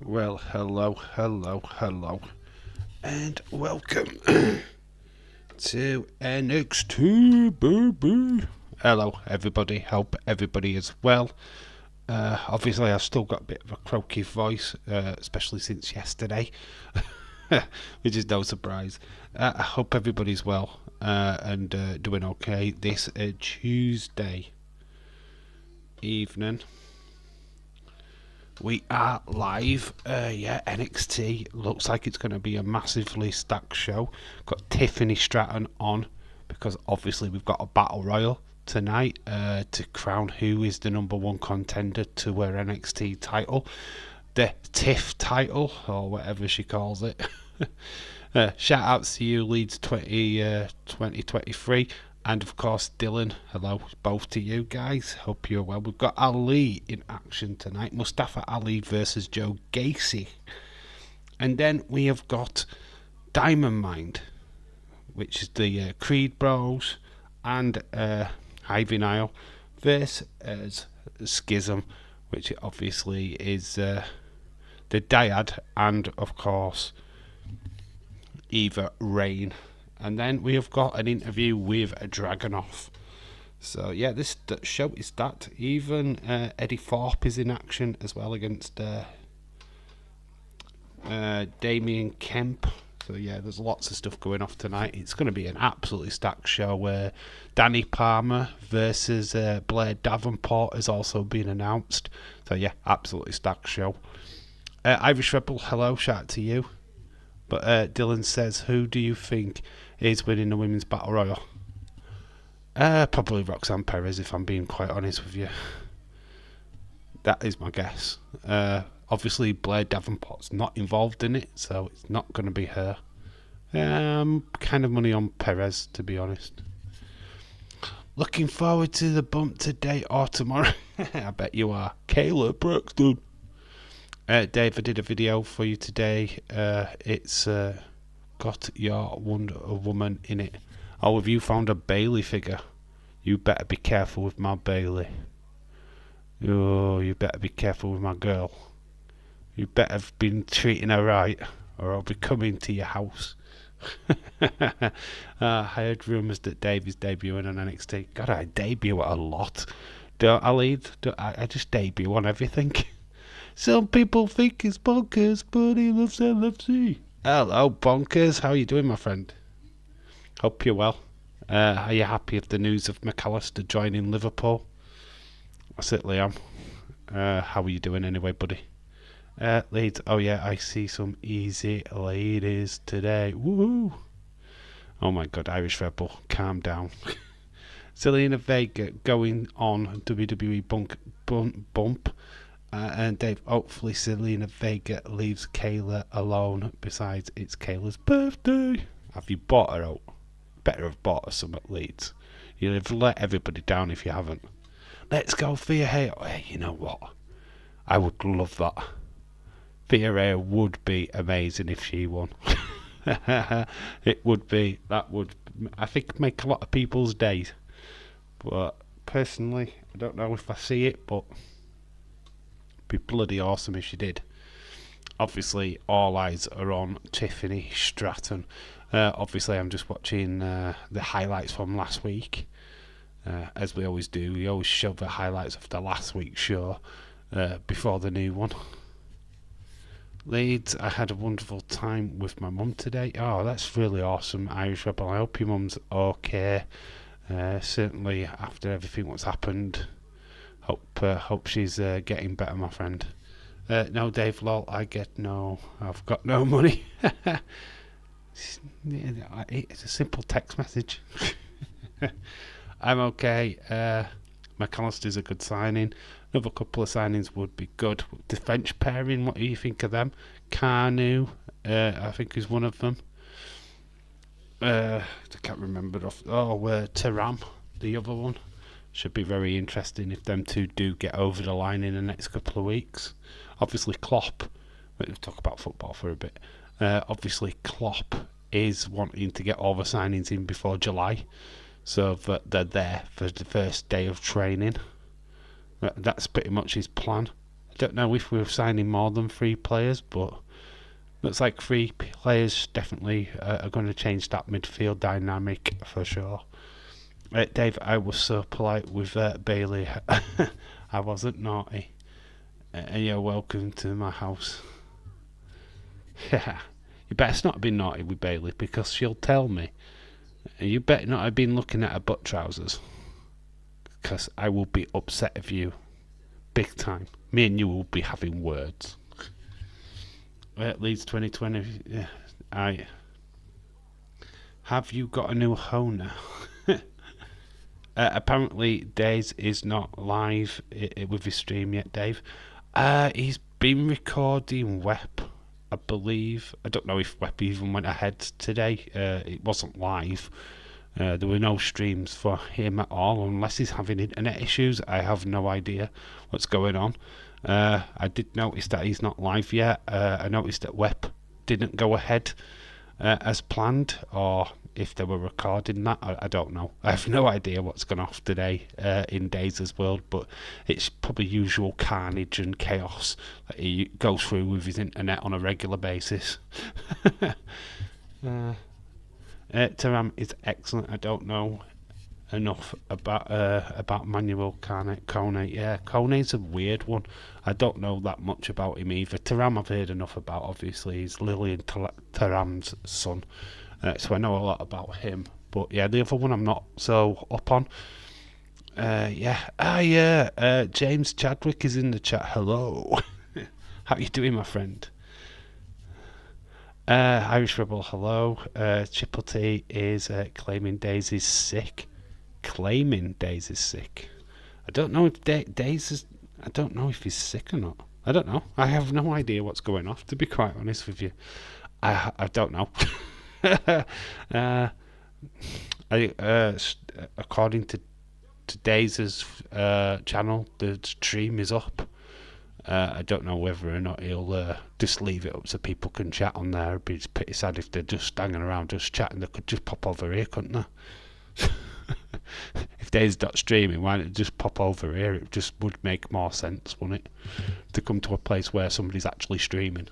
Well, hello, and welcome to NXT, baby. Hello, everybody. Hope everybody is well. Obviously, I've still got a bit of a croaky voice, especially since yesterday, which is no surprise. I hope everybody's well and doing okay this Tuesday evening. We are live. NXT looks like it's going to be a massively stacked show. Got Tiffany Stratton on because obviously we've got a battle royal tonight to crown who is the number one contender to her NXT title, the Tiff title or whatever she calls it. Shout outs to you, Leeds 2023. And of course, Dylan, hello, both to you guys. Hope you're well. We've got Ali in action tonight. Mustafa Ali versus Joe Gacy. And then we have got Diamond Mind, which is the Creed Bros, and Ivy Nile versus Schism, which obviously is the Dyad, and of course, Eva Rain. And then we have got an interview with Dragunov. So yeah, this show is that. Even Eddie Thorpe is in action as well against Damien Kemp. So yeah, there's lots of stuff going off tonight. It's going to be an absolutely stacked show. Danny Palmer versus Blair Davenport has also been announced. So yeah, absolutely stacked show. Irish Rebel, hello, shout out to you. But Dylan says, who do you think is winning the Women's Battle Royal? Probably Roxanne Perez, if I'm being quite honest with you. That is my guess. Obviously, Blair Davenport's not involved in it, so it's not going to be her. Kind of money on Perez, to be honest. Looking forward to the bump today or tomorrow. I bet you are. Kayla Braxton. Dave, I did a video for you today. It's got your Wonder Woman in it. Oh, have you found a Bailey figure? You better be careful with my Bailey. Oh, you better be careful with my girl. You better have been treating her right, or I'll be coming to your house. I heard rumours that Dave is debuting on NXT. God, I debut a lot. I just debut on everything. Some people think it's bonkers, but he loves LFC. Hello, bonkers. How are you doing, my friend? Hope you're well. Are you happy with the news of McAllister joining Liverpool? I certainly am. How are you doing anyway, buddy? Leeds. Oh, yeah, I see some easy ladies today. Woohoo! Oh, my God, Irish Rebel. Calm down. Zelina Vega going on WWE bump. And Dave, hopefully Zelina Vega leaves Kayla alone. Besides, it's Kayla's birthday. Have you bought her out? Better have bought her some at Leeds. You'll have let everybody down if you haven't. Let's go Thea Hale. Hey, you know what? I would love that. Thea Hale would be amazing if she won. It would be. That would, I think, make a lot of people's days. But personally, I don't know if I see it, but be bloody awesome if she did. Obviously, all eyes are on Tiffany Stratton. Obviously, I'm just watching the highlights from last week. As we always do, we always show the highlights of the last week's show before the new one. Leeds, I had a wonderful time with my mum today. Oh, that's really awesome, Irish Rebel. I hope your mum's okay. Certainly, after everything what's happened, hope she's getting better, my friend. No, Dave, lol, I've got no money. It's a simple text message. I'm okay. McAllister's a good signing. Another couple of signings would be good. The French pairing, what do you think of them? Carnu, I think is one of them. I can't remember. Taram, the other one. Should be very interesting if them two do get over the line in the next couple of weeks. Obviously, Klopp. We'll talk about football for a bit. Obviously, Klopp is wanting to get all the signings in before July, so that they're there for the first day of training. That's pretty much his plan. I don't know if we're signing more than 3 players, but looks like 3 players definitely are going to change that midfield dynamic for sure. Dave, I was so polite with Bailey. I wasn't naughty. You're welcome to my house. You better not be naughty with Bailey because she'll tell me. And you better not have been looking at her butt trousers. Because I will be upset with you. Big time. Me and you will be having words. Leeds 2020. Have you got a new owner? Apparently, Days is not live with his stream yet, Dave. He's been recording WEP, I believe. I don't know if WEP even went ahead today. It wasn't live. There were no streams for him at all, unless he's having internet issues. I have no idea what's going on. I did notice that he's not live yet. I noticed that WEP didn't go ahead as planned, or if they were recording that, I don't know. I have no idea what's gone off today in Days' world, but it's probably usual carnage and chaos that he goes through with his internet on a regular basis. Taram is excellent. I don't know enough about Manuel Kone. Yeah, Kone's a weird one. I don't know that much about him either. Taram I've heard enough about, obviously. He's Lillian Taram's son. So I know a lot about him. But yeah, the other one I'm not so up on. James Chadwick is in the chat. Hello. How you doing, my friend? Irish Rebel, hello. Triple T is claiming Daisy's sick. Claiming Daisy's sick. I don't know if Daisy is. I don't know if he's sick or not. I don't know. I have no idea what's going on, to be quite honest with you. I don't know. According to Daisy's channel, the stream is up. I don't know whether or not he'll just leave it up so people can chat on there. It'd be pretty sad if they're just hanging around just chatting. They could just pop over here, couldn't they? If Dave's not streaming, why don't it just pop over here? It just would make more sense, wouldn't it? To come to a place where somebody's actually streaming.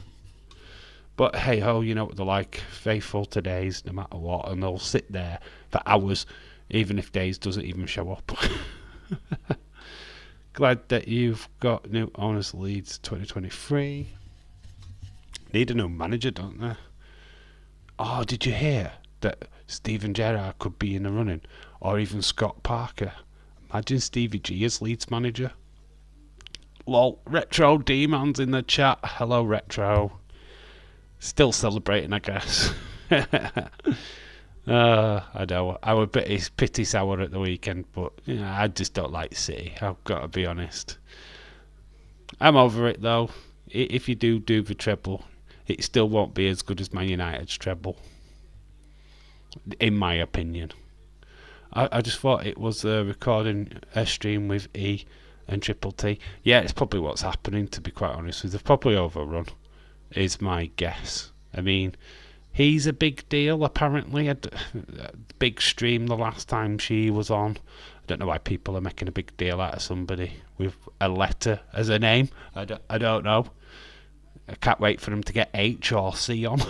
But hey ho, you know what they're like. Faithful to Days no matter what, and they'll sit there for hours even if Days doesn't even show up. Glad that you've got new owners Leeds 2023. Need a new manager, don't they? Oh, did you hear that Steven Gerrard could be in the running? Or even Scott Parker? Imagine Stevie G as Leeds manager. Lol, Retro D-Man's in the chat. Hello, Retro. Still celebrating, I guess. I know. I was pity sour at the weekend, but you know, I just don't like City. I've got to be honest. I'm over it though. If you do the treble, it still won't be as good as Man United's treble, in my opinion. I just thought it was recording a stream with E and Triple T. Yeah, it's probably what's happening, to be quite honest with you. They've probably overrun, is my guess. I mean, he's a big deal, apparently. A big stream the last time she was on. I don't know why people are making a big deal out of somebody with a letter as a name. I don't know. I can't wait for them to get H or C on.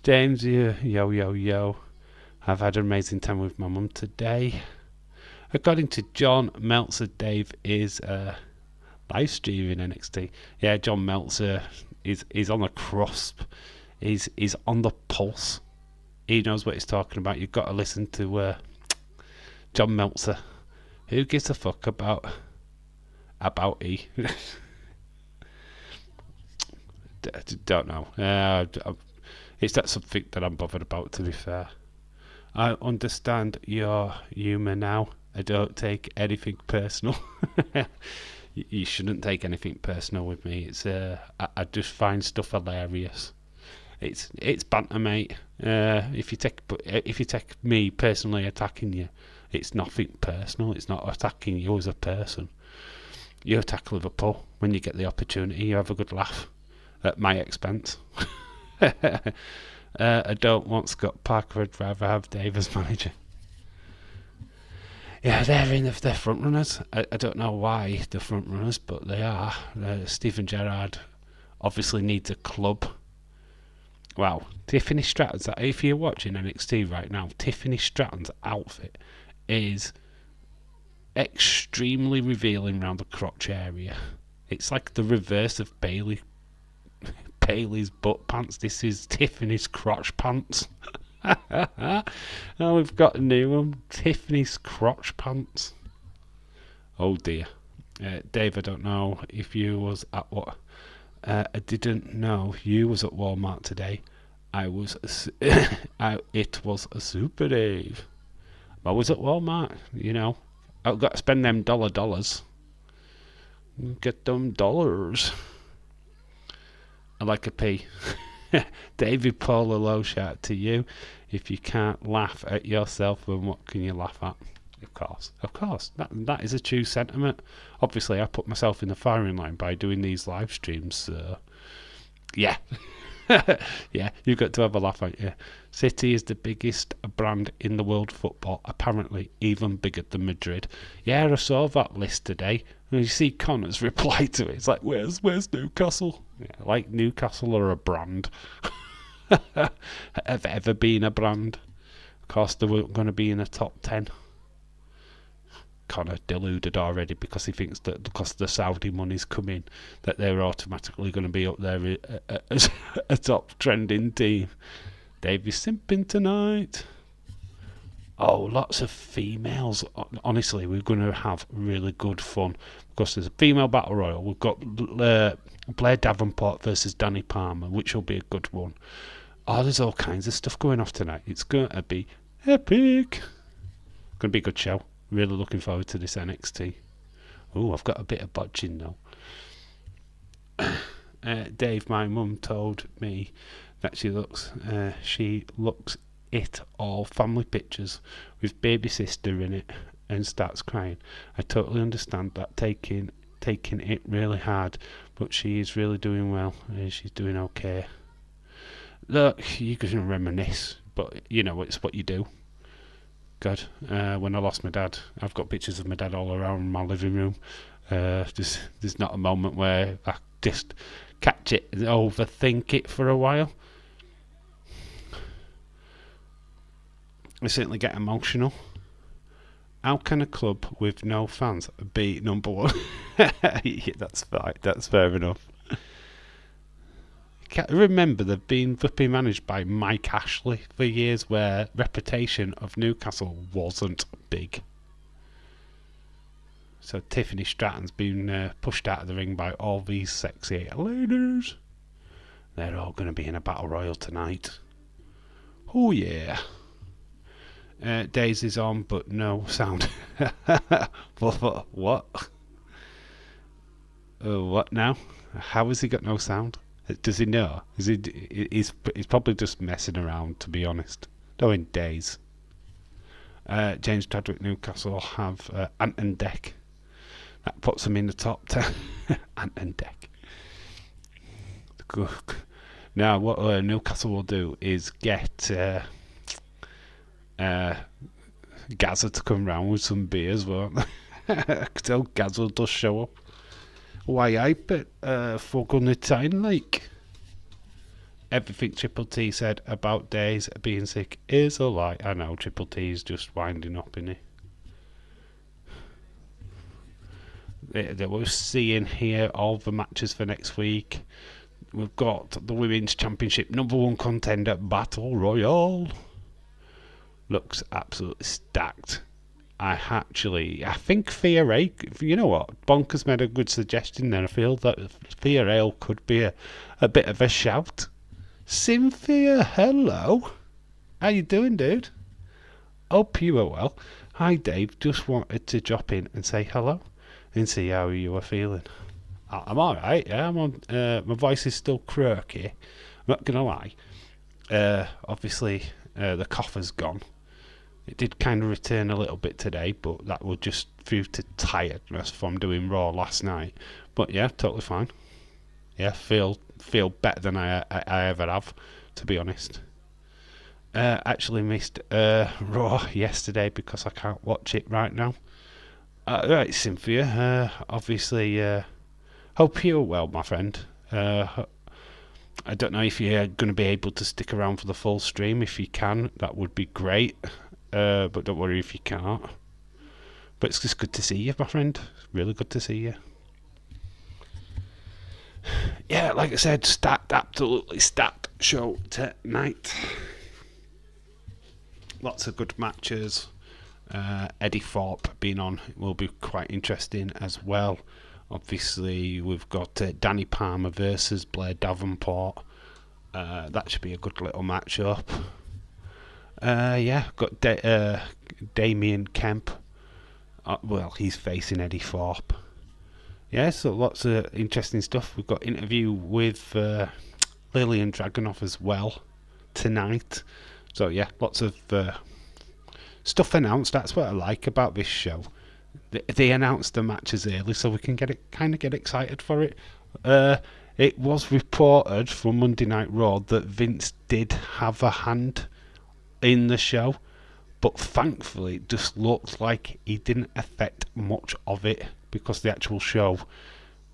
James, yo. I've had an amazing time with my mum today. According to John Meltzer, Dave is live streaming NXT. Yeah, John Meltzer is on the cusp. He's on the pulse. He knows what he's talking about. You've got to listen to John Meltzer. Who gives a fuck about E? Don't know. It's not something that I'm bothered about, to be fair. I understand your humour now. I don't take anything personal. You shouldn't take anything personal with me. It's I just find stuff hilarious. It's banter, mate. If you take me personally attacking you, it's nothing personal. It's not attacking you as a person. You attack Liverpool when you get the opportunity. You have a good laugh at my expense. I don't want Scott Parker. I'd rather have Dave as manager. Yeah, they're front runners. I don't know why they're front runners, but they are. Stephen Gerrard obviously needs a club. Wow, Tiffany Stratton's. If you're watching NXT right now, Tiffany Stratton's outfit is extremely revealing around the crotch area. It's like the reverse of Bailey's butt pants. This is Tiffany's crotch pants. Now we've got a new one, Tiffany's crotch pants. Oh dear. Dave, I don't know if you was at what. I didn't know you was at Walmart today. It was a Super Dave. I was at Walmart, you know. I've got to spend them dollars. Get them dollars. I like a P. David Paula Low, shout to you. If you can't laugh at yourself, then what can you laugh at? Of course. That is a true sentiment. Obviously, I put myself in the firing line by doing these live streams. So, yeah. Yeah, you've got to have a laugh, haven't you? City is the biggest brand in the world football, apparently even bigger than Madrid. Yeah, I saw that list today. And you see Connor's reply to it. It's like, where's Newcastle? Yeah, like Newcastle are a brand. Have ever been a brand? Of course, they weren't going to be in the top 10. Connor deluded already because he thinks that because the Saudi money's come in, that they're automatically going to be up there as a top trending team. Dave is simping tonight. Oh, lots of females. Honestly, we're going to have really good fun because there's a female battle royal. We've got Blair Davenport versus Danny Palmer, which will be a good one. Oh, there's all kinds of stuff going off tonight. It's going to be epic. Going to be a good show. Really looking forward to this NXT. Oh, I've got a bit of bodging now. Dave, my mum told me that she looks it all family pictures with baby sister in it and starts crying. I totally understand that taking it really hard, but she is really doing well and she's doing okay. Look, you can reminisce, but you know it's what you do. God, when I lost my dad, I've got pictures of my dad all around my living room. There's not a moment where I just catch it and overthink it for a while. I certainly get emotional. How can a club with no fans be number one? Yeah, that's fine. That's fair enough. Remember, they've been managed by Mike Ashley for years, where reputation of Newcastle wasn't big. So Tiffany Stratton's been pushed out of the ring by all these sexy ladies. They're all going to be in a battle royal tonight. Oh yeah. Daisy's on, but no sound. What? What now? How has he got no sound? Does he know? He's probably just messing around, to be honest. Knowing Days. James Chadwick Newcastle have Ant and Deck. That puts them in the top 10. Ant and Deck. Now, what Newcastle will do is get Gazza to come round with some beers, won't they? Tell Gazza does show up. Why, I bet £400 like. Everything Triple T said about Days being sick is a lie. I know, Triple T is just winding up, innit? They were seeing here all the matches for next week. We've got the Women's Championship #1 contender Battle Royale. Looks absolutely stacked. I think Thea Ray, you know what, Bonkers made a good suggestion there. I feel that Thea Ray could be a bit of a shout. Cynthia, hello. How you doing, dude? Hope you are well. Hi, Dave. Just wanted to drop in and say hello and see how you are feeling. I'm alright, yeah. I'm on. My voice is still croaky. I'm not going to lie. Obviously, the cough has gone. It did kind of return a little bit today, but that was just due to tiredness from doing Raw last night. But yeah, totally fine. Yeah, feel better than I ever have, to be honest. Actually missed Raw yesterday because I can't watch it right now. Right, Cynthia. Obviously, hope you're well, my friend. I don't know if you're going to be able to stick around for the full stream. If you can, that would be great. But don't worry if you can't. But it's just good to see you, my friend. Really good to see you. Yeah, like I said, absolutely stacked show tonight. Lots of good matches. Eddie Thorpe being on will be quite interesting as well. Obviously, we've got Danny Palmer versus Blair Davenport. That should be a good little match-up. Got Damien Kemp. Well, he's facing Eddie Thorpe. Yeah, so lots of interesting stuff. We've got interview with Lillian Dragunov as well tonight. So yeah, lots of stuff announced. That's what I like about this show. They announced the matches early, so we can get excited for it. It was reported from Monday Night Raw that Vince did have a hand in the show, but thankfully it just looks like he didn't affect much of it because the actual show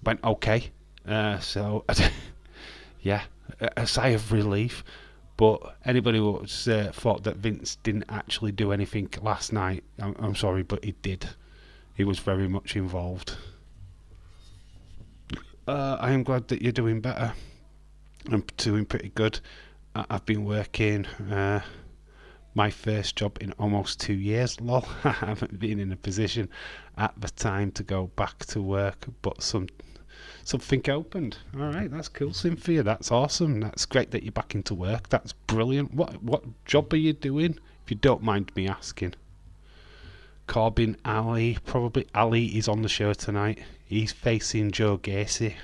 went okay. So yeah, a sigh of relief. But anybody who thought that Vince didn't actually do anything last night, I'm sorry, but he did. He was very much involved. I am glad that you're doing better. I'm doing pretty good. I've been working my first job in almost 2 years. Lol. I haven't been in a position at the time to go back to work, but something opened. All right, that's cool, Cynthia. That's awesome. That's great that you're back into work. That's brilliant. What job are you doing, if you don't mind me asking? Corbin Ali. Probably Ali is on the show tonight. He's facing Joe Gacy.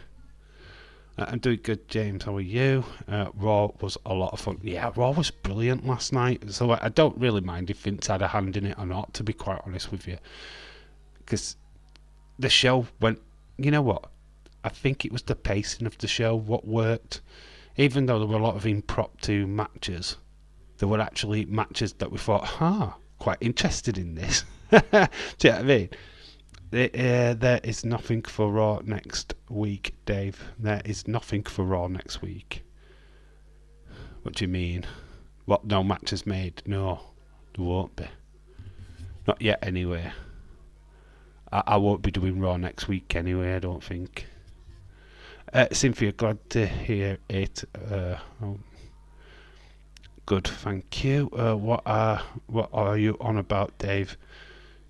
I'm doing good, James. How are you? Raw was a lot of fun. Yeah, Raw was brilliant last night. So I don't really mind if Vince had a hand in it or not, to be quite honest with you. Because the show went... You know what? I think it was the pacing of the show what worked. Even though there were a lot of impromptu matches, there were actually matches that we thought, quite interested in this. Do you know what I mean? There is nothing for Raw next week, Dave. There is nothing for Raw next week. What do you mean? What, no matches made? No, there won't be. Not yet, anyway. I won't be doing Raw next week anyway, I don't think. Cynthia, glad to hear it. Good, thank you. What are you on about, Dave?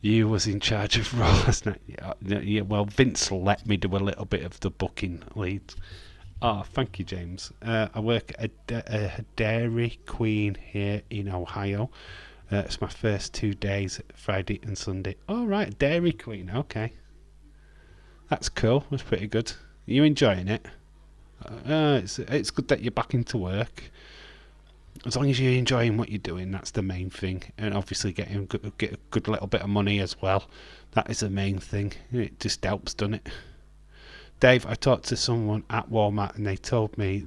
You was in charge of Raw last night. Yeah, well, Vince let me do a little bit of the booking leads. Thank you, James. I work at a Dairy Queen here in Ohio. It's my first 2 days, Friday and Sunday. All right, Dairy Queen. Okay, that's cool. That's pretty good. Are you enjoying it? It's good that you're back into work. As long as you're enjoying what you're doing, that's the main thing. And obviously get a good little bit of money as well. That is the main thing. It just helps, doesn't it? Dave, I talked to someone at Walmart and they told me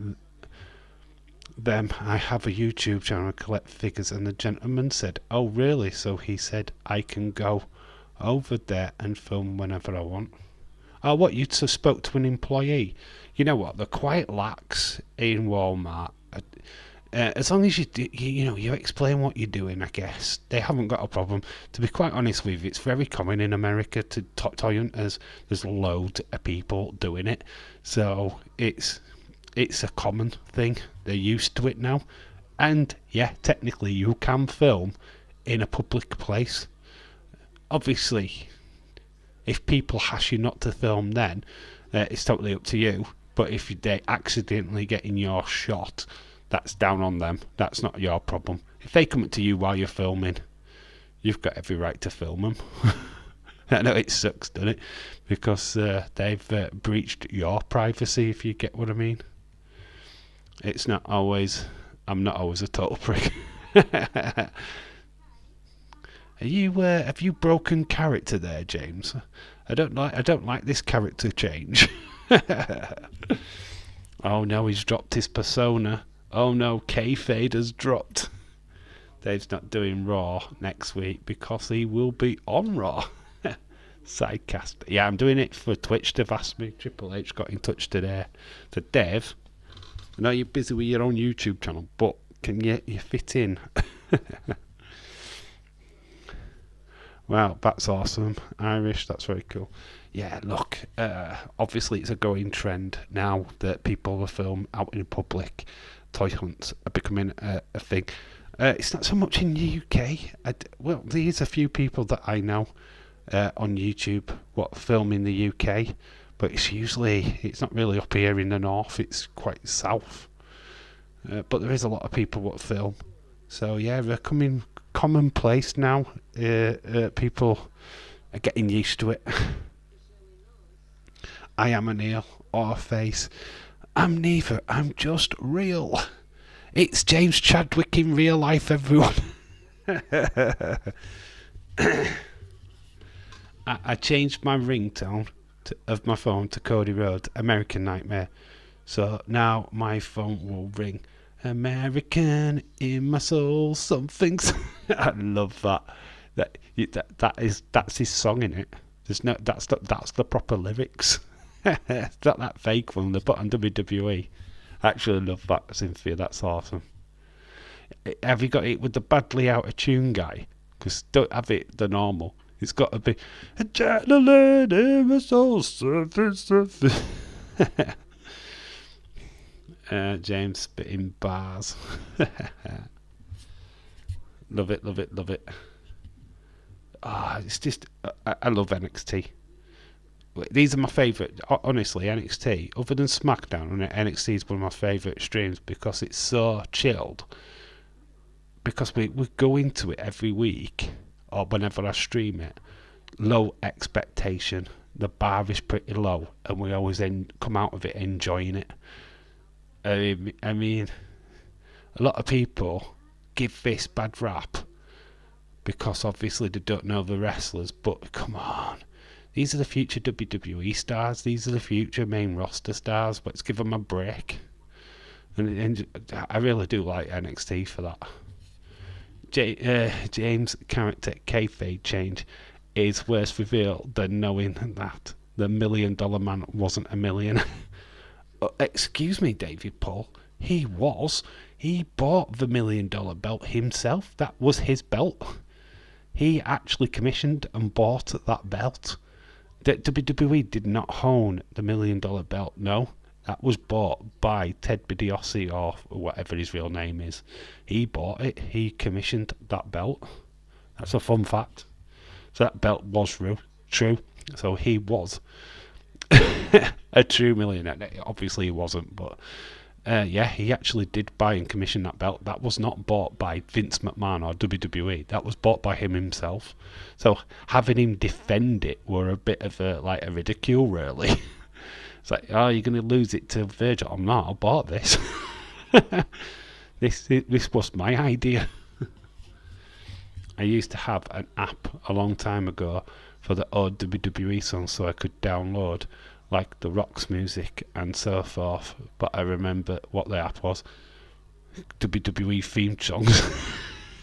I have a YouTube channel to collect figures, and the gentleman said, oh really? So he said I can go over there and film whenever I want. Oh, what, you spoke to an employee? You know what, they're quite lax in Walmart. As long as you explain what you're doing, I guess they haven't got a problem. To be quite honest with you, it's very common in America to toy hunters. There's loads of people doing it, so it's a common thing. They're used to it now, and yeah, technically you can film in a public place. Obviously, if people ask you not to film, then it's totally up to you. But if they accidentally get in your shot, that's down on them. That's not your problem. If they come up to you while you're filming, you've got every right to film them. I know it sucks, doesn't it? Because they've breached your privacy, if you get what I mean. I'm not always a total prick. Have you broken character there, James? I don't like this character change. Oh no, he's dropped his persona. Oh no, kayfabe has dropped. Dave's not doing Raw next week because he will be on Raw. Sidecast. Yeah, I'm doing it for Twitch. They've asked me. Triple H got in touch today. So Dave, I know you're busy with your own YouTube channel, but can you fit in? Wow, that's awesome. Irish, that's very cool. Yeah, look, obviously it's a growing trend now that people are filmed out in public. Toy hunts are becoming a thing. It's not so much in the UK. Well, there's a few people that I know on YouTube what film in the UK, but it's not really up here in the north. It's quite south. But there is a lot of people what film. So yeah, they're coming commonplace now. People are getting used to it. I am a Neil or a face. I'm neither. I'm just real. It's James Chadwick in real life, everyone. I changed my ringtone of my phone to Cody Rhodes, American Nightmare. So now my phone will ring American in my soul, something's. I love that. That's his song in it. That's the proper lyrics. It's not that fake one they put on WWE. I actually love that, Cynthia. That's awesome. Have you got it with the badly out of tune guy? Because don't have it the normal. It's got to be a gentleman in my soul, something. James spitting bars. Love it, love it, love it. It's just I love NXT. These are my favourite. Honestly, NXT, other than SmackDown, NXT is one of my favourite streams because it's so chilled. Because we go into it every week, or whenever I stream it, low expectation. The bar is pretty low, and we always come out of it enjoying it. I mean, a lot of people give this bad rap because obviously they don't know the wrestlers, but come on. These are the future WWE stars. These are the future main roster stars. Let's give them a break. And I really do like NXT for that. James' character kayfabe change is worse reveal than knowing that the $1 Million Man wasn't a million. Excuse me, David Paul. He was. He bought the $1 Million belt himself. That was his belt. He actually commissioned and bought that belt. WWE did not own the $1 Million belt. No, that was bought by Ted DiBiase or whatever his real name is. He bought it. He commissioned that belt. That's a fun fact. So that belt was true. So he was a true millionaire. Obviously he wasn't, but yeah, he actually did buy and commission that belt. That was not bought by Vince McMahon or WWE. That was bought by him himself. So having him defend it were a bit of a ridicule, really. It's like, oh, you're going to lose it to Virgil. I'm not. I bought this. This was my idea. I used to have an app a long time ago for the old WWE songs so I could download like the Rock's music and so forth, but I remember what the app was. WWE theme songs.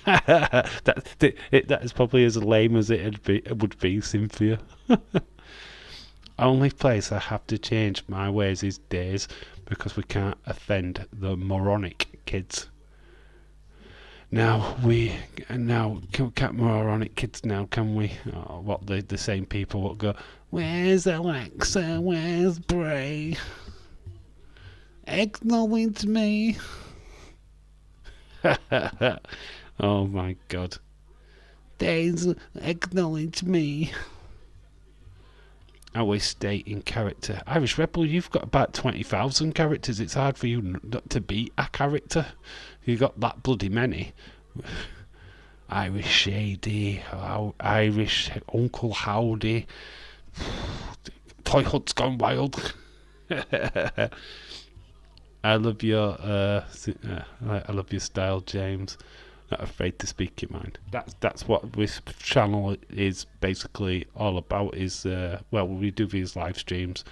that is probably as lame as it would be, Cynthia. Only place I have to change my ways is days because we can't offend the moronic kids. Can't moronic kids now, can we? Oh, what the same people what go, where's Alexa, where's Bray? Acknowledge me. Oh my god. Days, acknowledge me. I always stay in character. Irish Rebel, you've got about 20,000 characters. It's hard for you not to be a character. You've got that bloody many. Irish Shady, Irish Uncle Howdy, Toy Hut's Gone Wild. I love your style, James. Not afraid to speak your mind. That's what this channel is basically all about. Is we do these live streams.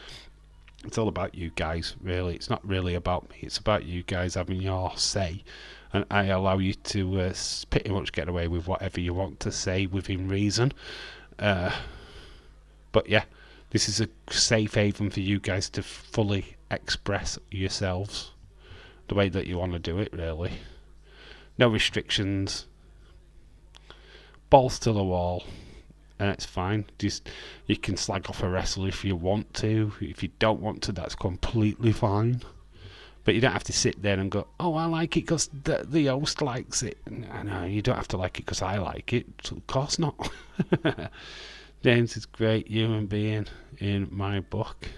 It's all about you guys, really. It's not really about me. It's about you guys having your say and I allow you to pretty much get away with whatever you want to say within reason. But yeah, this is a safe haven for you guys to fully express yourselves the way that you want to do it, really. No restrictions. Balls to the wall. And it's fine. Just, you can slag off a wrestler if you want to. If you don't want to, that's completely fine. But you don't have to sit there and go, oh, I like it because the host likes it. No, you don't have to like it because I like it. Of course not. James is a great human being in my book.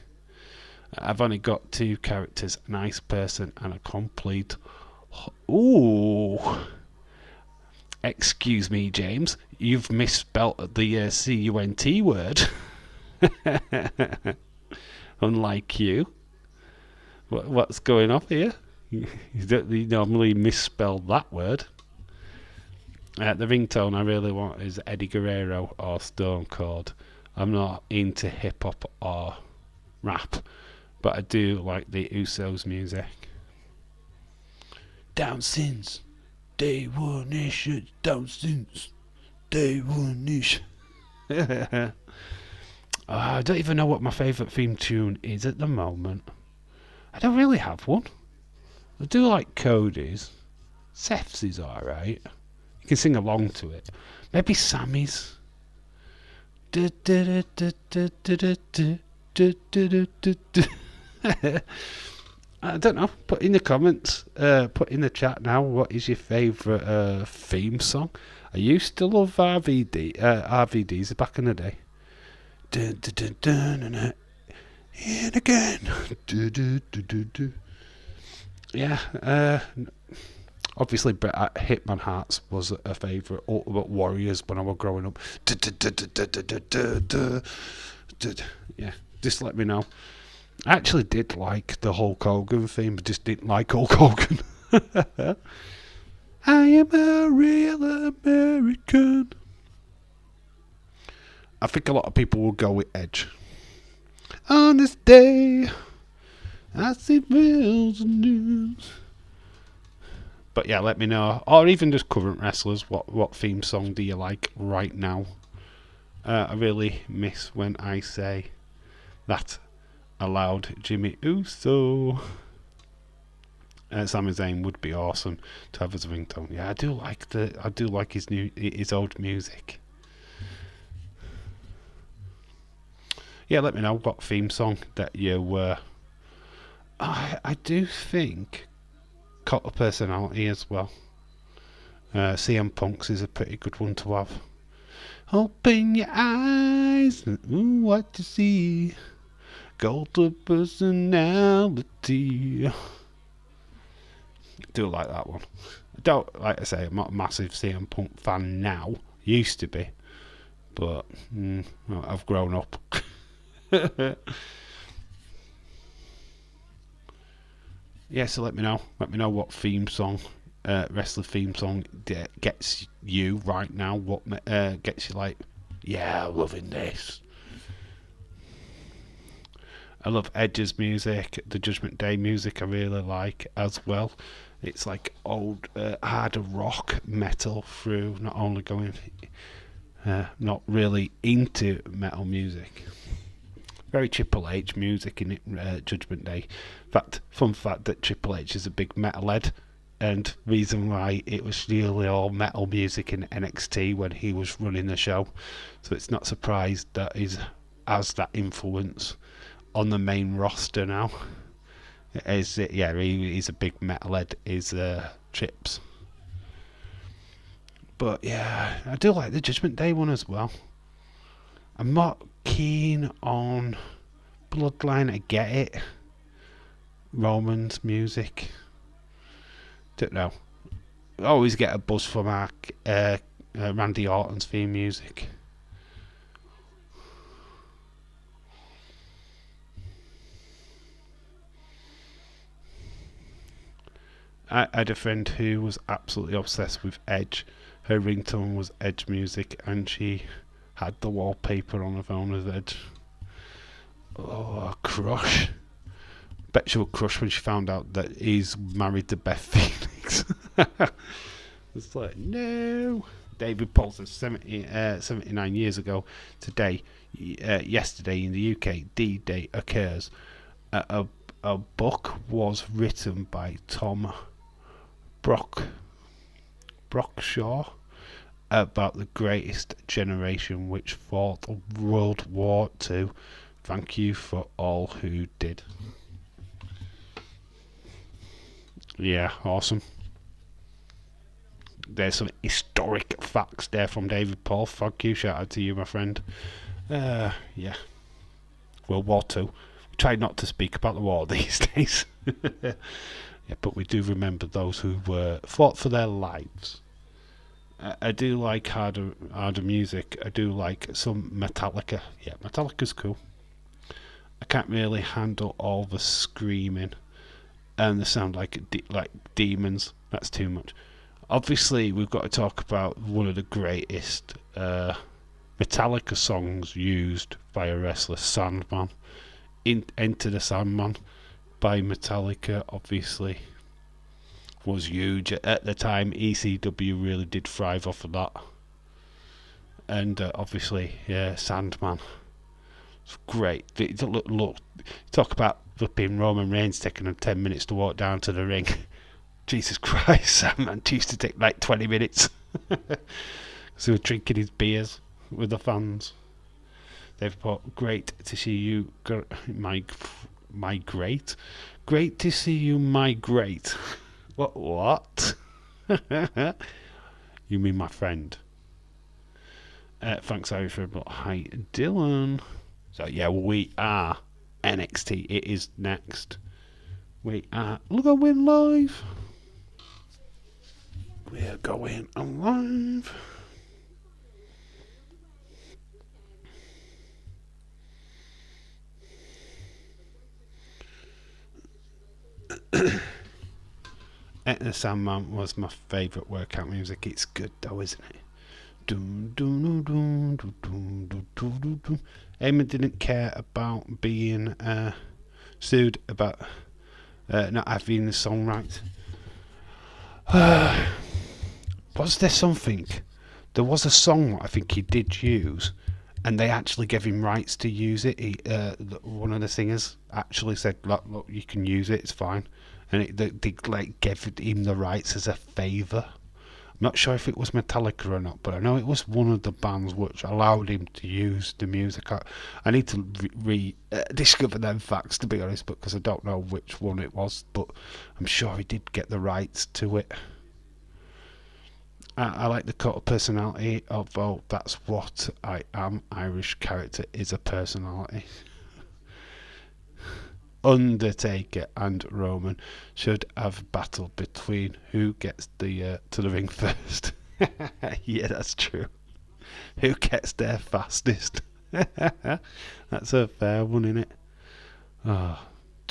I've only got 2 characters, a nice person and a complete... Ooh. Excuse me, James. You've misspelt the C-U-N-T word. Unlike you. What's going on here? You normally misspell that word. The ringtone I really want is Eddie Guerrero or Stone Cold. I'm not into hip-hop or rap, but I do like the Usos music. Down since day one ish, down since day one ish. I don't even know what my favourite theme tune is at the moment. I don't really have one. I do like Cody's. Seth's is alright. You can sing along to it. Maybe Sammy's. I don't know. Put in the comments. Put in the chat now. What is your favourite theme song? I used to love RVDs back in the day. Dun, dun, dun, dun, dun, dun. And again. Yeah. Obviously, Hitman Hearts was a favourite. Ultimate Warriors when I was growing up. Yeah. Just let me know. I actually did like the Hulk Hogan theme, but just didn't like Hulk Hogan. I am a real American. I think a lot of people will go with Edge. On this day, I see bills and news. But yeah, let me know. Or even just current wrestlers, what theme song do you like right now? I really miss when I say that aloud. Jimmy Uso. Sami Zayn would be awesome to have as a ringtone. Yeah, I do like his old music. Yeah, let me know what theme song that you I do think Cult of Personality as well. CM Punk's is a pretty good one to have. Open your eyes and what you see. Cult of Personality. I do like that one. I don't, like I say, I'm not a massive CM Punk fan now. Used to be. But I've grown up. Yeah, so let me know. Let me know what theme song, wrestler theme song gets you right now. What gets you like, yeah, I'm loving this. I love Edge's music. The Judgment Day music I really like as well. It's like old hard rock metal through, not only going not really into metal music. Very Triple H music in it, Judgment Day. Fun fact that Triple H is a big metalhead, and reason why it was really all metal music in NXT when he was running the show. So it's not surprised that he has that influence on the main roster now. He's a big metalhead, is Trips. But yeah, I do like the Judgment Day one as well. I'm not keen on Bloodline, I get it. Roman's music. Don't know. I always get a buzz from our Randy Orton's theme music. I had a friend who was absolutely obsessed with Edge. Her ringtone was Edge music, and she had the wallpaper on her phone as Edge. Oh, crush. Bet she would crush when she found out that he's married to Beth Phoenix. weeks. It's like, no. David Paul says 79 years ago today, yesterday in the UK, D-Day occurs. A book was written by Tom Brockshaw about the greatest generation which fought World War II. Thank you for all who did. Yeah, awesome. There's some historic facts there from David Paul. Thank you. Shout out to you, my friend. Yeah. World War II. We try not to speak about the war these days. Yeah, but we do remember those who fought for their lives. I do like harder music. I do like some Metallica. Yeah, Metallica's cool. I can't really handle all the screaming and the sound like demons. That's too much. Obviously, we've got to talk about one of the greatest Metallica songs used by a wrestler, Sandman. Enter the Sandman by Metallica, obviously, was huge. At the time, ECW really did thrive off of that. And obviously, yeah, Sandman. It's great. Look, talk about flipping Roman Reigns taking him 10 minutes to walk down to the ring. Jesus Christ, Sandman used to take like 20 minutes. So he was drinking his beers with the fans. They've put, great to see you migrate. Great to see you migrate. What? You mean my friend? Thanks, Harry, for hi, Dylan. So yeah, we are NXT. It is next. We are going live. We're going live. Enter Sandman was my favourite workout music. It's good though, isn't it? Eamon didn't care about being sued about not having the song right. Was there something? There was a song I think he did use, and they actually gave him rights to use it. One of the singers actually said, "Look, you can use it. It's fine," and they like gave him the rights as a favour. I'm not sure if it was Metallica or not, but I know it was one of the bands which allowed him to use the music. I need to discover them facts, to be honest, because I don't know which one it was, but I'm sure he did get the rights to it. I like the cut of personality, although that's what I am. Irish character is a personality. Undertaker and Roman should have battled between who gets to the ring first. Yeah, that's true. Who gets there fastest? That's a fair one, isn't it?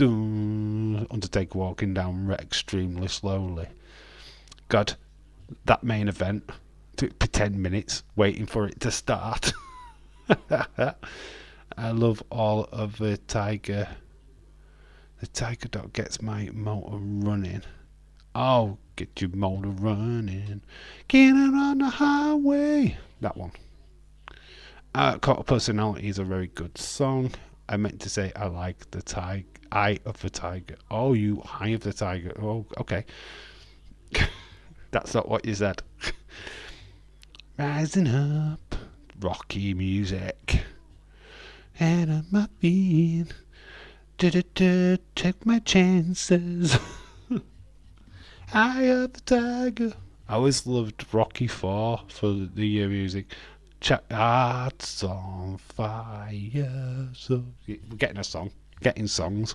Undertaker walking down extremely slowly. God, that main event took 10 minutes waiting for it to start. I love all of the Tiger. The Tiger Dog gets my motor running. Oh, get your motor running. Get it on the highway. That one. Caught of Personality is a very good song. I meant to say I like the Eye of the Tiger. Oh, you Eye of the Tiger. Oh, okay. That's not what you said. Rising up. Rocky music. And on my feet. Take my chances. Eye of the Tiger. I always loved Rocky 4 for the music. Hearts on fire. So we're getting a song. Getting songs.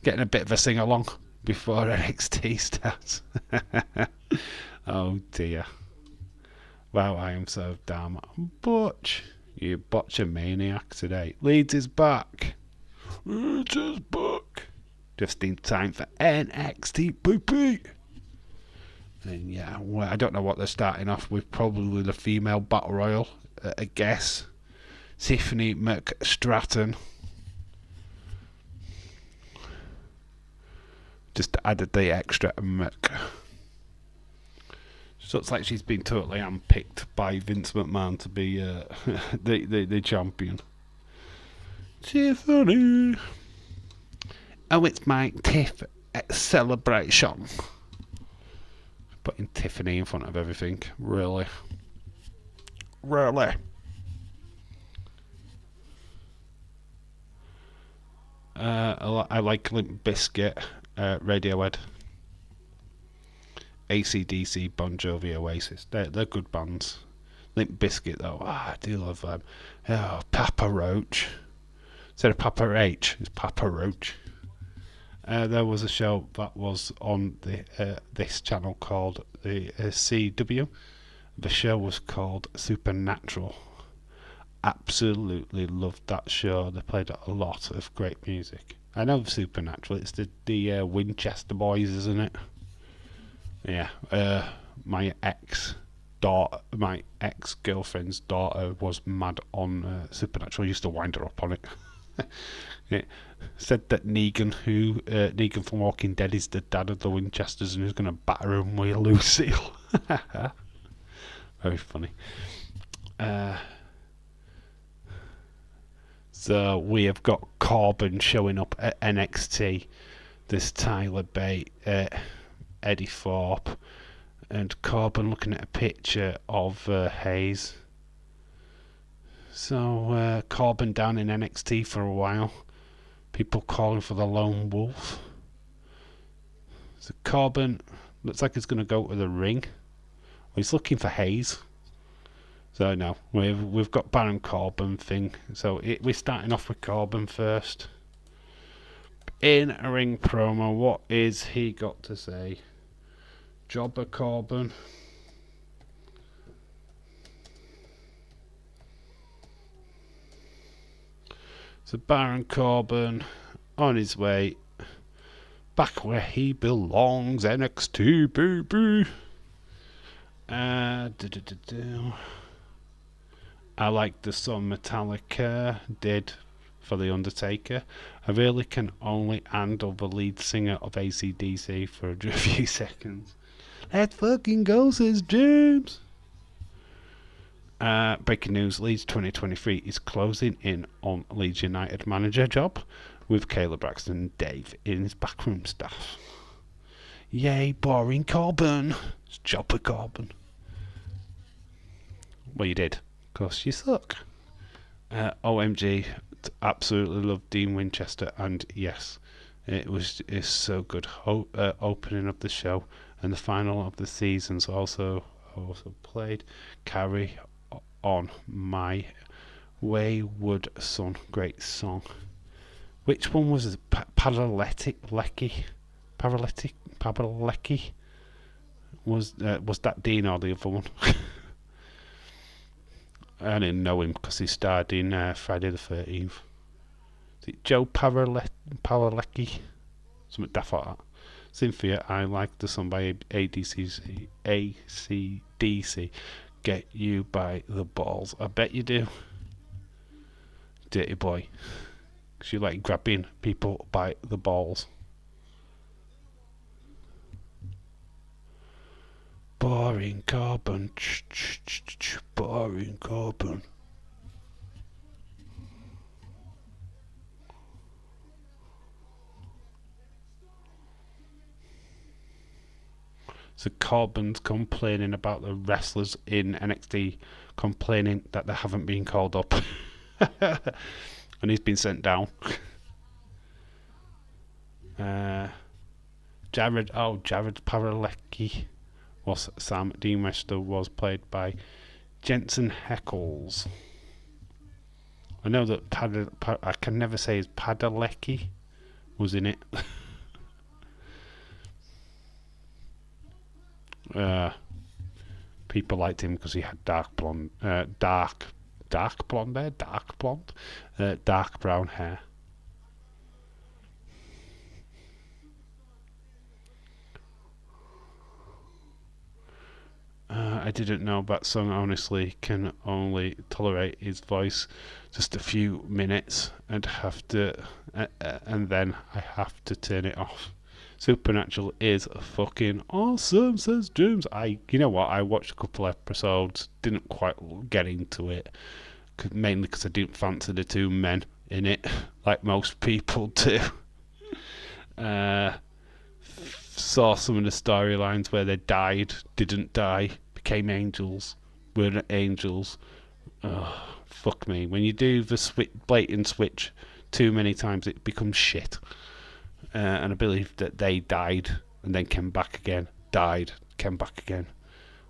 Getting a bit of a sing along before NXT starts. Oh dear. Wow, I am so damn butch. You botcha maniac today. Leeds is back. It is back. Just in time for NXT PP. And yeah, well, I don't know what they're starting off with. Probably the female battle royal, I guess. Tiffany McStratton. Just added the extra Mc. So it's like she's been totally handpicked by Vince McMahon to be the champion. Tiffany. Oh, it's my Tiff celebration. Putting Tiffany in front of everything. Really. Really. I like Limp Bizkit, Radiohead, AC/DC, Bon Jovi, Oasis. They're good bands. Limp Bizkit though, I do love them. Oh, Papa Roach. Instead of Papa H, it's Papa Roach. There was a show that was on this channel called the CW. The show was called Supernatural. Absolutely loved that show. They played a lot of great music. I know Supernatural. It's the Winchester boys, isn't it? Yeah. My ex-girlfriend's daughter was mad on Supernatural. I used to wind her up on it. It said that Negan from Walking Dead is the dad of the Winchesters and who's going to batter him with Lucille. Very funny. So we have got Corbin showing up at NXT. There's Tyler Bate, Eddie Thorpe, and Corbin looking at a picture of Hayes. So Corbin down in NXT for a while. People calling for the Lone Wolf. So Corbin looks like he's going to go to the ring. Well, he's looking for Hayes. So no, we've got Baron Corbin thing. So we're starting off with Corbin first. In a ring promo, what is he got to say? Jobber Corbin. So Baron Corbin on his way back where he belongs, NXT baby. I like the song Metallica did for The Undertaker. I really can only handle the lead singer of AC/DC for a few seconds. Let's fucking go, says James. Breaking news, Leeds 2023 is closing in on Leeds United manager job with Kayla Braxton and Dave in his backroom staff. Yay, boring Corbin. It's Jobber Corbin. Well, you did. Of course, you suck. OMG, absolutely love Dean Winchester, and yes, it's so good. Opening of the show and the final of the seasons also played. Carry on my wayward son, great song. Which one was it? Padalecki? Was that Dean or the other one? I didn't know him because he starred in Friday the 13th. Is it Joe Padalecki? Something daft like that. Cynthia, I like the song by ACDC. Get you by the balls. I bet you do. Dirty boy. Because you like grabbing people by the balls. Boring Corbin. Boring Corbin. So Corbin's complaining about the wrestlers in NXT, complaining that they haven't been called up. And he's been sent down. Jared Padalecki was Sam. Dean Wester was played by Jensen Heckles. I know that I can never say his Padalecki was in it. People liked him because he had dark brown hair. I didn't know that song. Honestly, can only tolerate his voice just a few minutes and then I have to turn it off. Supernatural is fucking awesome, says James. You know what? I watched a couple episodes, didn't quite get into it, mainly because I didn't fancy the two men in it, like most people do. Saw some of the storylines where they died, didn't die, became angels, weren't angels. Oh, fuck me. When you do the blatant switch too many times, it becomes shit. And I believe that they died and then came back again, died, came back again.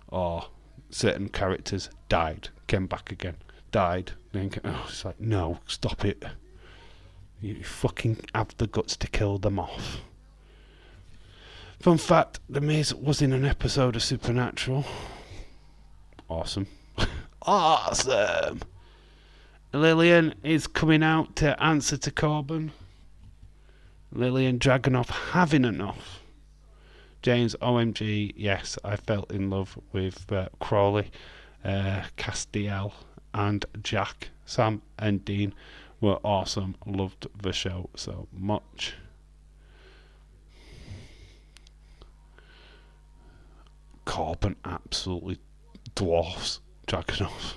Or certain characters died, came back again, died, then it's like, no, stop it. You fucking have the guts to kill them off. Fun fact, The Miz was in an episode of Supernatural. Awesome. Awesome! Lillian is coming out to answer to Corbin. Lillian Dragunov having enough. James, OMG, yes, I fell in love with Crawley, Castiel, and Jack. Sam and Dean were awesome. Loved the show so much. Corbin absolutely dwarfs Dragunov.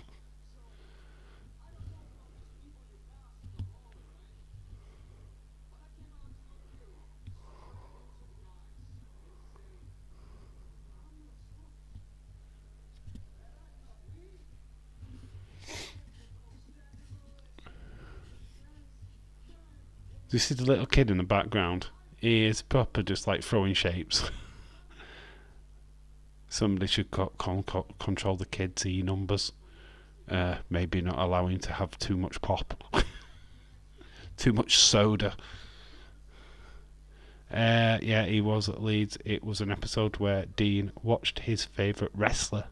This is the little kid in the background. He is proper just like throwing shapes. Somebody should control the kids' numbers. Maybe not allowing to have too much pop. Too much soda. Yeah, he was at Leeds. It was an episode where Dean watched his favourite wrestler,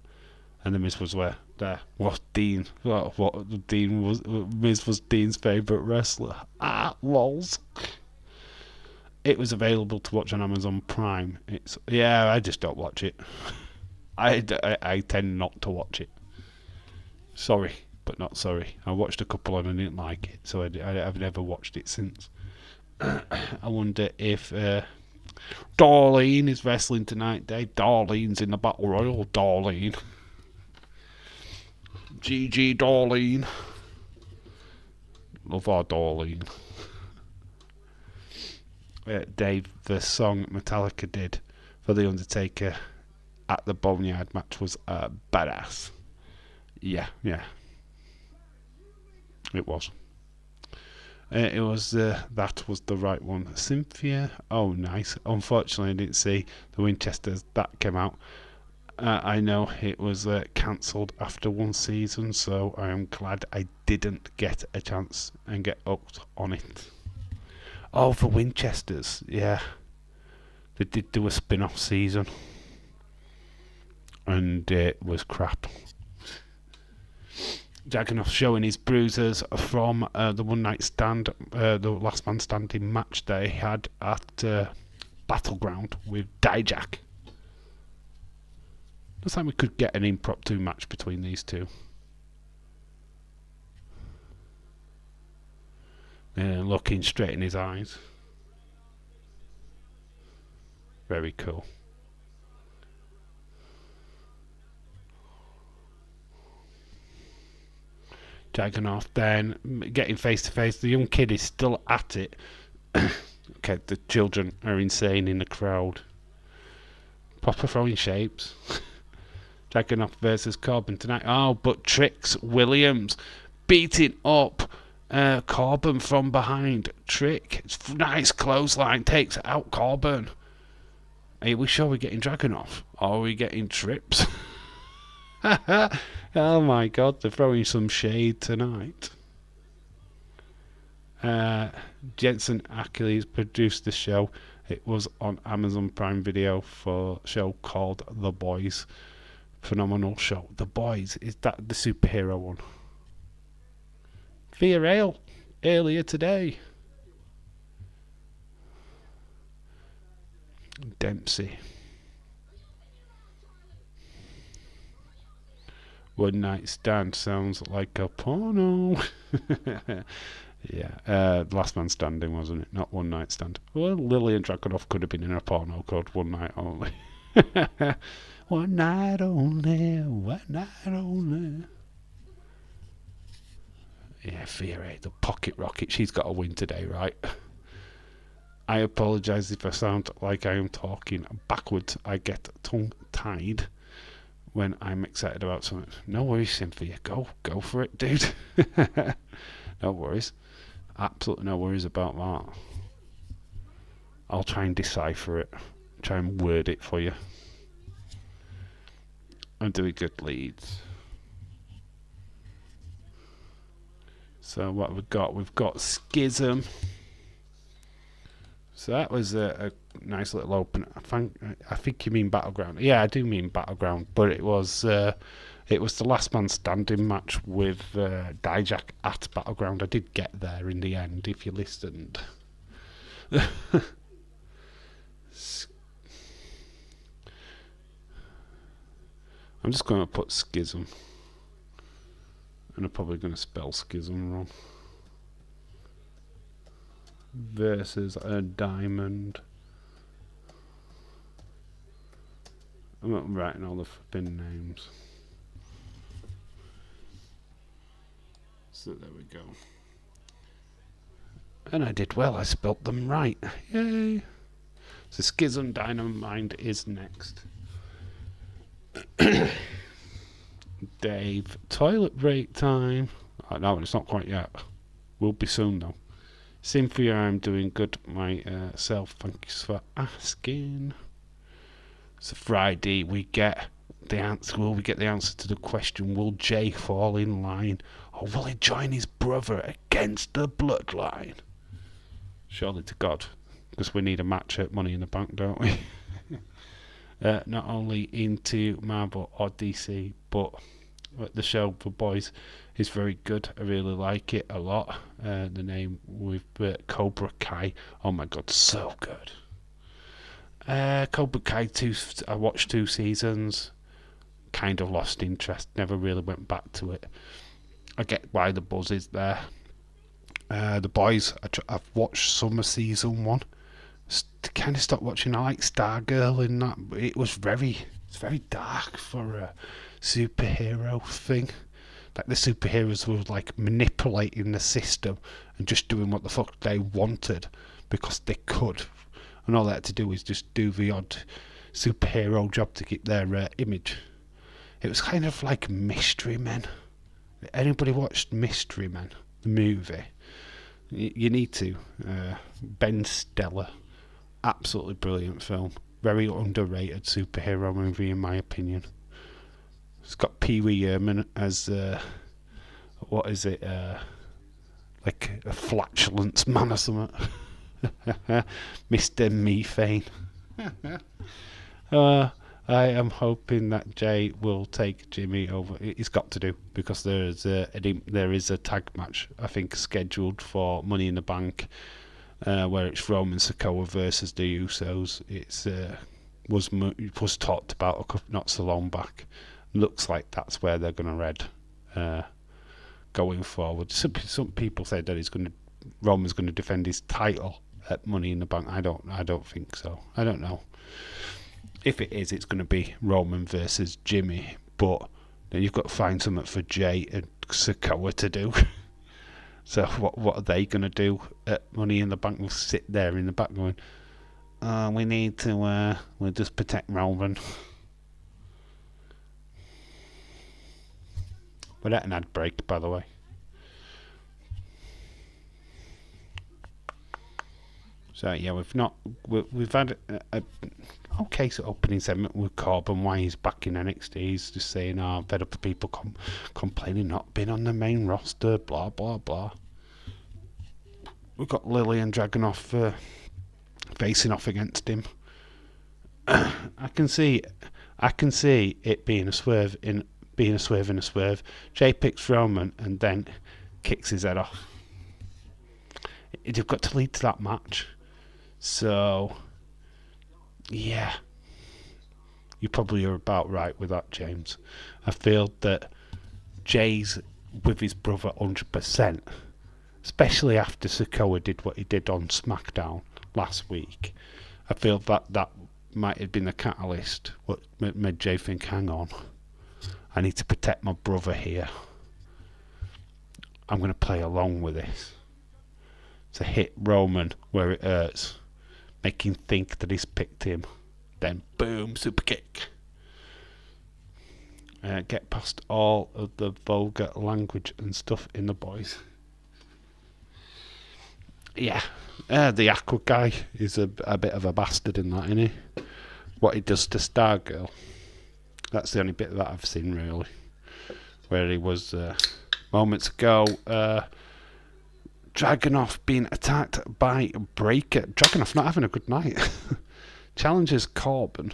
and the Miz was there. What Dean? What Dean was? Miz was Dean's favourite wrestler. Lols. It was available to watch on Amazon Prime. I just don't watch it. I tend not to watch it. Sorry, but not sorry. I watched a couple and I didn't like it, so I've never watched it since. I wonder if Darlene is wrestling tonight, Dave. Darlene's in the Battle Royal. Darlene. GG Darlene. Love our Darlene. Dave, the song Metallica did for The Undertaker at the Boneyard match was badass. Yeah. It was. That was the right one. Cynthia. Oh, nice. Unfortunately, I didn't see the Winchesters that came out. I know it was cancelled after one season, so I am glad I didn't get a chance and get hooked on it. Oh, the Winchesters. Yeah. They did do a spin-off season. And it was crap. Dragunov showing his bruises from the one night stand, the last man standing match they had at Battleground with Dijak. Looks like we could get an impromptu match between these two. Looking straight in his eyes. Very cool. Dragunov then getting face to face. The young kid is still at it. Okay, the children are insane in the crowd. Proper throwing shapes. Dragunov versus Corbin tonight. Oh, but Trix Williams beating up Corbin from behind. Trick, nice clothesline, takes out Corbin. Are we sure we're getting Dragunov? Or are we getting Trips? Oh my god, they're throwing some shade tonight. Jensen Achilles produced the show. It was on Amazon Prime Video for a show called The Boys. Phenomenal show. The Boys, is that the superhero one? Via Rail earlier today. Dempsey. One night stand sounds like a porno. Yeah, Last Man Standing, wasn't it? Not One Night Stand. Well, Lillian Dragunov could have been in a porno called One Night Only. One night only, one night only. Yeah, Fiore, the pocket rocket. She's got a win today, right? I apologise if I sound like I am talking backwards. I get tongue-tied when I'm excited about something. No worries, Cynthia. Go for it, dude. No worries. Absolutely no worries about that. I'll try and decipher it. Try and word it for you. I'm doing good leads. So what have we got? We've got Schism. So that was a nice little open. I think you mean Battleground. Yeah, I do mean Battleground, but it was the Last Man Standing match with Dijak at Battleground. I did get there in the end, if you listened. I'm just going to put Schism. And I'm probably going to spell Schism wrong. Versus a Diamond. I'm not writing all the flipping names. So there we go. And I did well, I spelt them right. Yay! So Schism Dynamite is next. Dave, toilet break time. Oh, no, it's not quite yet. Will be soon though. Cynthia, I'm doing good myself. Thanks for asking. So Friday we get the answer. Will we get the answer to the question? Will Jay fall in line, or will he join his brother against the bloodline? Surely to God, because we need a match at Money in the Bank, don't we? Not only into Marvel or DC, but the show for boys is very good. I really like it a lot. The name with Cobra Kai. Oh my God, so good. Cobra Kai 2, I watched 2 seasons. Kind of lost interest. Never really went back to it. I get why the buzz is there. The boys, I've watched some of season 1. Kind of stopped watching. I like Stargirl in that, but it's very dark for a superhero thing. Like the superheroes were like manipulating the system and just doing what the fuck they wanted because they could, and all they had to do is just do the odd superhero job to keep their image. It was kind of like Mystery Men. Anybody watched Mystery Men, the movie? You need to. Ben Stiller. Absolutely brilliant film. Very underrated superhero movie in my opinion. It's got Pee Wee Herman as what is it? Like a flatulence man or something. Mr. Methane. I am hoping that Jay will take Jimmy over. He's got to do, because there is a tag match I think scheduled for Money in the Bank. Where it's Roman Sikoa versus the Usos. It's was talked about a couple, not so long back. Looks like that's where they're going to head going forward. Some people say that Roman's going to defend his title at Money in the Bank. I don't think so. I don't know. If it is, it's going to be Roman versus Jimmy. But then you've got to find something for Jay and Sikoa to do. So what are they going to do at Money in the Bank? We'll sit there in the back going, we need to, we'll just protect Roman. We're at an ad break, by the way. So yeah, we've had a okay sort of opening segment with Corbin, why he's back in NXT. He's just saying, fed up of people complaining not being on the main roster, blah blah blah. We've got Lillian Dragunov facing off against him. I can see it being a swerve in a swerve. Jay picks Roman and then kicks his head off. You've got to lead to that match. So, yeah, you probably are about right with that, James. I feel that Jay's with his brother 100%. especially after Sikoa did what he did on SmackDown last week. I feel that might have been the catalyst what made Jay think, hang on, I need to protect my brother here. I'm going to play along with this. To hit Roman where it hurts, make him think that he's picked him, then boom, super kick. Get past all of the vulgar language and stuff in the boys. Yeah, the Aqua guy is a bit of a bastard in that, isn't he? What he does to Stargirl. That's the only bit that I've seen, really. Where he was moments ago. Dragunov being attacked by Breaker. Dragunov not having a good night. Challenges Corbin.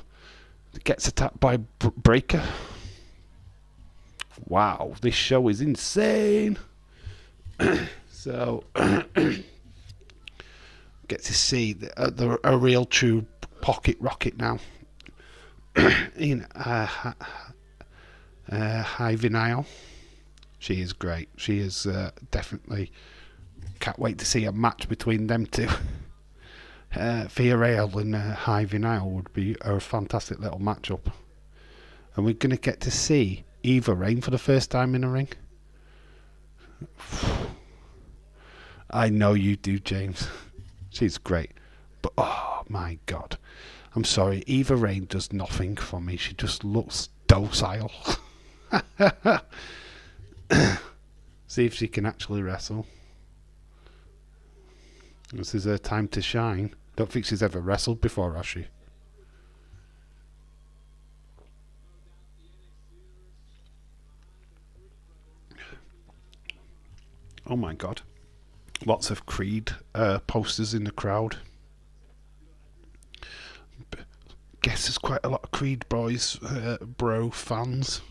Gets attacked by Breaker. Wow, this show is insane. So, get to see a real true pocket rocket now. In High Vinyl. She is great. She is definitely... Can't wait to see a match between them two. Fiorello and High Vinyl would be a fantastic little matchup. And we're going to get to see Eva Raine for the first time in a ring. I know you do, James. She's great. But, oh my God. I'm sorry, Eva Raine does nothing for me. She just looks docile. See if she can actually wrestle. This is her time to shine. Don't think she's ever wrestled before, has she? Oh my God. Lots of Creed posters in the crowd. Guess there's quite a lot of Creed boys, bro fans.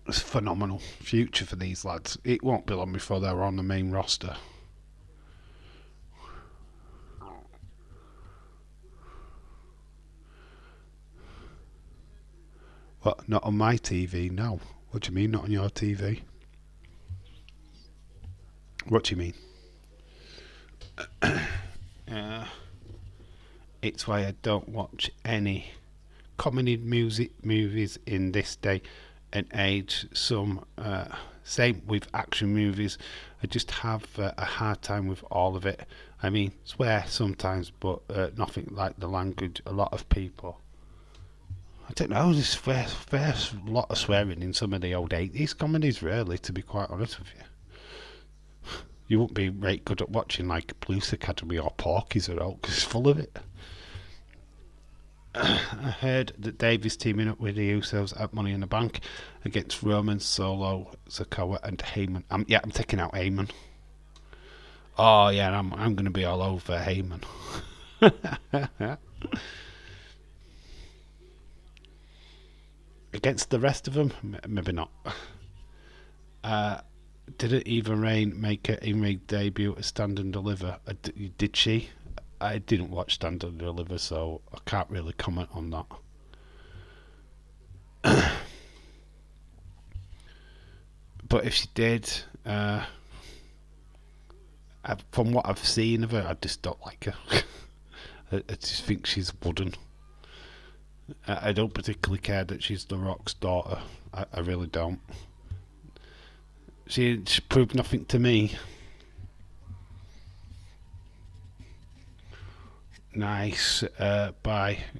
It's phenomenal future for these lads. It won't be long before they're on the main roster. What? Not on my TV? No. What do you mean, not on your TV? What do you mean? It's why I don't watch any comedy movies in this day and age. Some same with action movies. I just have a hard time with all of it. I mean, swear sometimes, but nothing like the language. A lot of people, I don't know, there's fair lot of swearing in some of the old 80s comedies, really, to be quite honest with you. You wouldn't be very good at watching like Police Academy or Porky's at all, because it's full of it. I heard that Dave is teaming up with the Usos at Money in the Bank against Roman, Solo, Sikoa, and Heyman. I'm taking out Heyman. Oh yeah, I'm going to be all over Heyman. Against the rest of them, maybe not. Didn't Eva Raine make her in-ring debut at Stand and Deliver? Did she? I didn't watch Stand and Deliver, so I can't really comment on that. But if she did, from what I've seen of her, I just don't like her. I just think she's wooden. I don't particularly care that she's The Rock's daughter. I really don't. She proved nothing to me. Nice.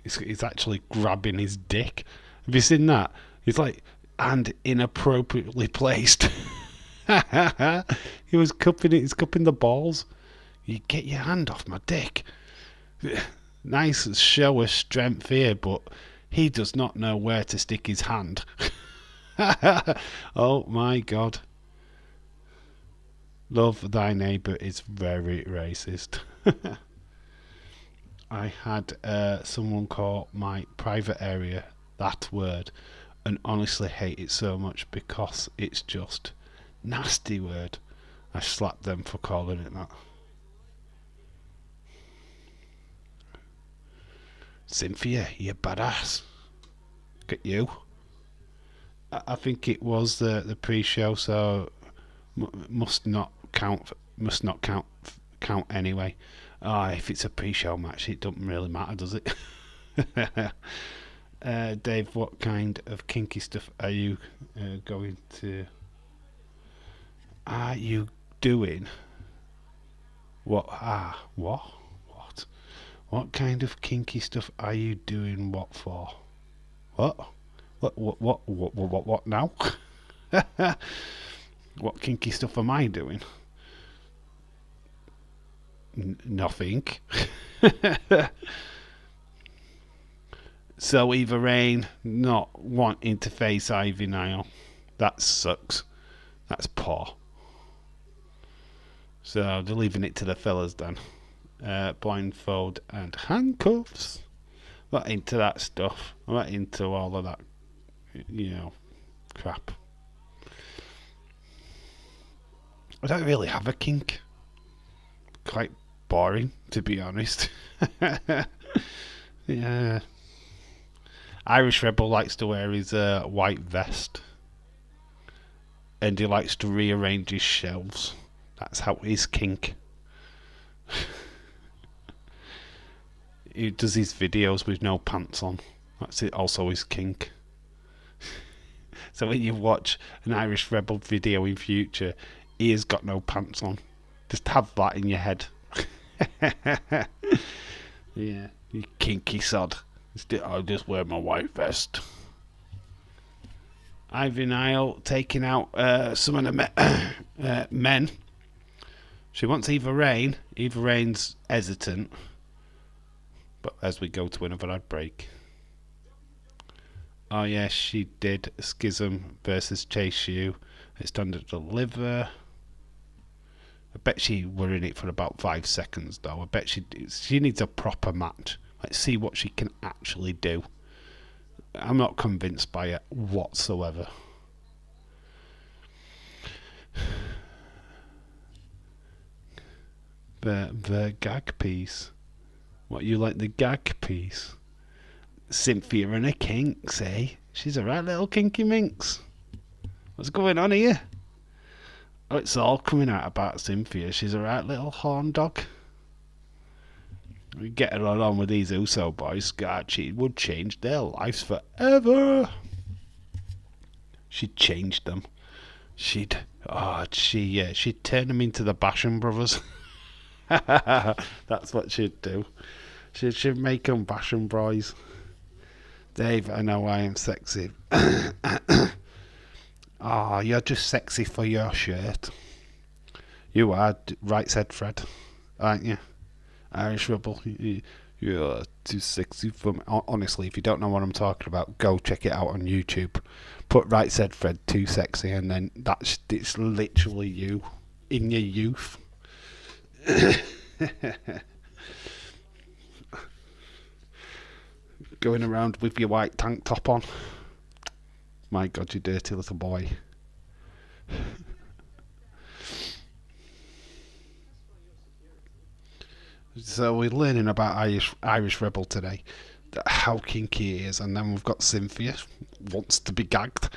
He's actually grabbing his dick. Have you seen that? He's like, and inappropriately placed. He was cupping it. He's cupping the balls. You get your hand off my dick. Nice show of strength here, but he does not know where to stick his hand. Oh my God. Love thy neighbour is very racist. I had someone call my private area that word, and honestly hate it so much because it's just nasty word. I slapped them for calling it that. Cynthia, you badass. Look at you. I think it was the pre-show, so must not count. Must not count anyway. If it's a pre-show match, it doesn't really matter, does it? Dave, what kind of kinky stuff are you going to? Are you doing? What? What? What kind of kinky stuff are you doing? What for? What? What now? What kinky stuff am I doing? Nothing. So Eva Rain not wanting to face Ivy Nile. That sucks. That's poor. So they're leaving it to the fellas then. Blindfold and handcuffs. I'm not into that stuff. I'm not into all of that, crap. I don't really have a kink. Quite boring, to be honest. Yeah. Irish Rebel likes to wear his white vest. And he likes to rearrange his shelves. That's how his kink. He does his videos with no pants on. That's it. Also his kink. So when you watch an Irish Rebel video in future, he has got no pants on. Just have that in your head. Yeah, you kinky sod. I'll just wear my white vest. Ivy Nile taking out some of the men. She wants Eva Rain. Eva Rain's hesitant. But as we go to another ad break. Oh yes, she did. Schism versus Chase U. It's done to deliver. I bet she were in it for about 5 seconds though. I bet she needs a proper match. Let's see what she can actually do. I'm not convinced by it whatsoever. The gag piece. What, you like the gag piece? Cynthia and her kinks, eh? She's a right little kinky minx. What's going on here? Oh, it's all coming out about Cynthia. She's a right little horn dog. We get her along with these Uso boys. God, she would change their lives forever. She'd change them. She'd turn them into the Basham brothers. That's what she'd do. She'd make them Basham boys. Dave, I know I am sexy. You're just sexy for your shirt. You are, right said Fred, aren't you? Irish Rebel, you're too sexy for me. Honestly, if you don't know what I'm talking about, go check it out on YouTube. Put right said Fred too sexy, and then it's literally you in your youth. Going around with your white tank top on. My God, you dirty little boy. So we're learning about Irish Rebel today, how kinky he is, and then we've got Cynthia, wants to be gagged,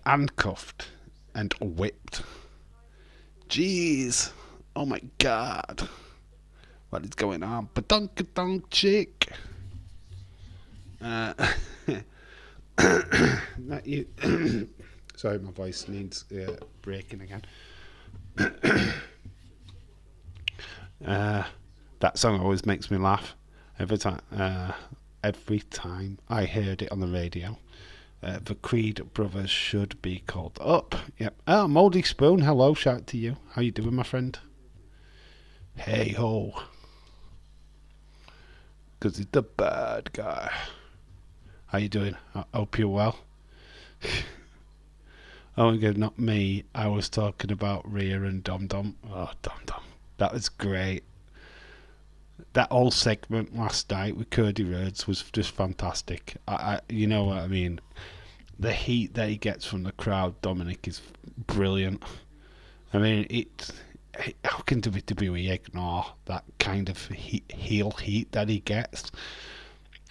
handcuffed, and whipped. Jeez, oh my God, what is going on? Badunk chick. That you. Sorry, my voice needs breaking again. That song always makes me laugh every time I heard it on the radio. The Creed brothers should be called up. Yep. Oh, Mouldy Spoon, hello, shout to you. How you doing, my friend? Hey ho. Because he's the bad guy. How you doing? I hope you're well. Oh my God, not me. I was talking about Rhea and Dom Dom. Oh, Dom Dom. That was great. That whole segment last night with Cody Rhodes was just fantastic. You know what I mean? The heat that he gets from the crowd, Dominic, is brilliant. I mean, how can WWE ignore that kind of heel heat that he gets?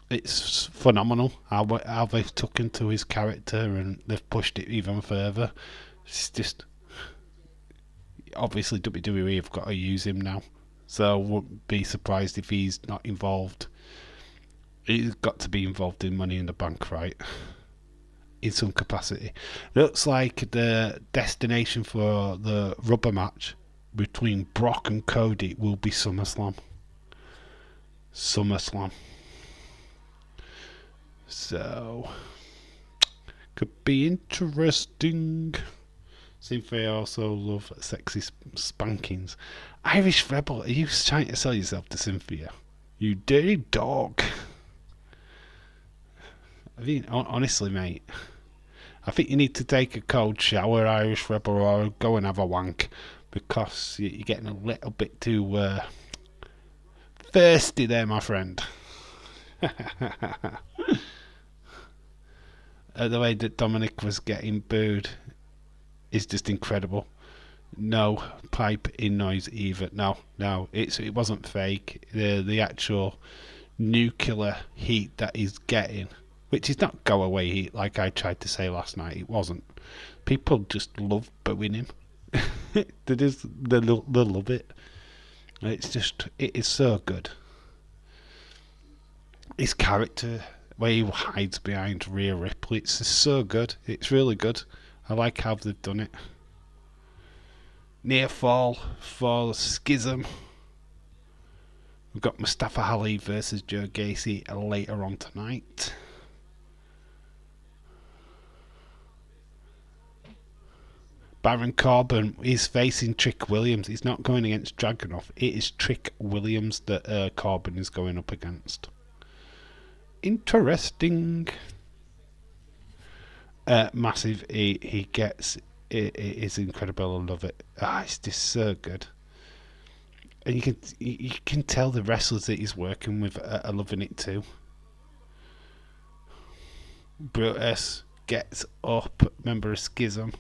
It's phenomenal how they've taken to his character and they've pushed it even further. It's just obviously WWE have got to use him now, so I wouldn't be surprised if he's not involved. He's got to be involved in Money in the Bank, right? In some capacity. Looks like the destination for the rubber match between Brock and Cody will be SummerSlam. So, could be interesting. Cynthia also love sexy spankings. Irish Rebel, are you trying to sell yourself to Cynthia? You dirty dog. I mean, honestly, mate, I think you need to take a cold shower, Irish Rebel, or go and have a wank, because you're getting a little bit too thirsty there, my friend. The way that Dominic was getting booed is just incredible. No pipe in noise either. No, it wasn't fake. The actual nuclear heat that he's getting, which is not go away heat like I tried to say last night. It wasn't. People just love booing him. they love it. It is so good. His character, where he hides behind Rhea Ripley, it's just so good. It's really good. I like how they've done it. Near fall for Schism. We've got Mustafa Ali versus Joe Gacy later on tonight. Baron Corbin is facing Trick Williams. He's not going against Dragunov. It is Trick Williams that Corbin is going up against. Interesting. Massive. He gets it is incredible. I love it. It's just so good. And you can tell the wrestlers that he's working with are loving it too. Brutus gets up, member of Schism.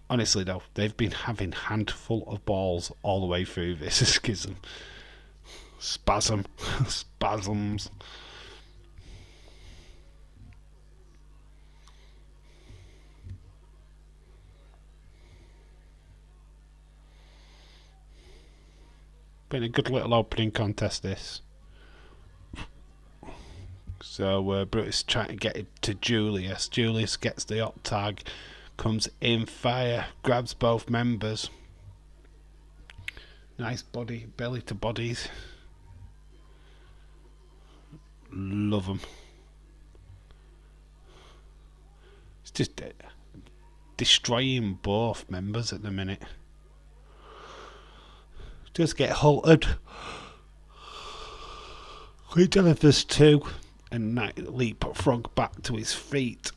Honestly though, they've been having handful of balls all the way through this Schism. Spasms. Been a good little opening contest, this. So Brutus trying to get it to Julius. Julius gets the hot tag, comes in fire, grabs both members. Nice body, belly to bodies. Love them. It's just destroying both members at the minute. Just get halted. He delivers two, and Night leapfrog back to his feet.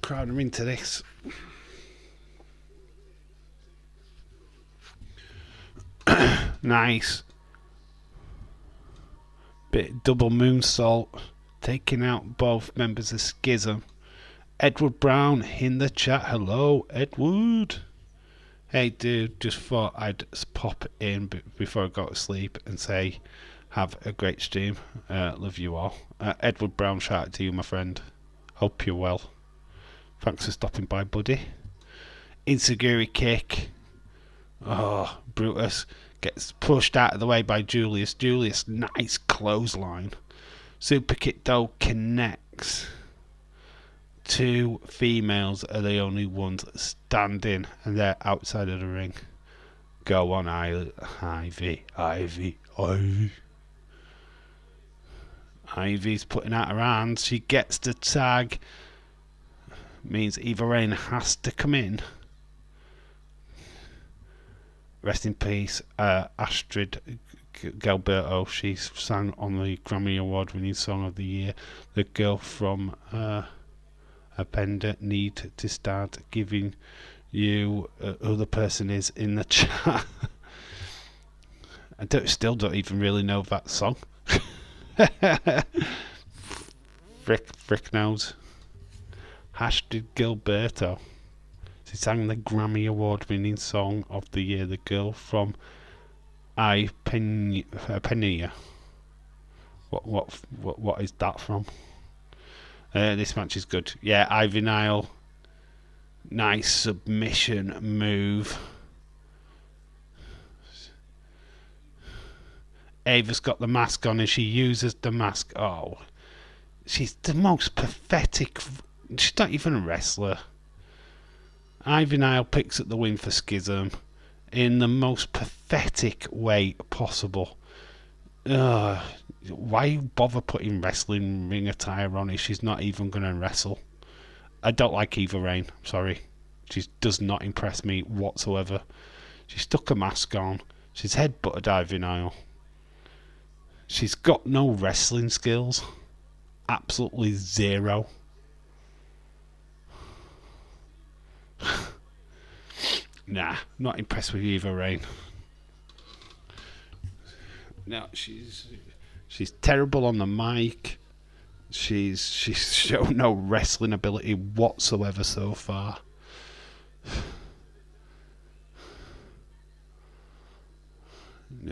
Crowd him into this. Nice. Bit double moonsault, taking out both members of Schism. Edward Brown in the chat. Hello, Edward. Hey dude, just thought I'd pop in before I go to sleep and say have a great stream. Love you all. Edward Brown, shout out to you, my friend. Hope you're well. Thanks for stopping by, buddy. Insecurity kick. Oh, Brutus gets pushed out of the way by Julius. Julius, nice clothesline. Super kick though connects. Two females are the only ones standing, and they're outside of the ring. Go on, Ivy. Ivy's putting out her hands. She gets the tag. Means Eva Rain has to come in. Rest in peace, Astrid Gilberto. She sang on the Grammy Award-winning Song of the Year. The girl from Appender need to start giving you who the person is in the chat. I still don't even really know that song. Frick knows. Hashtag Gilberto. She sang the Grammy Award-winning Song of the Year. The girl from Penia. What is that from? This match is good. Yeah, Ivy Nile Nice submission move. Ava's got the mask on and she uses the mask. Oh, she's the most pathetic. She's not even a wrestler. Ivy Nile picks up the win for Schism in the most pathetic way possible. Why bother putting wrestling ring attire on if she's not even going to wrestle? I don't like Eva Rain. Sorry. She does not impress me whatsoever. She stuck a mask on. She's headbutted Ivy Nile. She's got no wrestling skills. Absolutely zero. Nah, not impressed with Eva Rain. No, she's terrible on the mic. She's shown no wrestling ability whatsoever so far.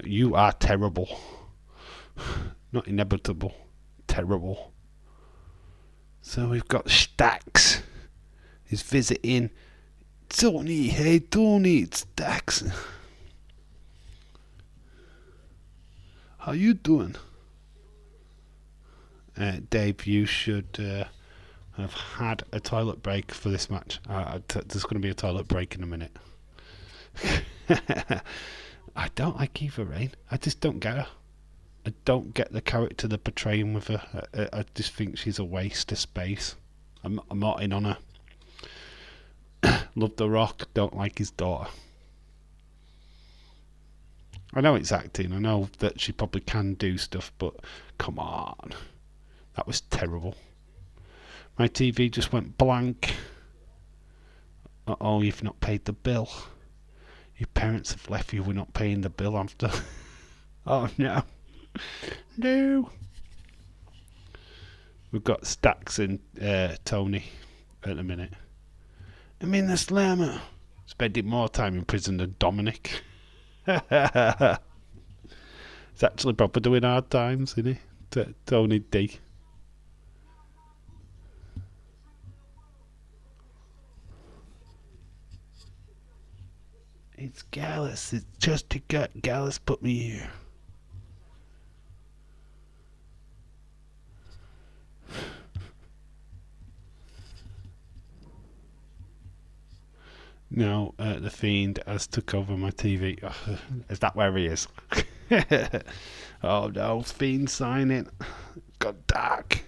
You are terrible. Not inevitable. Terrible. So we've got Stax. He's visiting Tony. Hey Tony, it's Stax. How you doing? Dave, you should have had a toilet break for this match. There's going to be a toilet break in a minute. I don't like Eva Rain. I just don't get her. I don't get the character they're portraying with her. I just think she's a waste of space. I'm not in on her. Love The Rock, don't like his daughter. I know it's acting, I know that she probably can do stuff, but come on. That was terrible. My TV just went blank. Uh-oh, you've not paid the bill. Your parents have left you, we're not paying the bill after. Oh no. No. We've got Stax and Tony at the minute. I'm in the slammer. Spending more time in prison than Dominic. It's actually proper doing hard times, isn't he? Tony D. It's Gallus. It's just to get Gallus put me here. No, the Fiend has took over my TV. Oh, is that where he is? Oh no, Fiend signing. Got dark.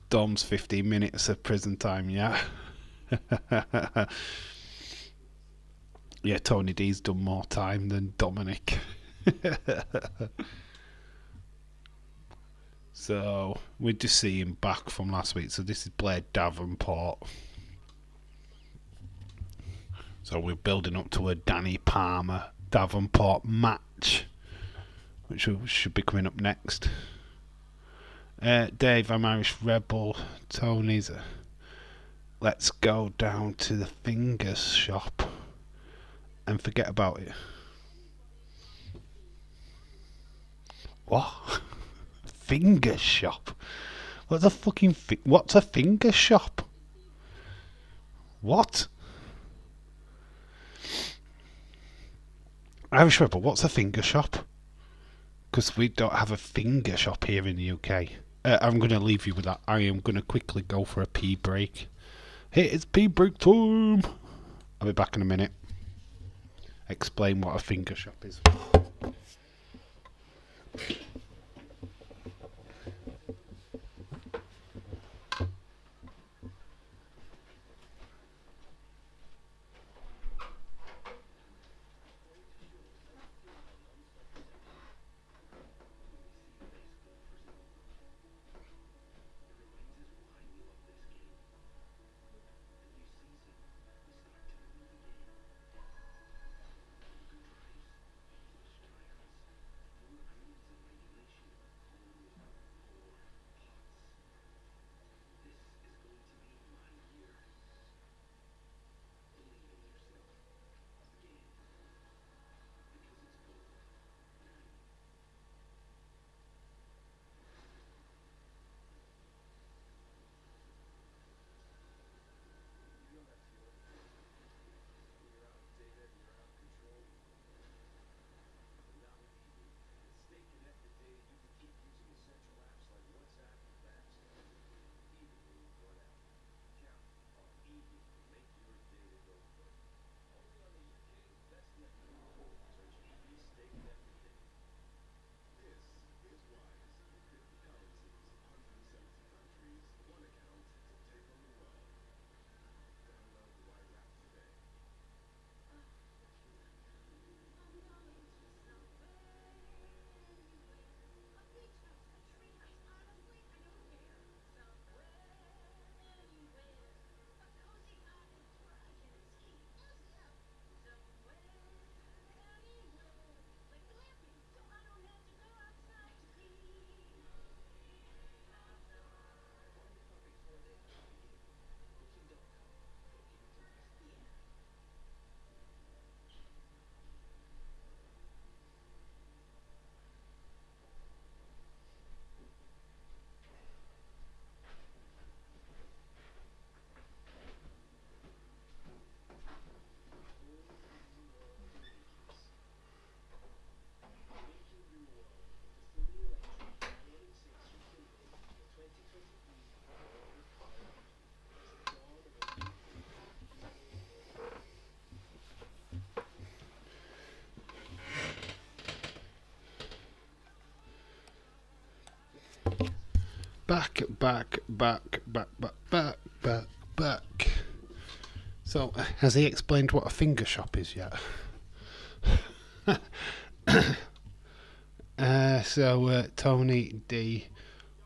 Dom's 15 minutes of prison time, yeah. Yeah, Tony D's done more time than Dominic. So we just see him back from last week. So this is Blair Davenport. So we're building up to a Danny Palmer Davenport match, which should be coming up next. Dave, I'm Irish Rebel. Tony's. Let's go down to the fingers shop and forget about it. What? Finger shop? What's a fucking what's a finger shop? What? Irish Rebel, what's a finger shop? Because we don't have a finger shop here in the UK. I'm going to leave you with that. I am going to quickly go for a pee break. Hey, it's pee break time! I'll be back in a minute. Explain what a finger shop is. Back. So, has he explained what a finger shop is yet? Tony D.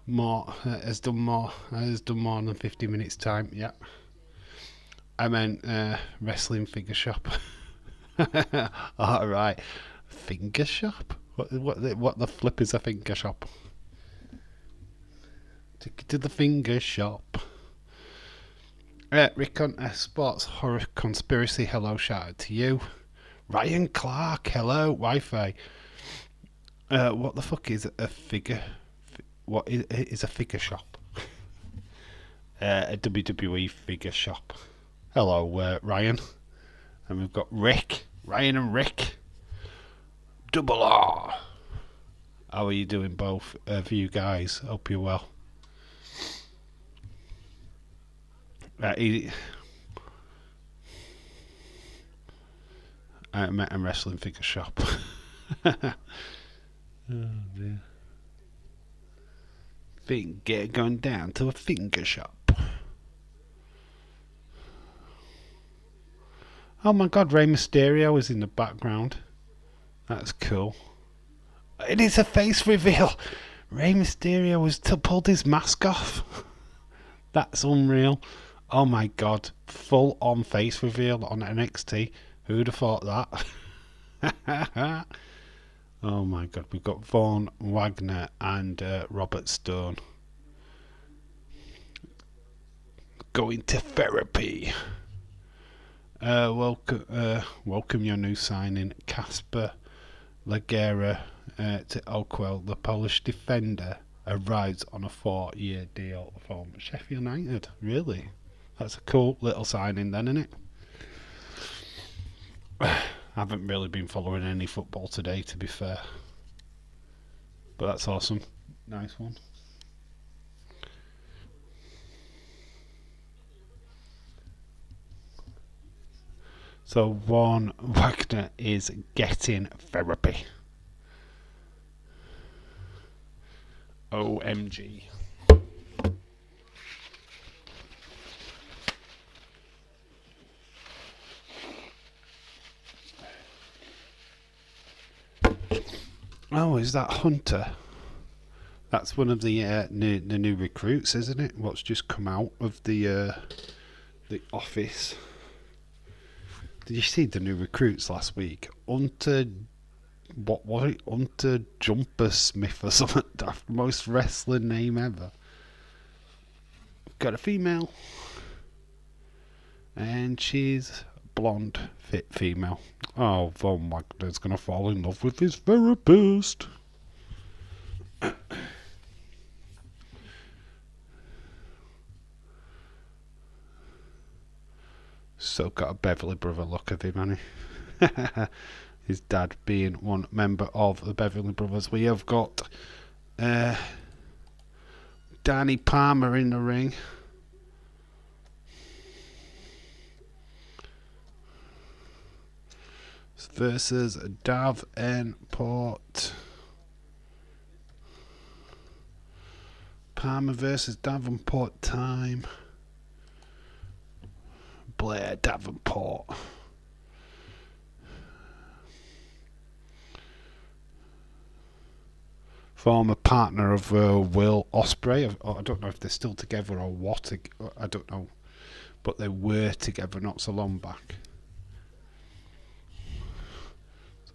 Moore has done more than 50 minutes time. Yeah, I meant wrestling figure shop. All right, finger shop. What the flip is a finger shop? Take it to the finger shop. Rick on Sports Horror Conspiracy. Hello, shout out to you. Ryan Clark. Hello, Wi-Fi. What the fuck is a figure? What is a figure shop? A WWE figure shop. Hello, Ryan. And we've got Rick. Ryan and Rick. Double R. How are you doing, both of you guys? Hope you're well. I met a wrestling figure shop. Oh dear. Going down to a finger shop. Oh my god, Rey Mysterio is in the background. That's cool. It is a face reveal. Rey Mysterio has pulled his mask off. That's unreal. Oh my god, full on face reveal on NXT. Who'd have thought that? Oh my god, we've got Vaughn Wagner and Robert Stone going to therapy. Welcome your new signing, Casper Lagera to Oakwell. The Polish defender arrives on a 4-year deal from Sheffield United. Really? That's a cool little signing then, isn't it? I haven't really been following any football today, to be fair. But that's awesome. Nice one. So Vaughn Wagner is getting therapy. OMG. Oh, is that Hunter? That's one of the new recruits, isn't it? What's just come out of the office? Did you see the new recruits last week? Hunter, what was it? Hunter Jumper Smith or something. Daft, most wrestling name ever. Got a female, and she's blonde, fit female. Oh, Von Wagner's gonna fall in love with his therapist. So got a Beverly Brother look of him, hasn't he? His dad being one member of the Beverly Brothers. We have got Danny Palmer in the ring. Versus Davenport. Palmer versus Davenport time. Blair Davenport. Former partner of Will Ospreay. I don't know if they're still together or what. I don't know. But they were together not so long back.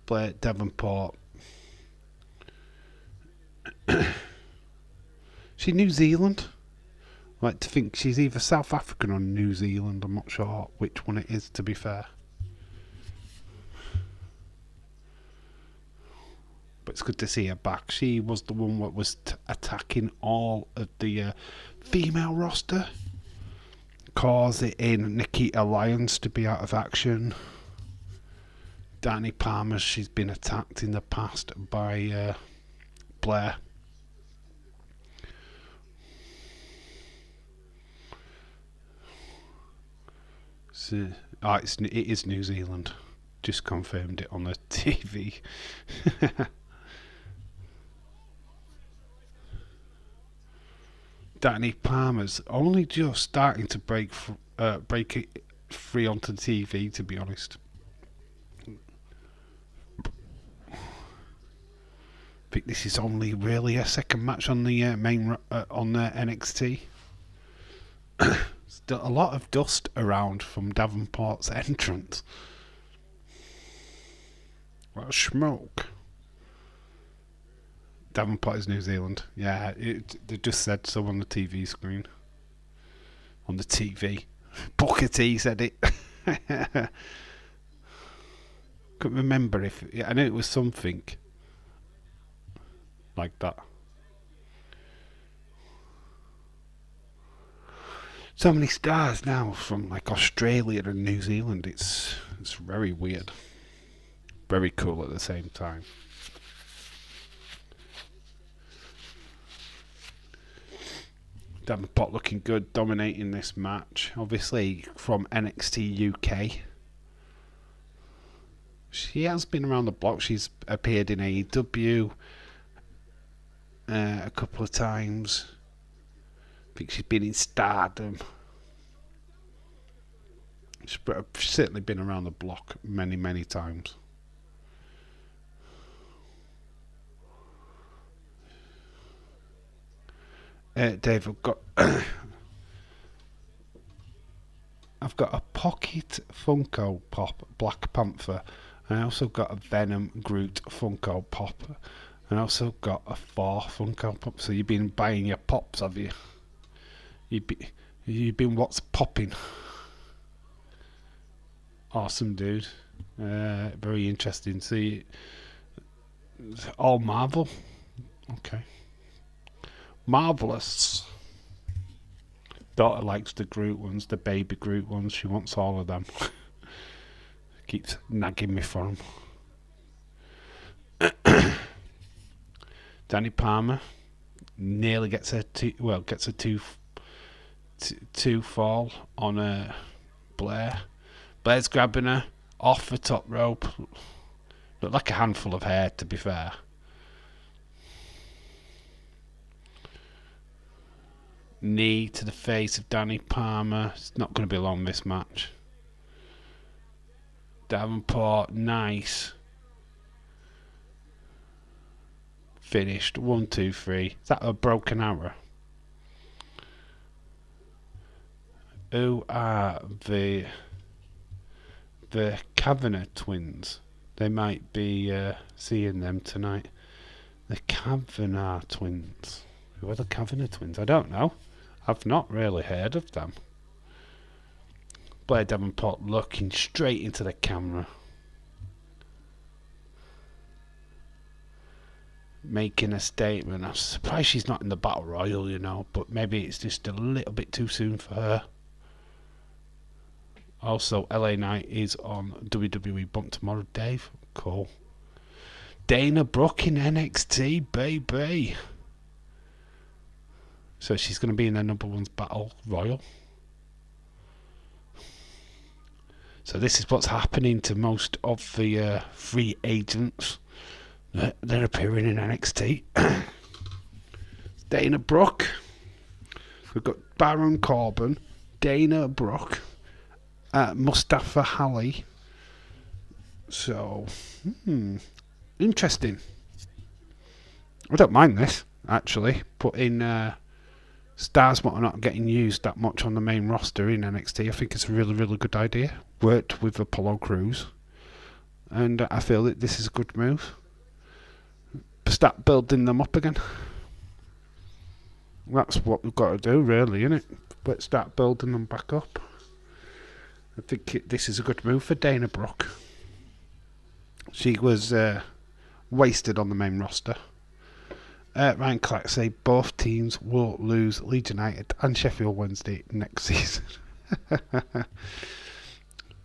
Blair Davenport. She New Zealand? I like to think she's either South African or New Zealand. I'm not sure which one it is, to be fair. But it's good to see her back. She was the one that was attacking all of the female roster, causing Nikita Lyons to be out of action. Danny Palmer, she's been attacked in the past by Blair. So, it is New Zealand. Just confirmed it on the TV. Danny Palmer's only just starting to break it free onto the TV, to be honest. I think this is only really a second match on the on the NXT. Still a lot of dust around from Davenport's entrance. What a smoke. Davenport is New Zealand. Yeah, they just said so on the TV screen. On the TV. Booker T said it. Couldn't remember if... Yeah, I knew it was something like that. So many stars now from like Australia and New Zealand. It's very weird. Very cool at the same time. Davenport looking good, dominating this match. Obviously from NXT UK. She has been around the block. She's appeared in AEW a couple of times. I think she's been in Stardom. She's certainly been around the block many, many times. Dave, I've got a Pocket Funko Pop Black Panther. I also got a Venom Groot Funko Pop. And I also got a Thor Funko Pop. So you've been buying your pops, have you? You've been what's popping? Awesome, dude. Very interesting. See, all Marvel. Okay. Marvelous. Daughter likes the Groot ones, the baby Groot ones. She wants all of them. Keeps nagging me for them. Danny Palmer nearly gets a two fall on Blair. Blair's grabbing her off the top rope. Looked like a handful of hair, to be fair. Knee to the face of Danny Palmer. It's not going to be long, this match. Davenport, nice. Finished. 1, 2, 3. Is that a broken arrow? Who are the Kavanagh twins? They might be seeing them tonight. The Kavanagh twins. Who are the Kavanagh twins? I don't know. I've not really heard of them. Blair Davenport looking straight into the camera. Making a statement. I'm surprised she's not in the Battle Royal, you know, but maybe it's just a little bit too soon for her. Also, LA Knight is on WWE Bump tomorrow, Dave. Cool. Dana Brooke in NXT, baby. So she's going to be in the number one's Battle Royal. So this is what's happening to most of the free agents. They're appearing in NXT. Dana Brooke. We've got Baron Corbin, Dana Brooke, Mustafa Ali. So, interesting. I don't mind this, actually. Putting stars what are not getting used that much on the main roster in NXT. I think it's a really, really good idea. Worked with Apollo Crews. And I feel that this is a good move. Start building them up again. That's what we've got to do, really, isn't it? Let's start building them back up. I think this is a good move for Dana Brooke. She was wasted on the main roster. Ryan Clark say both teams will lose Leeds United and Sheffield Wednesday next season.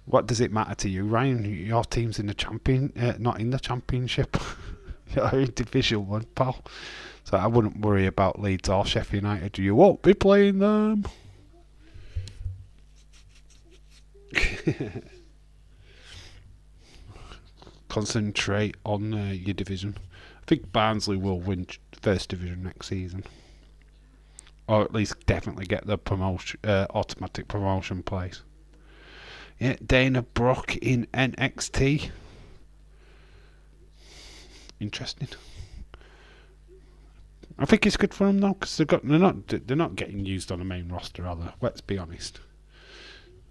What does it matter to you, Ryan? Your team's in the not in the championship. You're in Division 1, pal. So I wouldn't worry about Leeds or Sheffield United. You won't be playing them. Concentrate on your division. I think Barnsley will win First Division next season. or at least definitely get the promotion, automatic promotion place. Yeah, Dana Brooke in NXT. Interesting. I think it's good for them though, because they're not getting used on the main roster, are they? Let's be honest.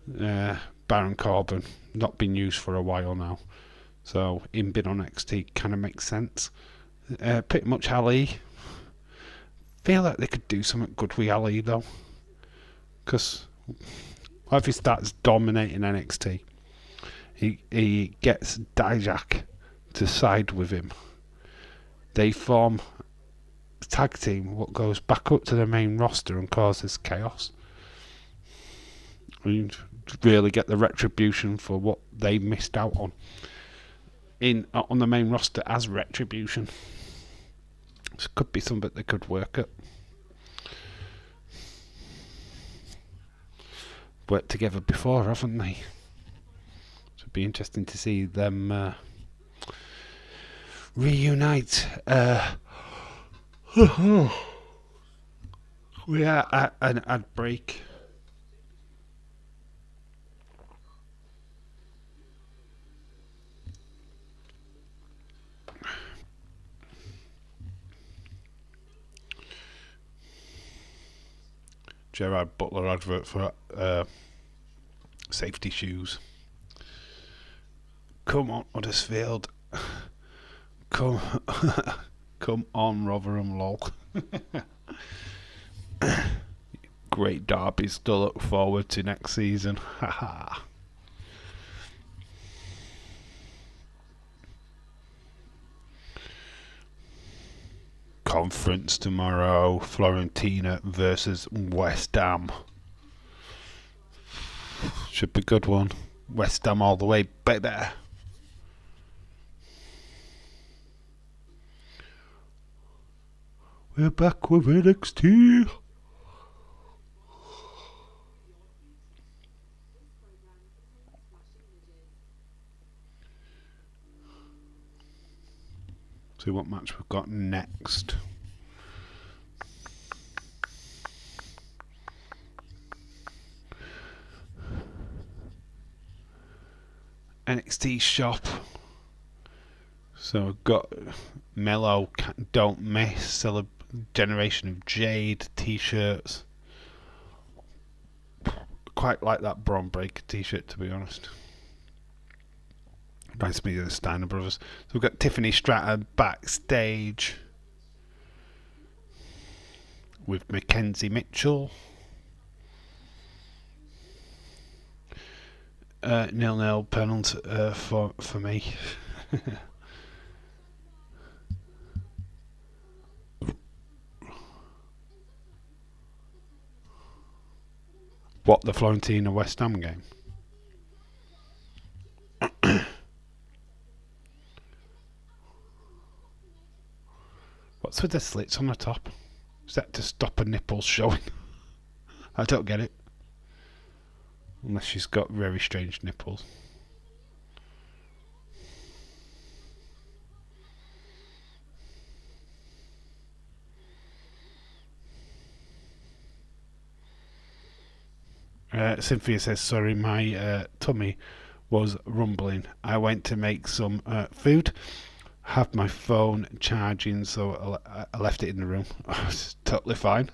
Baron Corbin not been used for a while now, so him being on NXT kind of makes sense. Pretty much Ali. Feel like they could do something good with Ali though, because if he starts dominating NXT, he gets Dijak to side with him. They form a tag team what goes back up to the main roster and causes chaos. And really get the retribution for what they missed out on the main roster as retribution. This could be something they could work at. Worked together before, haven't they? So it'd be interesting to see them reunite. We are at an ad break. Gerard Butler advert for safety shoes. Come on, Huddersfield. Come on, Rotherham, lol. Great derbies to look forward to next season. Haha. Conference tomorrow. Florentina versus West Ham. Should be a good one. West Ham all the way, baby. We're back with NXT. See what match we've got next. NXT shop. So we've got Mellow Don't Miss, Generation of Jade t-shirts. Quite like that Braun Breaker t-shirt, to be honest. Reminds me of the Steiner brothers. So we've got Tiffany Stratton backstage with Mackenzie Mitchell. 0-0 penalty for me. What, the Florentina West Ham game? What's with the slits on the top? Is that to stop her nipples showing? I don't get it. Unless she's got very strange nipples. Cynthia says, sorry, my tummy was rumbling. I went to make some food. Have my phone charging, so I left it in the room. It's totally fine.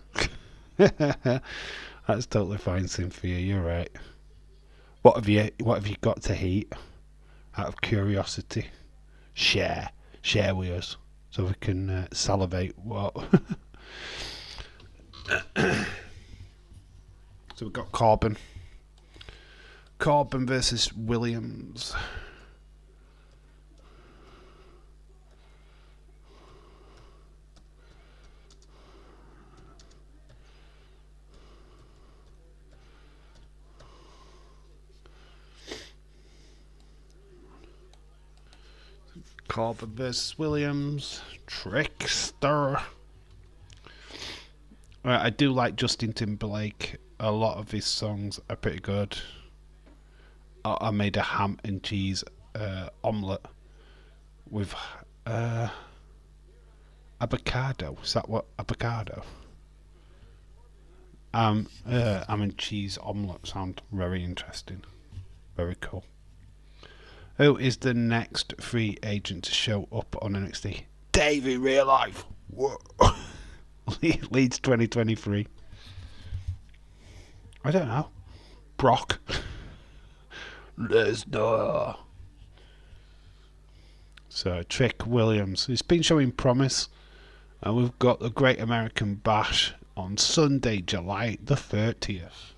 That's totally fine, Cynthia. You're right. What have you got to eat? Out of curiosity, share with us so we can salivate. What? So we've got Corbin versus Williams. Corbin versus Williams. Trickster. I do like Justin Timberlake. A lot of his songs are pretty good. I made a ham and cheese omelette with avocado. Is that what avocado? ham and cheese omelette sound very interesting. Very cool. Who is the next free agent to show up on NXT? Dave in real life. Whoa. Leeds 2023. I don't know. Brock. Lesnar. So Trick Williams. He's been showing promise. And we've got the Great American Bash on Sunday, July the 30th.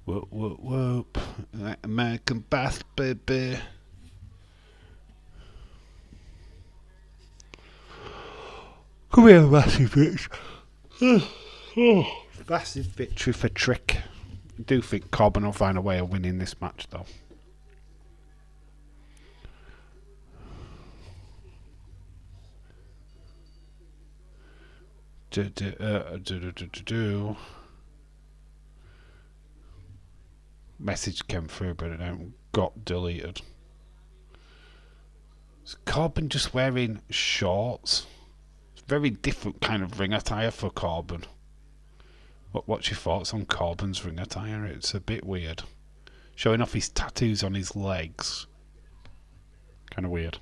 Whoop, whoop, whoop. American Bash, baby. Come here, massive bitch. Massive victory for Trick. I do think Corbin will find a way of winning this match, though. Message came through, but it got deleted. Is Corbin just wearing shorts? It's a very different kind of ring attire for Corbin. What's your thoughts on Corbin's ring attire? It's a bit weird. Showing off his tattoos on his legs. Kind of weird.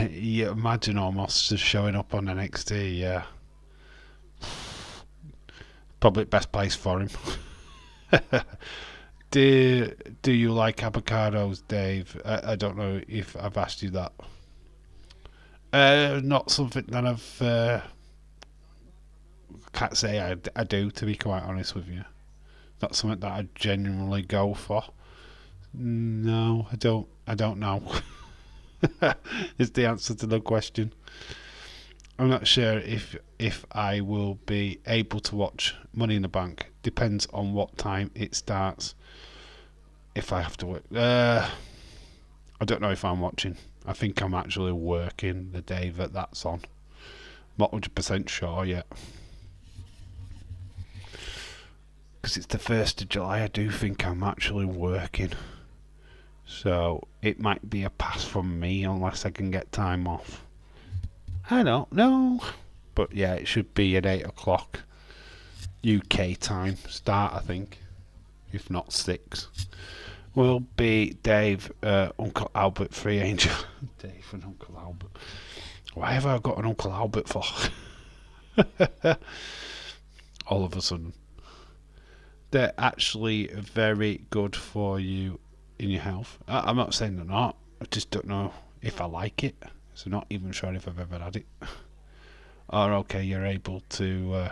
You imagine almost just showing up on NXT, yeah. Probably best place for him. Do you like avocados, Dave? I don't know if I've asked you that. Not something that I've can't say I do, to be quite honest with you. Not something that I genuinely go for. No, I don't know. Is the answer to the question. I'm not sure if I will be able to watch Money in the Bank. Depends on what time it starts. If I have to work, I don't know if I'm watching. I think I'm actually working the day that's on. Not 100% sure yet. Because it's the 1st of July, I do think I'm actually working. So it might be a pass from me unless I can get time off. I don't know. But yeah, it should be at 8 o'clock UK time start, I think. If not 6. Will be Dave, Uncle Albert, Free Angel. Dave and Uncle Albert. Why have I got an Uncle Albert for? All of a sudden. They're actually very good for you in your health. I'm not saying they're not. I just don't know if I like it. So not even sure if I've ever had it. Or okay, you're able to...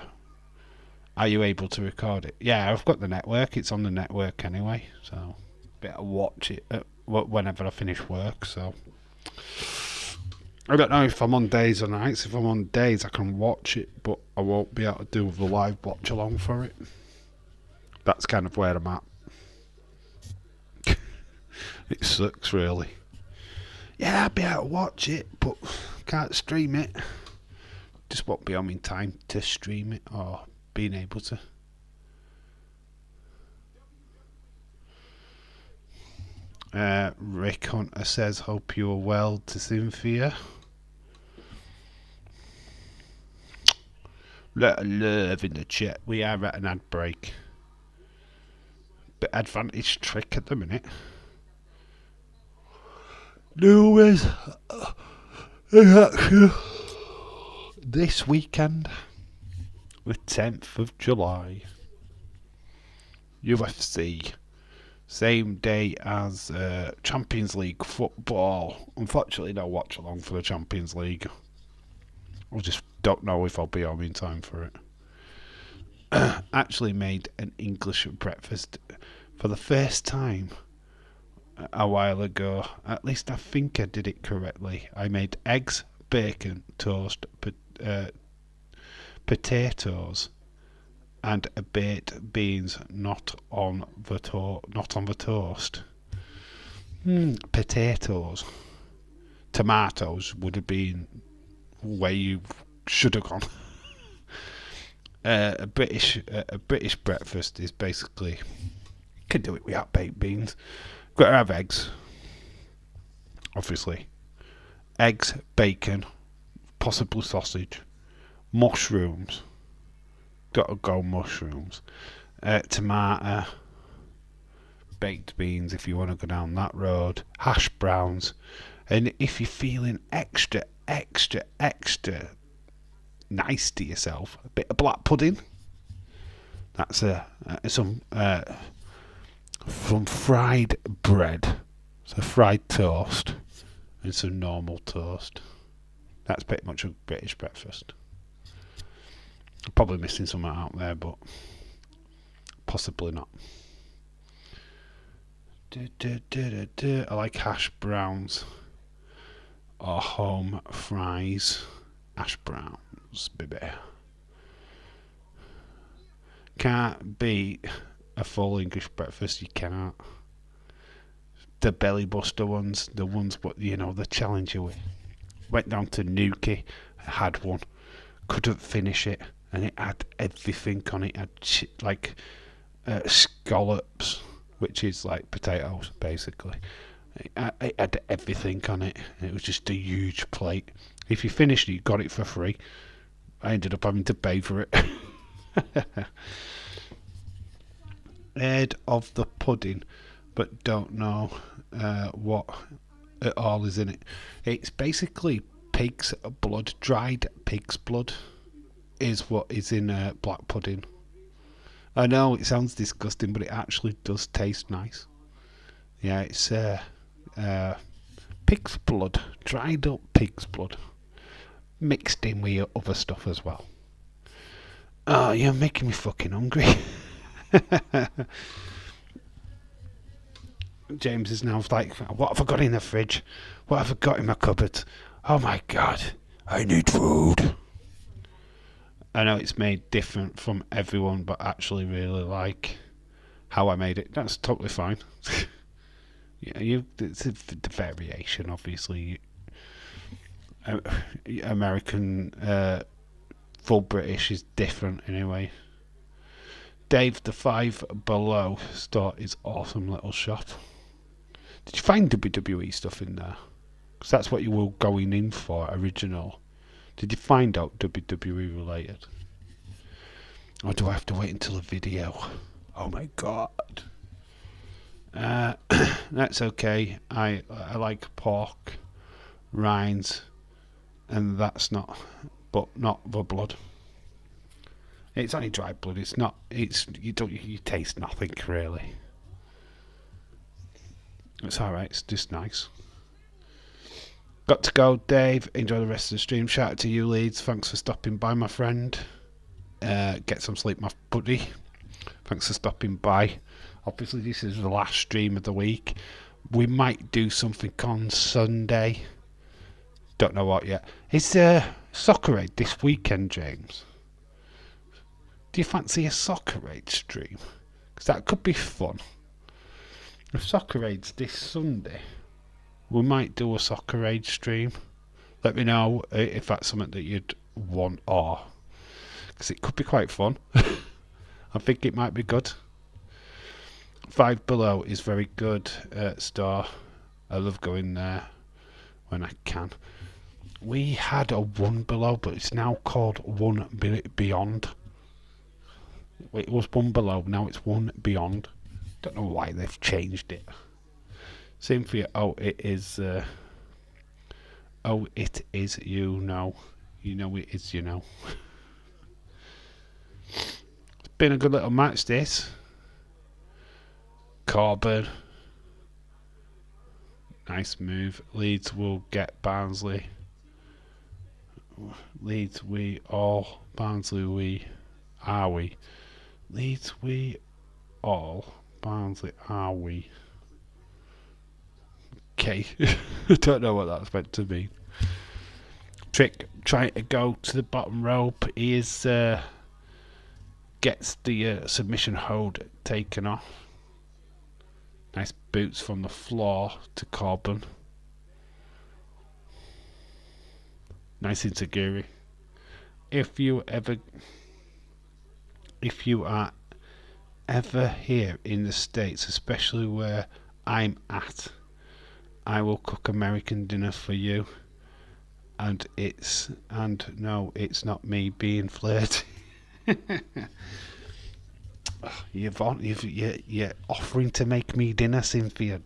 are you able to record it? Yeah, I've got the network. It's on the network anyway. So better watch it whenever I finish work. So I don't know if I'm on days or nights. If I'm on days, I can watch it, but I won't be able to do the live watch along for it. That's kind of where I'm at. It sucks, really. Yeah, I'll be able to watch it, but can't stream it. Just won't be on in time to stream it or being able to. Rick Hunter says, hope you're well, to Cynthia. Lot of love in the chat. We are at an ad break. Bit advantage Trick at the minute. There is an action this weekend, the 10th of July. UFC. Same day as Champions League football. Unfortunately, no watch along for the Champions League. I just don't know if I'll be home in time for it. Actually made an English breakfast for the first time a while ago. At least I think I did it correctly. I made eggs, bacon, toast, potatoes, and baked beans not on the toast. Potatoes. Tomatoes would have been where you should have gone. A British breakfast is basically, you can do it without baked beans. Got to have eggs, obviously. Eggs, bacon, possibly sausage, mushrooms. Gotta go mushrooms. Tomato, baked beans if you want to go down that road, hash browns, and if you're feeling extra nice to yourself, a bit of black pudding. That's some fried bread, so fried toast, and some normal toast. That's pretty much a British breakfast. I'm probably missing something out there, but possibly not. I like hash browns or home fries. Hash browns, baby. Can't beat a full English breakfast. You can't. The belly buster ones, the ones what the challenger with. Went down to Newquay, had one, couldn't finish it, and it had everything on it. It had scallops, which is like potatoes basically. It had everything on it, and it was just a huge plate. If you finished it, you got it for free. I ended up having to pay for it. Heard of the pudding, but don't know what at all is in it. It's basically pig's blood, dried pig's blood is what is in black pudding. I know it sounds disgusting, but it actually does taste nice. Yeah, it's pig's blood, dried up pig's blood, mixed in with your other stuff as well. Oh, you're making me fucking hungry. James is now like, what have I got in the fridge? What have I got in my cupboard? Oh my god, I need food. I know it's made different from everyone, but actually really like how I made it. That's totally fine. It's the variation, obviously. American, full British is different anyway. Dave, the Five Below store is awesome little shop. Did you find WWE stuff in there? Because that's what you were going in for, original. Did you find out WWE related? Or do I have to wait until a video? Oh my god. That's okay. I like pork, rinds, and that's not the blood. It's only dry blood. It's not. You taste nothing really. It's all right. It's just nice. Got to go, Dave. Enjoy the rest of the stream. Shout out to you, Leeds. Thanks for stopping by, my friend. Get some sleep, my buddy. Thanks for stopping by. Obviously, this is the last stream of the week. We might do something on Sunday. Don't know what yet. Is Soccer Aid this weekend, James? Do you fancy a Soccer Aid stream? Because that could be fun. If Soccer Aid's this Sunday, we might do a Soccer Aid stream. Let me know if that's something that you'd want, or because it could be quite fun. I think it might be good. Five Below is very good store. I love going there when I can. We had a One Below, but it's now called One Beyond. It was One Below, now it's One Beyond. Don't know why they've changed it. Same for you. Oh, it is. Oh, it is. You know it is. It's been a good little match. This Corbin, nice move. Leeds will get Barnsley. Leeds we all. Barnsley we. Are we? Leeds we all. Barnsley are we? Okay. I don't know what that's meant to mean. Trick trying to go to the bottom rope. He is gets the submission hold taken off. Nice boots from the floor to Corbin. Nice insecurity. If you are ever here in the States, especially where I'm at, I will cook American dinner for you. And no, it's not me being flirty. You're offering to make me dinner, Cynthia.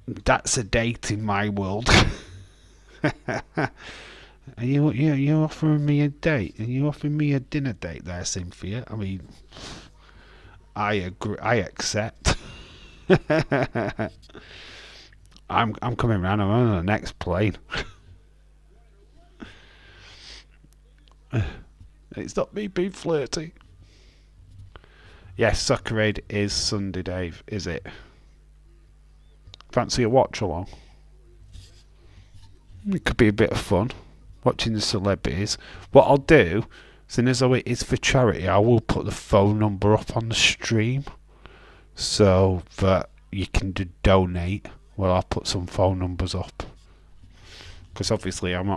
That's a date in my world. Are you offering me a date? Are you offering me a dinner date there, Cynthia? I mean, I agree. I accept. I'm coming round. I'm on the next plane. It's not me being flirty. Yes, Soccer Aid is Sunday, Dave. Is it? Fancy a watch along? It could be a bit of fun watching the celebrities. What I'll do, seeing as though it is for charity, I will put the phone number up on the stream so that you can donate. Well, I'll put some phone numbers up because obviously I'm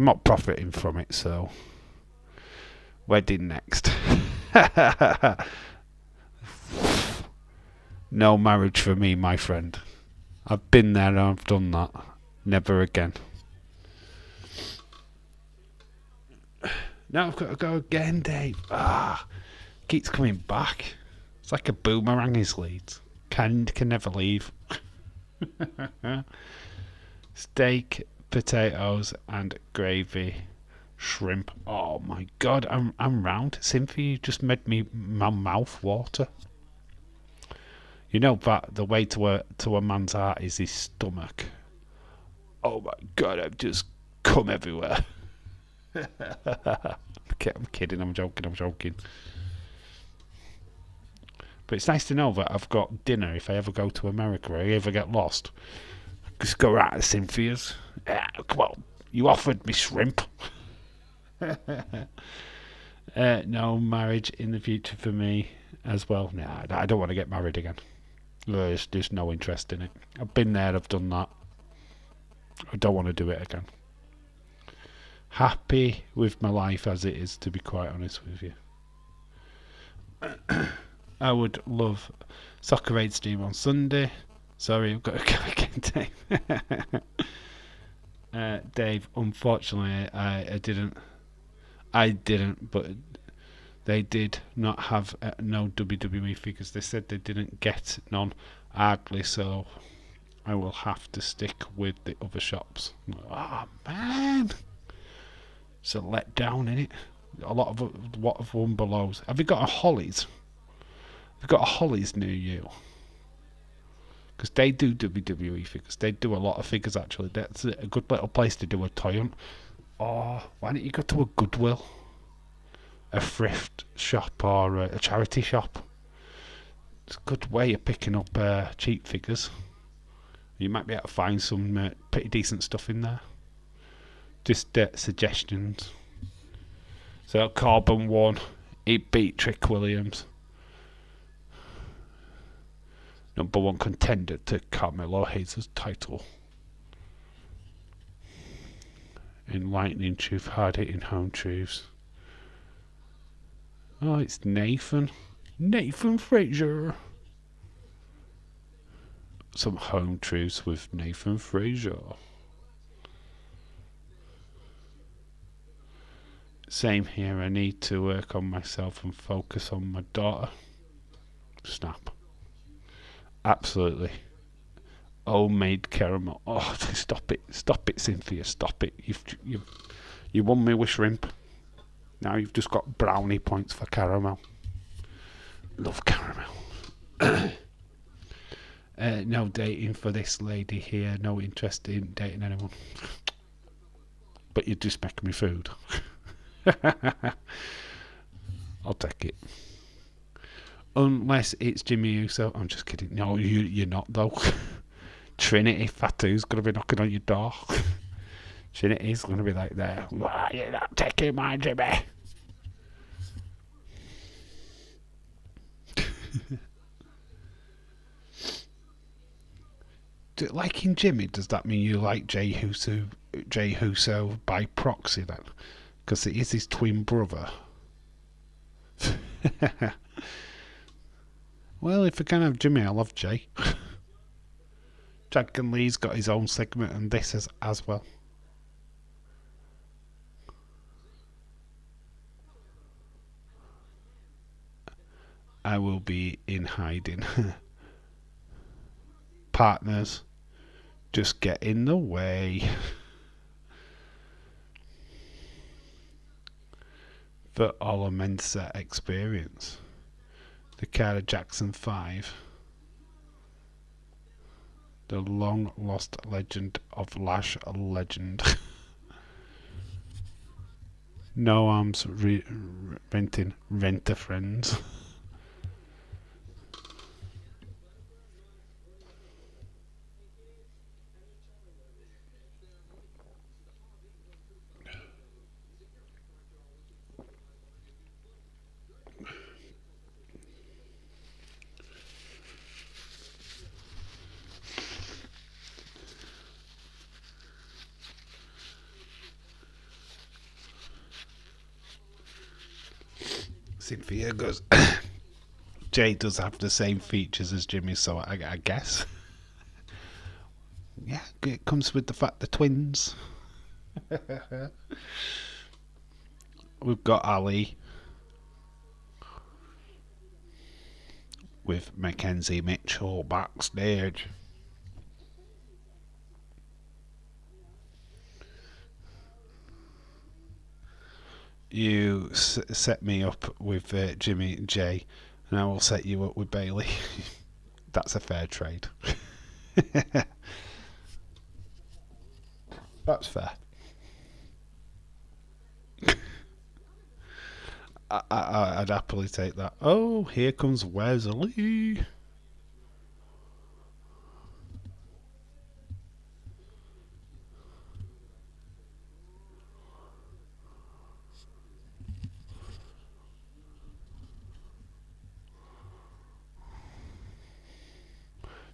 not profiting from it. So, wedding next. No marriage for me, my friend. I've been there and I've done that. Never again. Now I've got to go again, Dave. Keeps coming back. It's like a boomerang, his leads. Can never leave. Steak, potatoes, and gravy. Shrimp. Oh my god, I'm round. Cynthia, you just made my mouth water. You know that the way to a man's heart is his stomach. Oh my god, I've just come everywhere. I'm kidding, I'm joking. But it's nice to know that I've got dinner if I ever go to America or I ever get lost. Just go right to Cynthia's. Come on, you offered me shrimp. No marriage in the future for me as well. Nah, I don't want to get married again. There's just no interest in it. I've been there, I've done that. I don't want to do it again. Happy with my life as it is, to be quite honest with you. I would love Soccer Aid stream on Sunday. Sorry, I've got to go again, Dave. Dave, unfortunately, I didn't, but they did not have no WWE figures. They said they didn't get none, hardly, so I will have to stick with the other shops. Oh man, it's a letdown, innit? A lot of one belows. Have you got a Hollies? Have you got a Hollies near you? Because they do WWE figures. They do a lot of figures actually. That's a good little place to do a toy hunt. Oh, why don't you go to a Goodwill, a thrift shop, or a charity shop? It's a good way of picking up cheap figures. You might be able to find some pretty decent stuff in there. Just suggestions. So Corbin won. He beat Trick Williams. Number one contender to Carmelo Hayes' title. Enlightening truth, hard hitting home truths. Oh, it's Nathan Frazier. Some home truths with Nathan Frazier. Same here, I need to work on myself and focus on my daughter. Snap. Absolutely. Homemade caramel. Oh, stop it, Cynthia, stop it. You won me with shrimp. Now you've just got brownie points for caramel. Love caramel. No dating for this lady here. No interest in dating anyone. But you just make me food. I'll take it. Unless it's Jimmy Uso. I'm just kidding. No, you're not though. Trinity Fatu's going to be knocking on your door. Trinity's going to be like there. Why are you not taking my Jimmy? Liking Jimmy, does that mean you like Jey Uso by proxy then? Because it is his twin brother. Well, if I can have Jimmy, I'll have Jay. Dragon Lee's got his own segment, and this is as well. I will be in hiding. Partners, just get in the way. For all immense experience. The Carter Jackson 5. The long lost legend of Lash Legend. No arms renting renter friends. Cynthia goes, Jay does have the same features as Jimmy, so I guess. Yeah, it comes with the fact they're twins. We've got Ali with Mackenzie Mitchell backstage. You set me up with Jimmy J, and I will set you up with Bailey. That's a fair trade. That's fair. I'd happily take that. Oh, here comes Wesley.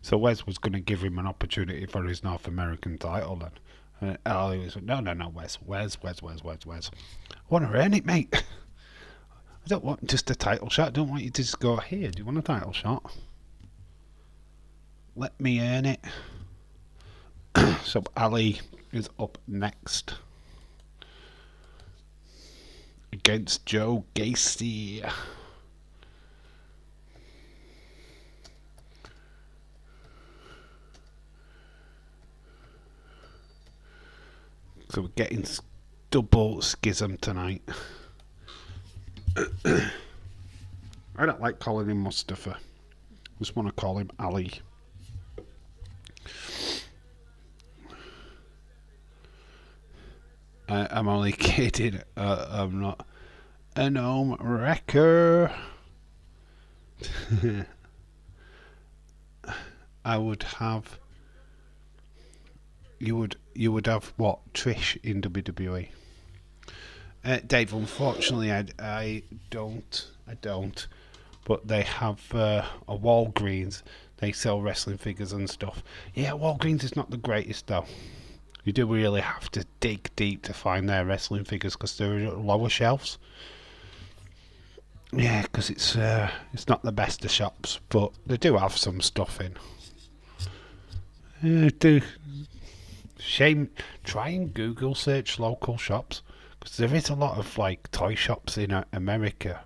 So Wes was going to give him an opportunity for his North American title then. And Ali was like, no, Wes. I want to earn it, mate. I don't want just a title shot. I don't want you to just go, here, do you want a title shot? Let me earn it. So Ali is up next. Against Joe Gacy. So we're getting double schism tonight. I don't like calling him Mustafa. I just want to call him Ali. I'm only kidding. I'm not an home wrecker. I would have. You would have what? Trish in WWE. Dave, unfortunately, I don't. But they have a Walgreens. They sell wrestling figures and stuff. Yeah, Walgreens is not the greatest though. You do really have to dig deep to find their wrestling figures because they're at lower shelves. Yeah, because it's not the best of shops, but they do have some stuff in. Do. Shame. Try and Google search local shops because there is a lot of like toy shops in America.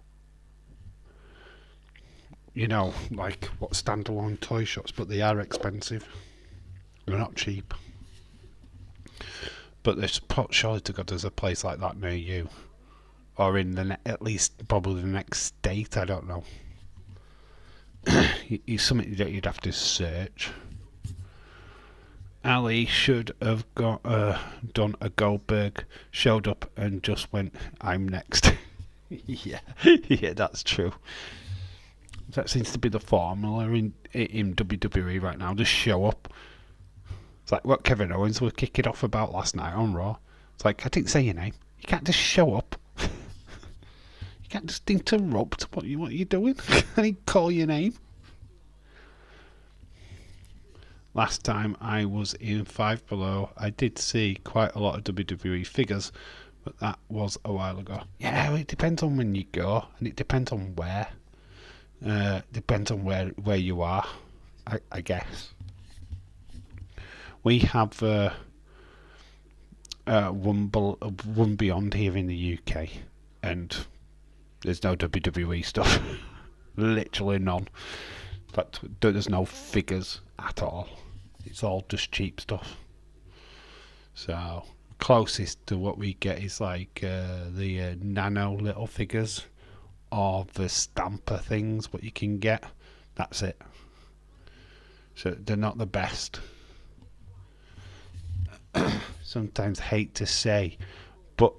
You know, like what standalone toy shops, but they are expensive. They're not cheap. But there's surely to God there's a place like that near you, or in the at least probably the next state. I don't know. It's something that you'd have to search. Ali should have got done a Goldberg, showed up and just went, I'm next. yeah, that's true. That seems to be the formula in WWE right now. Just show up. It's like what Kevin Owens was kicking off about last night on Raw. It's like, I didn't say your name. You can't just show up. You can't just interrupt what you're doing. I didn't call your name. Last time I was in Five Below, I did see quite a lot of WWE figures, but that was a while ago. Yeah, it depends on when you go, and it depends on where. Depends on where you are, I guess. We have one Beyond here in the UK, and there's no WWE stuff. Literally none. In fact, there's no figures at all. It's all just cheap stuff. So closest to what we get is like the nano little figures or the stamper things. What you can get, that's it. So they're not the best. Sometimes hate to say, but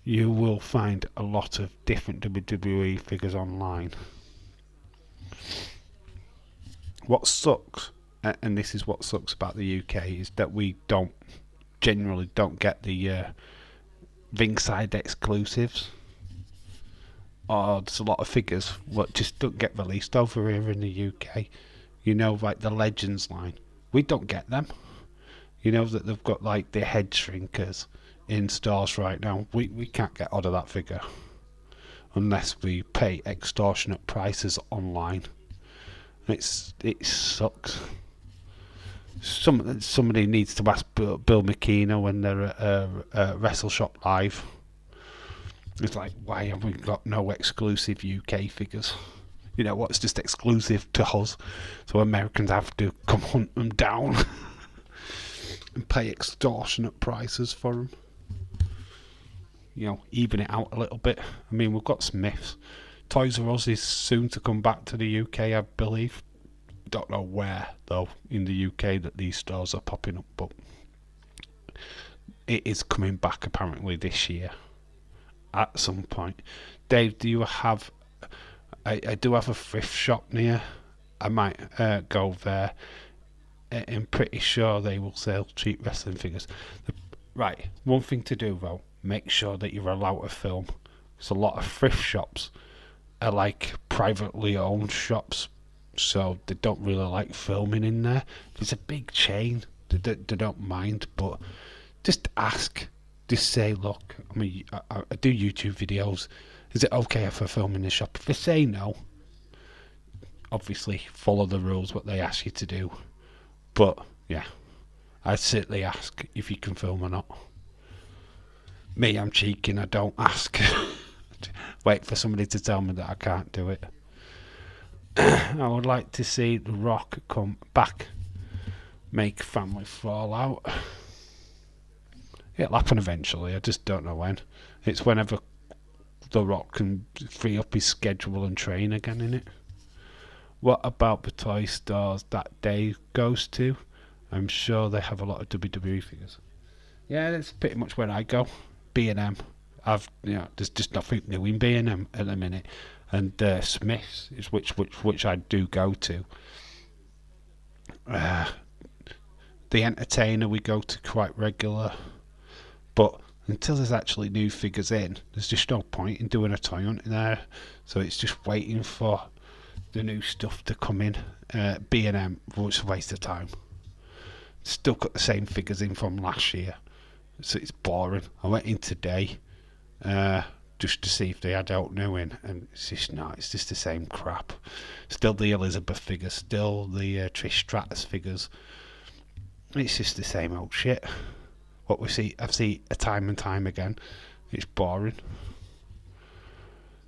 you will find a lot of different WWE figures online. What sucks, and this is what sucks about the UK, is that we generally don't get the ringside exclusives. Or there's a lot of figures what just don't get released over here in the UK. You know, like the Legends line, we don't get them. You know that they've got like the head shrinkers in stores right now. We can't get hold of that figure unless we pay extortionate prices online. It sucks. Somebody needs to ask Bill McKenna when they're at Wrestle Shop Live. It's like, why have we got no exclusive UK figures? You know what's just exclusive to us, so Americans have to come hunt them down and pay extortionate prices for them. You know, even it out a little bit. I mean, we've got Smiths. Toys R Us is soon to come back to the UK, I believe. Don't know where though in the UK that these stores are popping up, but it is coming back apparently this year at some point. Dave, do you have? I do have a thrift shop near. I might go there. I'm pretty sure they will sell cheap wrestling figures. Right, one thing to do though, make sure that you're allowed to film. There's a lot of thrift shops are like privately owned shops, so they don't really like filming in there. If it's a big chain, they don't mind, but just ask. Just say, look, I mean, I do YouTube videos. Is it okay if I film in the shop? If they say no, obviously follow the rules, what they ask you to do. But yeah, I'd certainly ask if you can film or not. Me, I'm cheeky, I don't ask. Wait for somebody to tell me that I can't do it. I would like to see The Rock come back, make family fallout. It'll happen eventually, I just don't know when. It's whenever The Rock can free up his schedule and train again, innit? What about the toy stores that Dave goes to? I'm sure they have a lot of WWE figures. Yeah, that's pretty much where I go. B&M. There's just nothing new in B&M at the minute, and Smiths is which I do go to. The Entertainer we go to quite regular, but until there's actually new figures in, there's just no point in doing a toy hunt in there. So it's just waiting for the new stuff to come in. B&M, which is a waste of time. Still got the same figures in from last year, so it's boring. I went in today just to see if they had out new in, and it's just the same crap. Still the Elizabeth figures, still the Trish Stratus figures. It's just the same old shit. What I've seen time and time again. It's boring.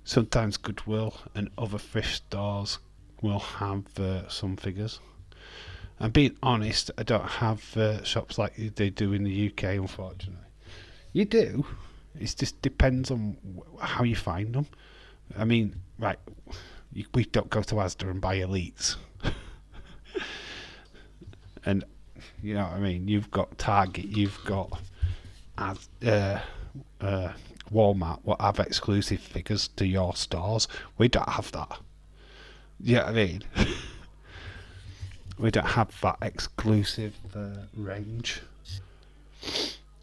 Sometimes Goodwill and other thrift stores will have some figures. And being honest, I don't have shops like they do in the UK, unfortunately. You do. It just depends on how you find them. I mean, right, we don't go to Asda and buy Elites. And, you know what I mean? You've got Target, you've got Walmart, what have exclusive figures to your stores. We don't have that. You know what I mean? We don't have that exclusive range.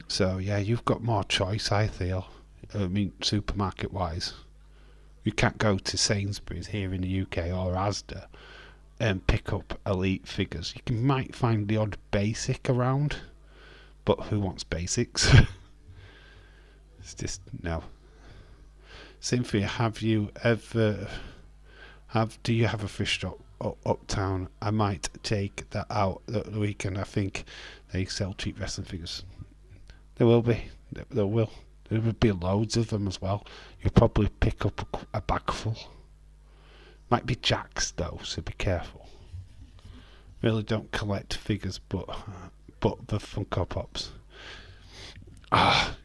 So yeah, you've got more choice, I feel. I mean, supermarket wise, you can't go to Sainsbury's here in the UK or Asda and pick up Elite figures. You might find the odd basic around, but who wants basics? It's just no. Cynthia, do you have a thrift shop Uptown. I might take that out the weekend. I think they sell cheap wrestling figures. There will be. There will. There will be loads of them as well. You'll probably pick up a bag full. Might be Jack's though, so be careful. Really don't collect figures, but the Funko Pops.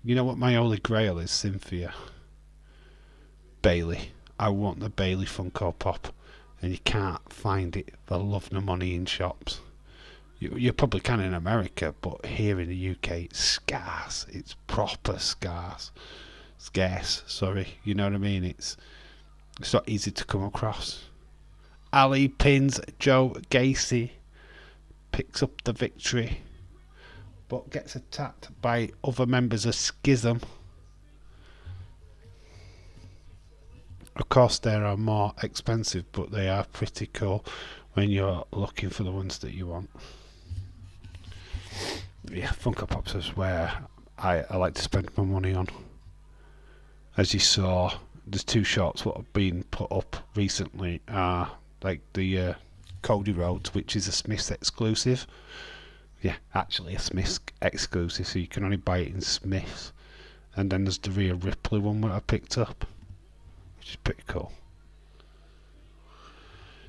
You know what my holy grail is? Cynthia Bailey. I want the Bailey Funko Pop, and you can't find it for love nor money in shops. You probably can in America, but here in the UK it's scarce. It's proper scarce. Scarce, sorry. You know what I mean? It's not easy to come across. Ali pins Joe Gacy, picks up the victory, but gets attacked by other members of Schism. Of course, they are more expensive, but they are pretty cool when you're looking for the ones that you want. Yeah, Funko Pops is where I like to spend my money on. As you saw, there's two shots that have been put up recently. Like the Cody Rhodes, which is a Smiths exclusive. Yeah, actually a Smiths exclusive, so you can only buy it in Smiths. And then there's the Rhea Ripley one that I picked up, which is pretty cool.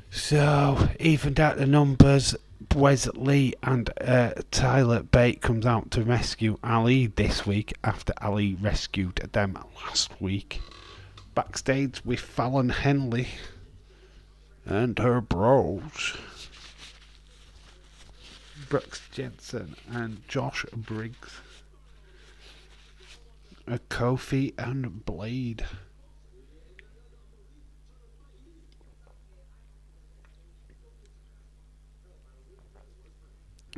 So, evened out the numbers. Wes Lee and Tyler Bate comes out to rescue Ali this week after Ali rescued them last week. Backstage with Fallon Henley and her bros, Brooks Jensen and Josh Briggs, Kofi and Blade.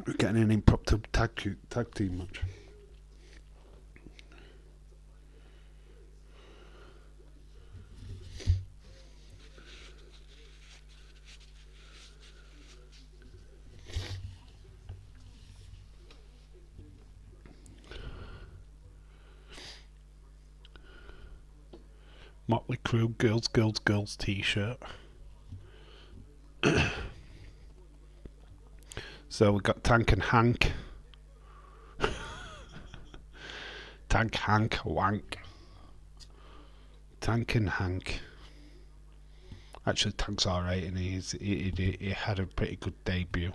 We're getting an impromptu tag team match. Motley Crue Girls t-shirt. So we've got Tank and Hank. Tank, Hank, Wank. Tank and Hank. Actually, Tank's alright, and he had a pretty good debut.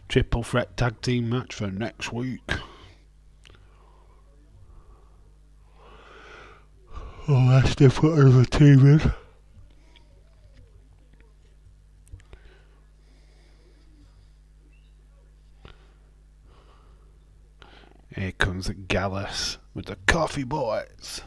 Triple threat tag team match for next week. Unless they put another team in. Here comes Gallus with the Coffee Boys.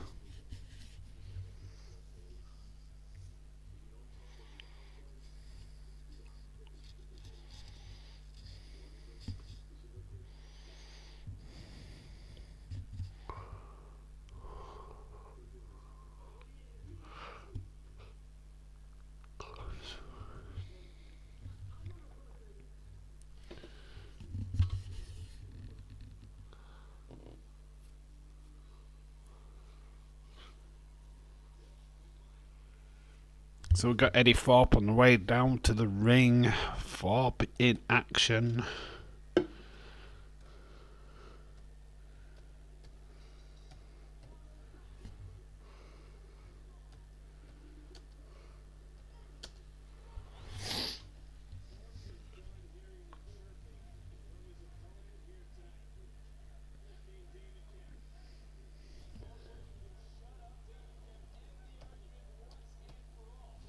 So we've got Eddie Thorpe on the way down to the ring. Thorpe in action.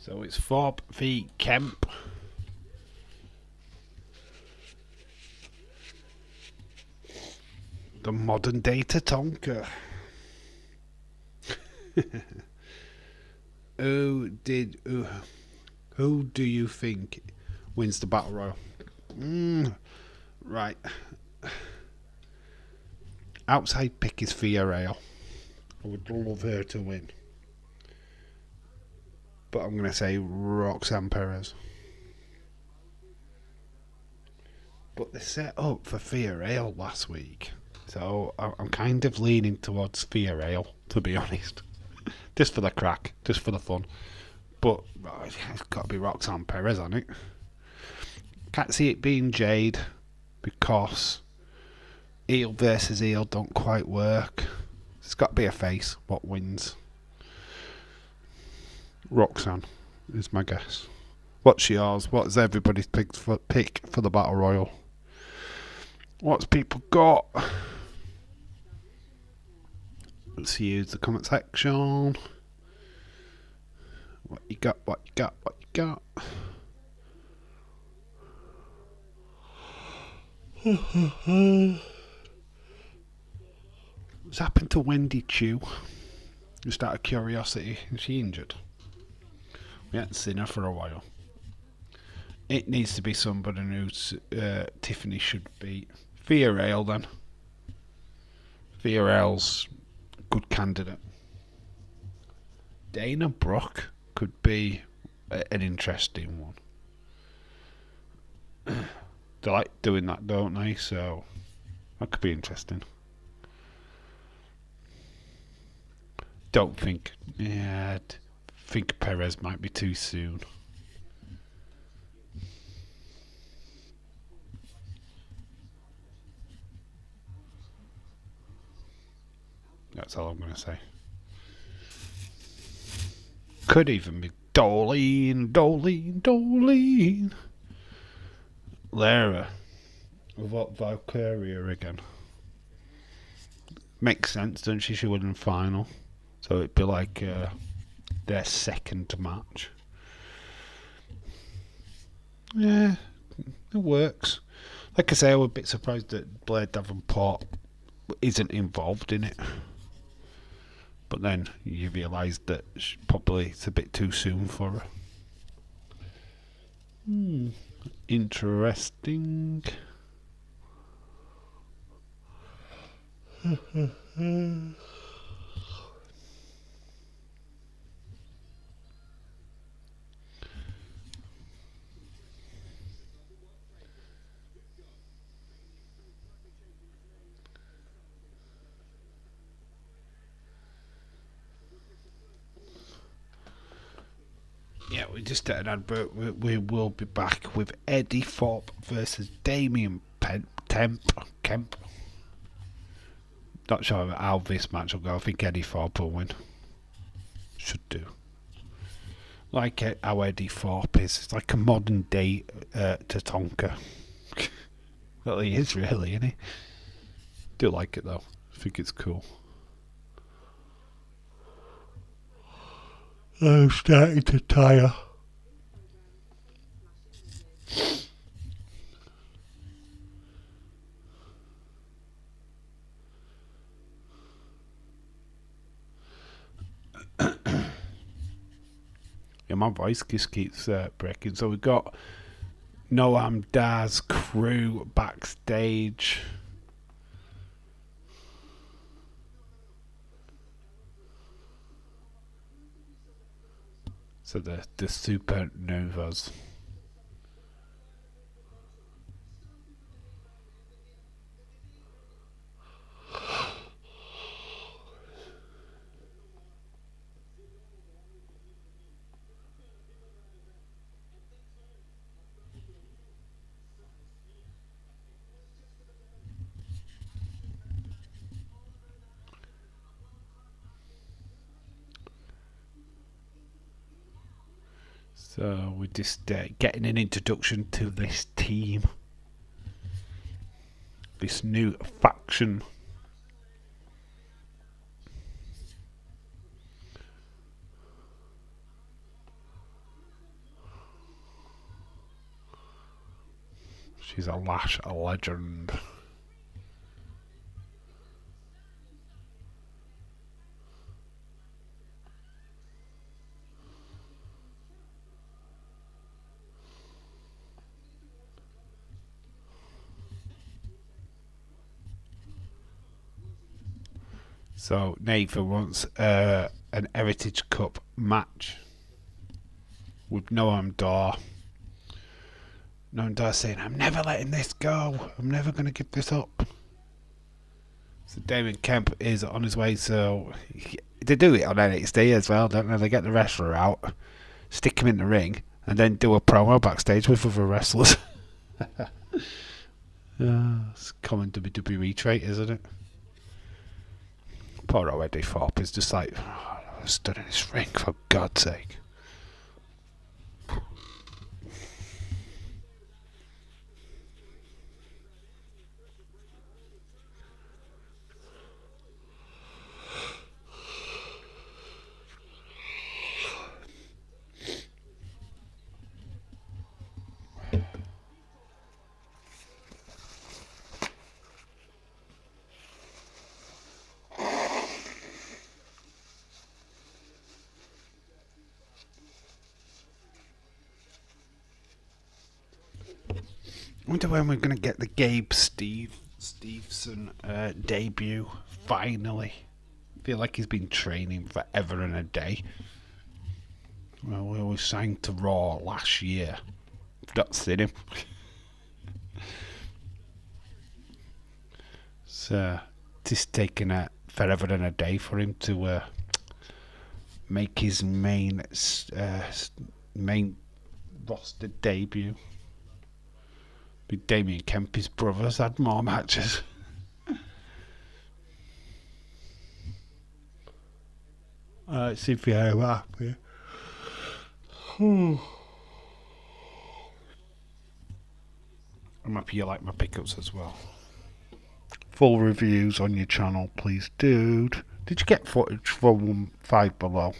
So it's Thorpe v Kemp. The modern day Tatanka. Who do you think wins the Battle Royal? Right. Outside pick is Thea Rail. I would love her to win. But I'm going to say Roxanne Perez. But they set up for Thea Rail last week. So I'm kind of leaning towards Thea Rail, to be honest. Just for the crack, just for the fun. But it's got to be Roxanne Perez on it. Can't see it being Jade because heel versus heel don't quite work. It's got to be a face. What wins? Roxanne is my guess. What's yours? What's everybody's pick for the Battle Royal? What's people got? Let's use the comment section. What you got? What you got? What you got? What's happened to Wendy Chu? Just out of curiosity, is she injured? We haven't seen her for a while. It needs to be somebody who Tiffany should beat. Thea Hale then. Thea Hale's a good candidate. Dana Brooke could be an interesting one. They like doing that, don't they? So that could be interesting. Don't think. Yeah, I think Perez might be too soon. That's all I'm going to say. Could even be Dolene. Lara. What Valkyria again? Makes sense, doesn't she? She won in the final. So it'd be like their second match. Yeah, it works. Like I say, I was a bit surprised that Blair Davenport isn't involved in it. But then you realise that probably it's a bit too soon for her. Interesting. Yeah, we just did an advert. We will be back with Eddie Thorpe versus Damien Kemp. Not sure how this match will go. I think Eddie Thorpe will win. Should do. Like how Eddie Thorpe is. It's like a modern day Tatanka. Well, he is really, isn't he? Do like it though. I think it's cool. I'm starting to tire. Yeah, my voice just keeps breaking. So we've got Noam Dar's crew backstage. So the supernovas. So we're just getting an introduction to this team. This new faction. She's a legend. So Nathan wants an Heritage Cup match with Noam Dar. Noam Dar saying, "I'm never letting this go. I'm never going to give this up." So Damon Kemp is on his way. So they do it on NXT as well, don't they? They get the wrestler out. stick him in the ring, and then do a promo backstage with other wrestlers. It's a common WWE trait, isn't it? Poor old Eddie Thorpe is just like, I stood in this ring, for God's sake. I wonder when we're going to get the Gabe Steveson debut, finally. I feel like he's been training forever and a day. Well, we always signed to Raw last year. I've not seen him. So, it's taken forever and a day for him to make his main roster debut. Damien Kemp's brothers had more matches. Let's see if you're happy. I'm happy you like my pickups as well. Full reviews on your channel, please, dude. Did you get footage from Five Below?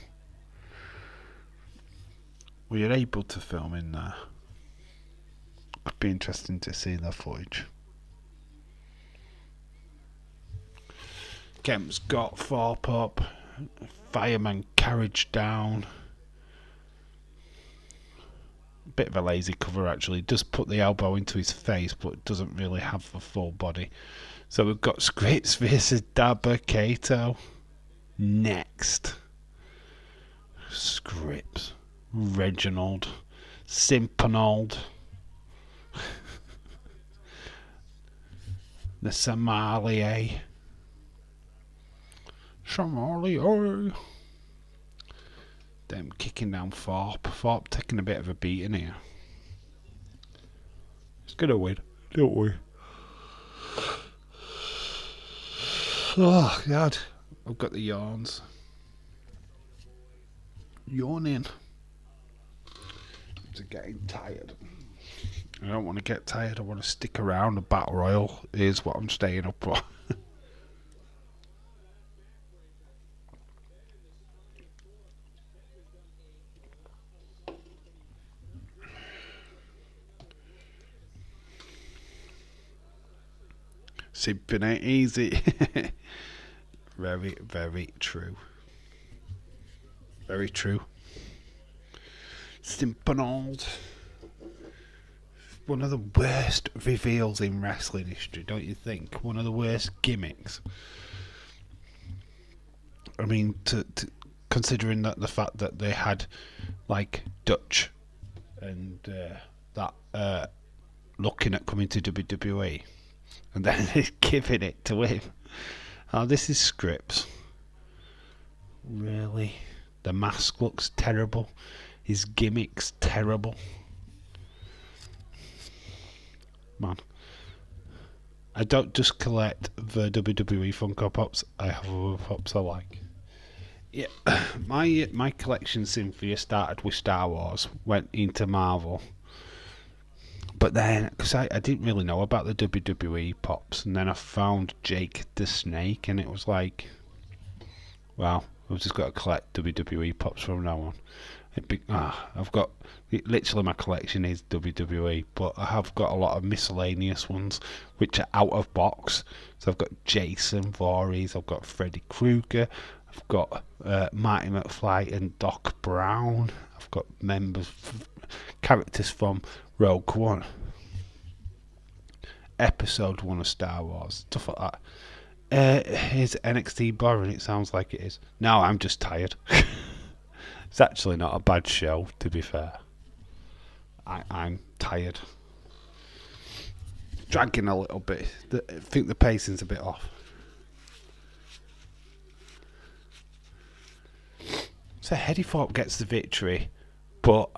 Were you able to film in there? Could be interesting to see the footage. Kemp's got Thorpe up, fireman carriage down. Bit of a lazy cover actually. Does put the elbow into his face, but doesn't really have the full body. So we've got Scripps versus Dabba Kato next. Scripps, Reginald, Simpanold. The Somalia. Them kicking down Thorpe. Thorpe taking a bit of a beating here. He's gonna win, don't we? Oh God, I've got the yawns. Yawning. I'm getting tired. I don't want to get tired. I want to stick around. A battle royal is what I'm staying up for. Simping ain't easy. Very, very true. Very true. Simpanold. One of the worst reveals in wrestling history, don't you think? One of the worst gimmicks. I mean, considering that the fact that they had like Dutch and that looking at coming to WWE, and then they're giving it to him. Oh, this is Scripps. Really? The mask looks terrible. His gimmick's terrible. Man, I don't just collect the WWE Funko Pops. I have other pops I like. Yeah, my collection Cynthia started with Star Wars, went into Marvel, but then because I didn't really know about the WWE pops, and then I found Jake the Snake, and it was like, wow, I've just got to collect WWE pops from now on. I've got literally my collection is WWE, but I have got a lot of miscellaneous ones which are out of box. So I've got Jason Voorhees, I've got Freddy Krueger, I've got Marty McFly and Doc Brown. I've got characters from Rogue One, Episode 1 of Star Wars, stuff like that. Is NXT boring? It sounds like it is. No, I'm just tired. It's actually not a bad show, to be fair. I'm tired. Dragging a little bit. I think the pacing's a bit off. So Eddie Thorpe gets the victory But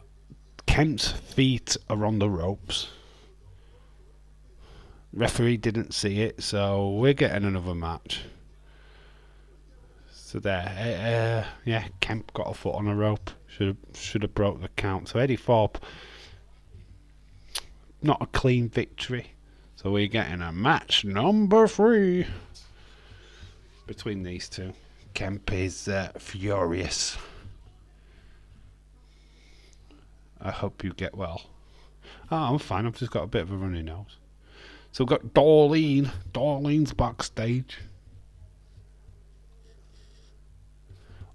Kemp's feet are on the ropes. Referee didn't see it, so we're getting another match. So there, yeah, Kemp got a foot on a rope. Should have broke the count. So Eddie Thorpe, not a clean victory. So we're getting a match number 3 between these two. Kemp is furious. I hope you get well. Oh, I'm fine. I've just got a bit of a runny nose. So we've got Darlene. Darlene's backstage.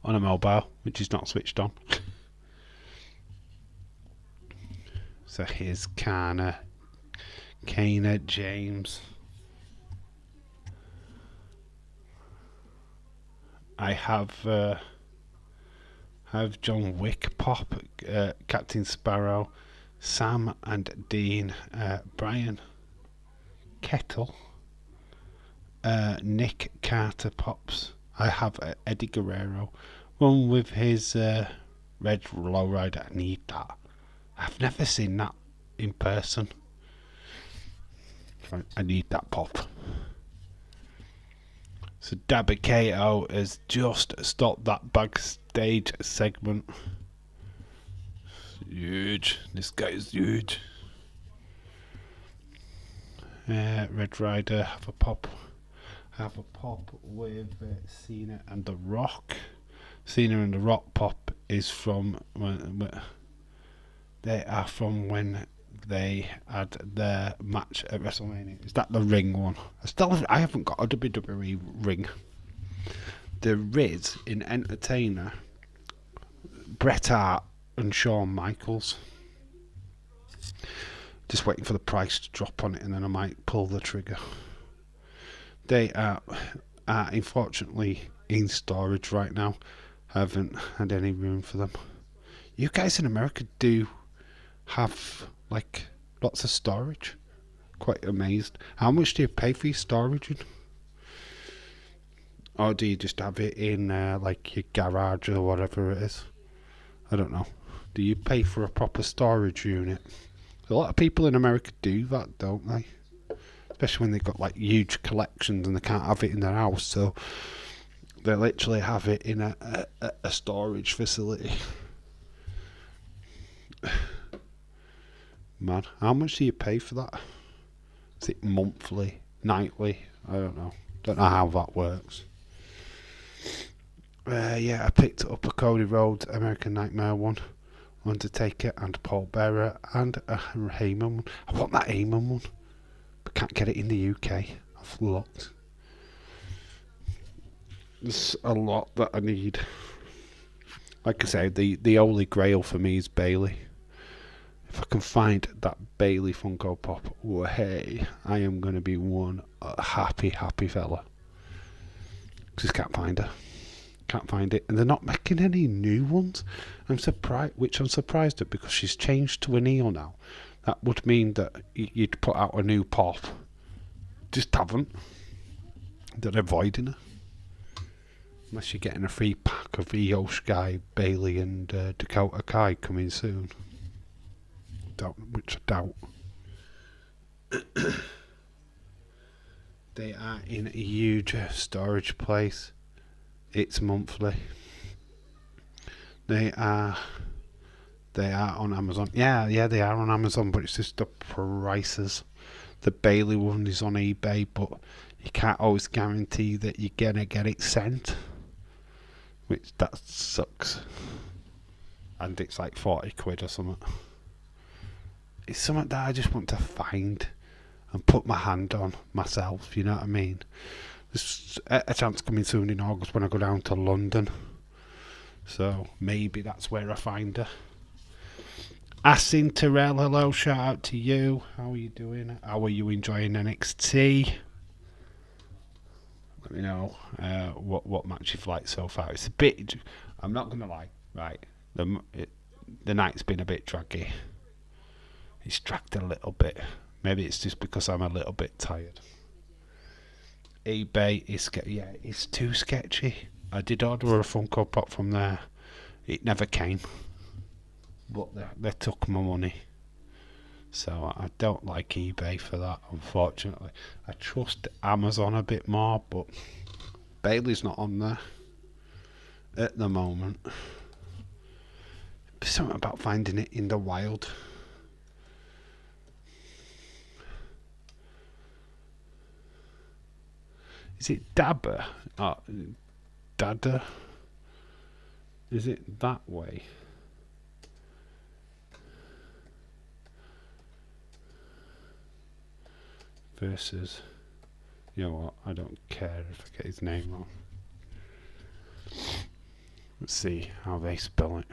On a mobile, which is not switched on. So here's Kana, James. I have John Wick pop, Captain Sparrow, Sam and Dean, Brian Kettle, Nick Carter pops. I have Eddie Guerrero, one with his red lowrider. I need that. I've never seen that in person. I need that pop. So Dabba-Kato has just stopped that backstage segment. Huge. This guy is huge. Red Rider have a pop with Cena and The Rock. Cena and The Rock pop is from when they had their match at WrestleMania. Is that the ring one? I haven't got a WWE ring. There is in Entertainer, Bret Hart and Shawn Michaels. Just waiting for the price to drop on it, and then I might pull the trigger. They are unfortunately in storage right now. I haven't had any room for them. You guys in America do have like lots of storage. Quite amazed. How much do you pay for your storage? Or do you just have it in like your garage or whatever it is? I don't know. Do you pay for a proper storage unit? A lot of people in America do that, don't they? Especially when they've got like huge collections and they can't have it in their house, so they literally have it in a storage facility. Man, how much do you pay for that? Is it monthly, nightly? I don't know. Don't know how that works. Yeah, I picked up a Cody Rhodes American Nightmare one, Undertaker and Paul Bearer, and a Heyman one. I want that Heyman one, but can't get it in the UK. I've looked. There's a lot that I need. Like I say, the holy grail for me is Bayley. If I can find that Bayley Funko Pop, oh, hey, I am going to be one happy fella. Just can't find her. Can't find it. And they're not making any new ones. I'm surprised at, because she's changed to an eel now. That would mean that you'd put out a new pop. Just haven't. They're avoiding her. Unless you're getting a free pack of Io Sky, Bayley and Dakota Kai coming soon. Which I doubt. They are in a huge storage place. It's monthly. They are on Amazon. Yeah, they are on Amazon, but it's just the prices. The Bayley one is on eBay, but you can't always guarantee that you're gonna get it sent, which that sucks. And it's like 40 quid or something. It's something that I just want to find and put my hand on myself, you know what I mean? There's a chance coming soon in August when I go down to London, so maybe that's where I find her. Asin Terrell, hello, shout out to you. How are you doing? How are you enjoying NXT? Let me know what match you've liked so far. It's a bit, I'm not going to lie, right, the night's been a bit draggy. It's dragged a little bit. Maybe it's just because I'm a little bit tired. eBay is it's too sketchy. I did order a Funko Pop from there. It never came. but they took my money. So I don't like eBay for that, unfortunately. I trust Amazon a bit more, but Bailey's not on there at the moment. There's something about finding it in the wild. Is it Dabber? Dada? Is it that way? Versus, you know what? I don't care if I get his name wrong. Let's see how they spell it.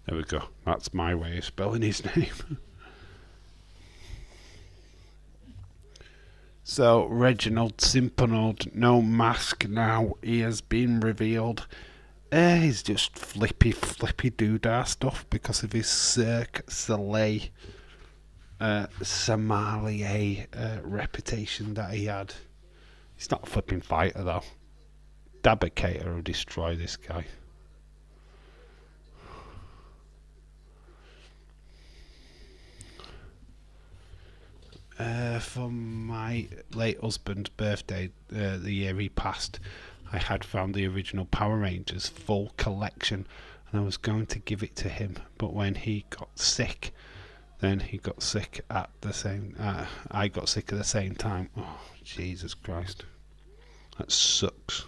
There we go. That's my way of spelling his name. So, Reginald Simpanold, no mask now. He has been revealed. He's just flippy doodah stuff because of his Cirque Soleil sommelier reputation that he had. He's not a flipping fighter though. Dabicator will destroy this guy. For my late husband's birthday, the year he passed, I had found the original Power Rangers full collection, and I was going to give it to him. But when he got sick, then he got sick at the same. I got sick at the same time. Oh, Jesus Christ, that sucks.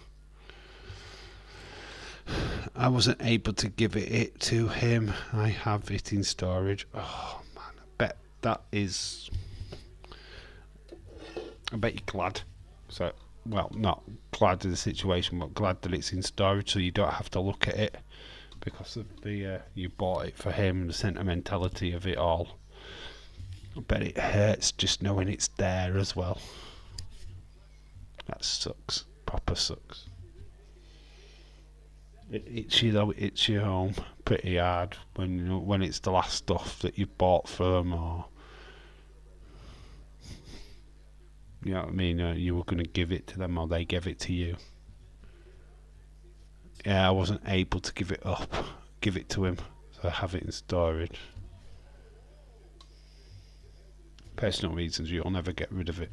I wasn't able to give it to him. I have it in storage. Oh man, I bet that is. I bet you're glad. So, well, not glad of the situation, but glad that it's in storage, so you don't have to look at it because of the you bought it for him, the sentimentality of it all. I bet it hurts just knowing it's there as well. That sucks. Proper sucks. It's you though. It's your home pretty hard when it's the last stuff that you bought for them, or. You know what I mean? You were going to give it to them, or they gave it to you. Yeah, I wasn't able to give it to him, so I have it in storage. Personal reasons, you'll never get rid of it.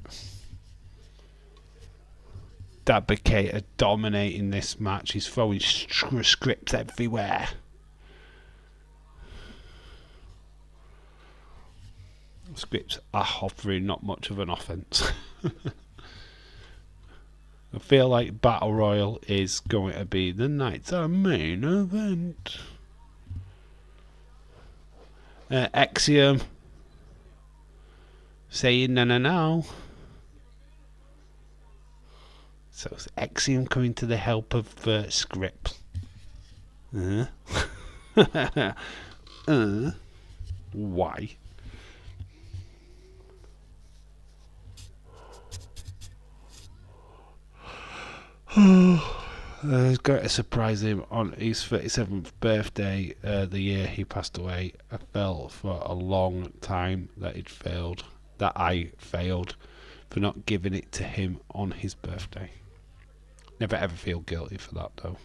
Dabicator dominating this match. He's throwing scripts everywhere. Scripts are offering not much of an offense. I feel like Battle Royal is going to be the night's our main event. Axiom saying no. So it's Axiom coming to the help of Scripps. Why? I was going to surprise him on his 37th birthday, the year he passed away. I felt for a long time that I failed for not giving it to him on his birthday. Never ever feel guilty for that though.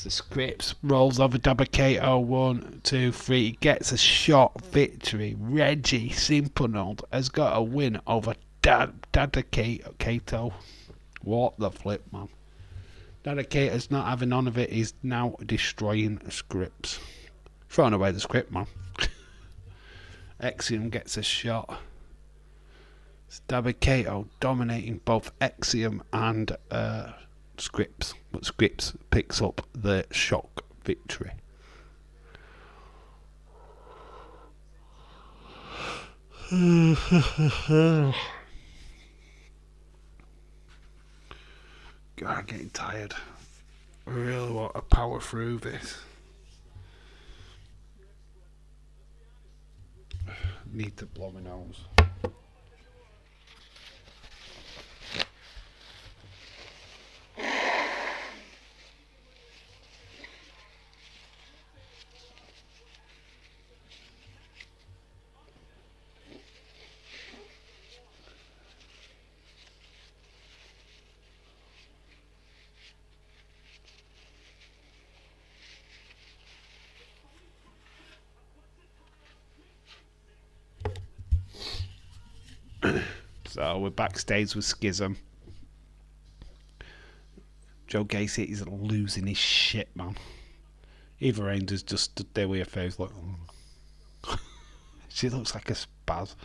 The Scripps rolls over Dabicator. 1, 2, 3. He gets a shot victory. Reggie Simpanold has got a win over Dabicator. What the flip, man. Dedicator's not having none of it. He's now destroying Scripps. Throwing away the script, man. Axiom gets a shot. Dabicator dominating both Axiom and Scripps. But Scripps picks up the shock victory. God, I'm getting tired. I really want to power through this. Need to blow my nose. So we're backstage with Schism. Joe Gacy is losing his shit, man. Eva Raines has just stood there with her face like... She looks like a spaz.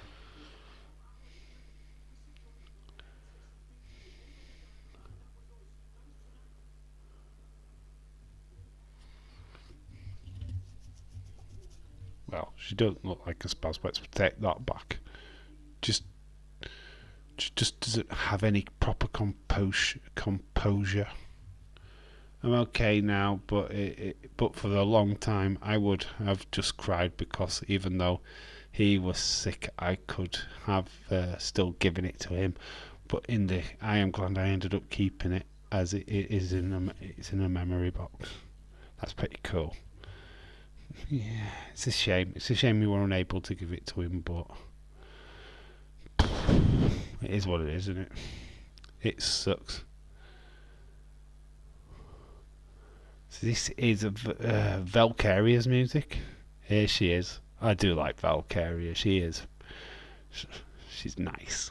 Well, she doesn't look like a spaz, but let's take that back. Just doesn't have any proper composure. I'm okay now, but but for a long time I would have just cried, because even though he was sick, I could have still given it to him. But I am glad I ended up keeping it, as it's in a memory box. That's pretty cool. Yeah, it's a shame. It's a shame we were unable to give it to him, but it is what it is, isn't it? It sucks. So this is Valkyria's music. Here she is. I do like Valkyria. She's nice.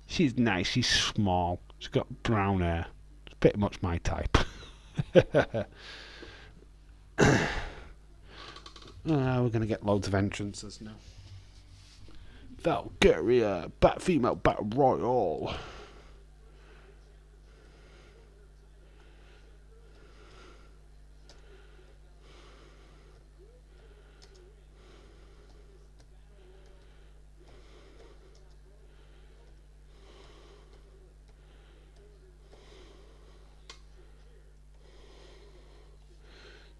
She's nice. She's small. She's got brown hair. It's pretty much my type. We're going to get loads of entrances now. Valkyria, female battle royal.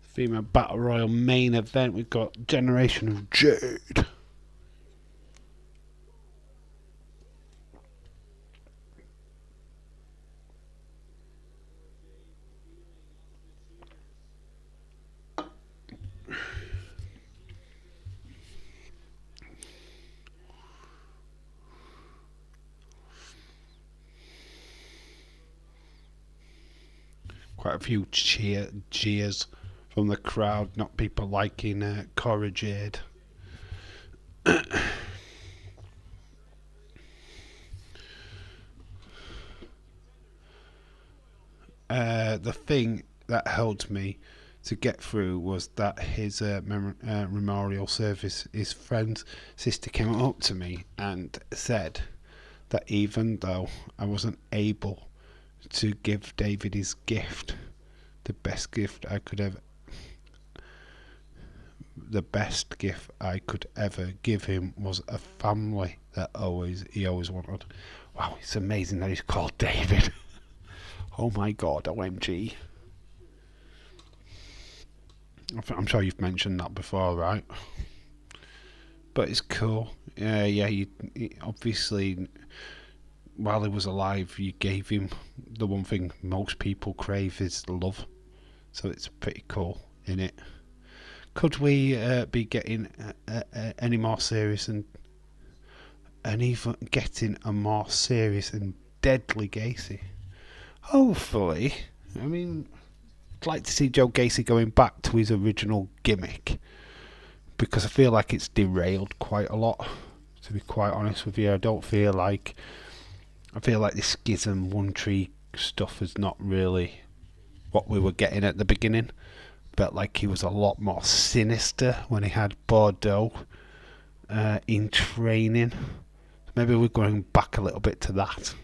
Female battle royal main event. We've got Generation of Jade. Quite a few cheers from the crowd, not people liking Cora Jade. The thing that helped me to get through was that his memorial service, his friend's sister came up to me and said that even though I wasn't able to give David his gift, the best gift I could ever give him was a family that he always wanted. Wow, it's amazing that he's called David. Oh my god, OMG. I'm sure you've mentioned that before, right? But it's cool. He obviously, while he was alive, you gave him the one thing most people crave, is love. So it's pretty cool, innit? Could we be getting any more serious and even getting a more serious and deadly Gacy? Hopefully. I mean, I'd like to see Joe Gacy going back to his original gimmick, because I feel like it's derailed quite a lot, to be quite honest with you. I feel like this Schism One Tree stuff is not really what we were getting at the beginning. Felt like he was a lot more sinister when he had Bordeaux in training. Maybe we're going back a little bit to that.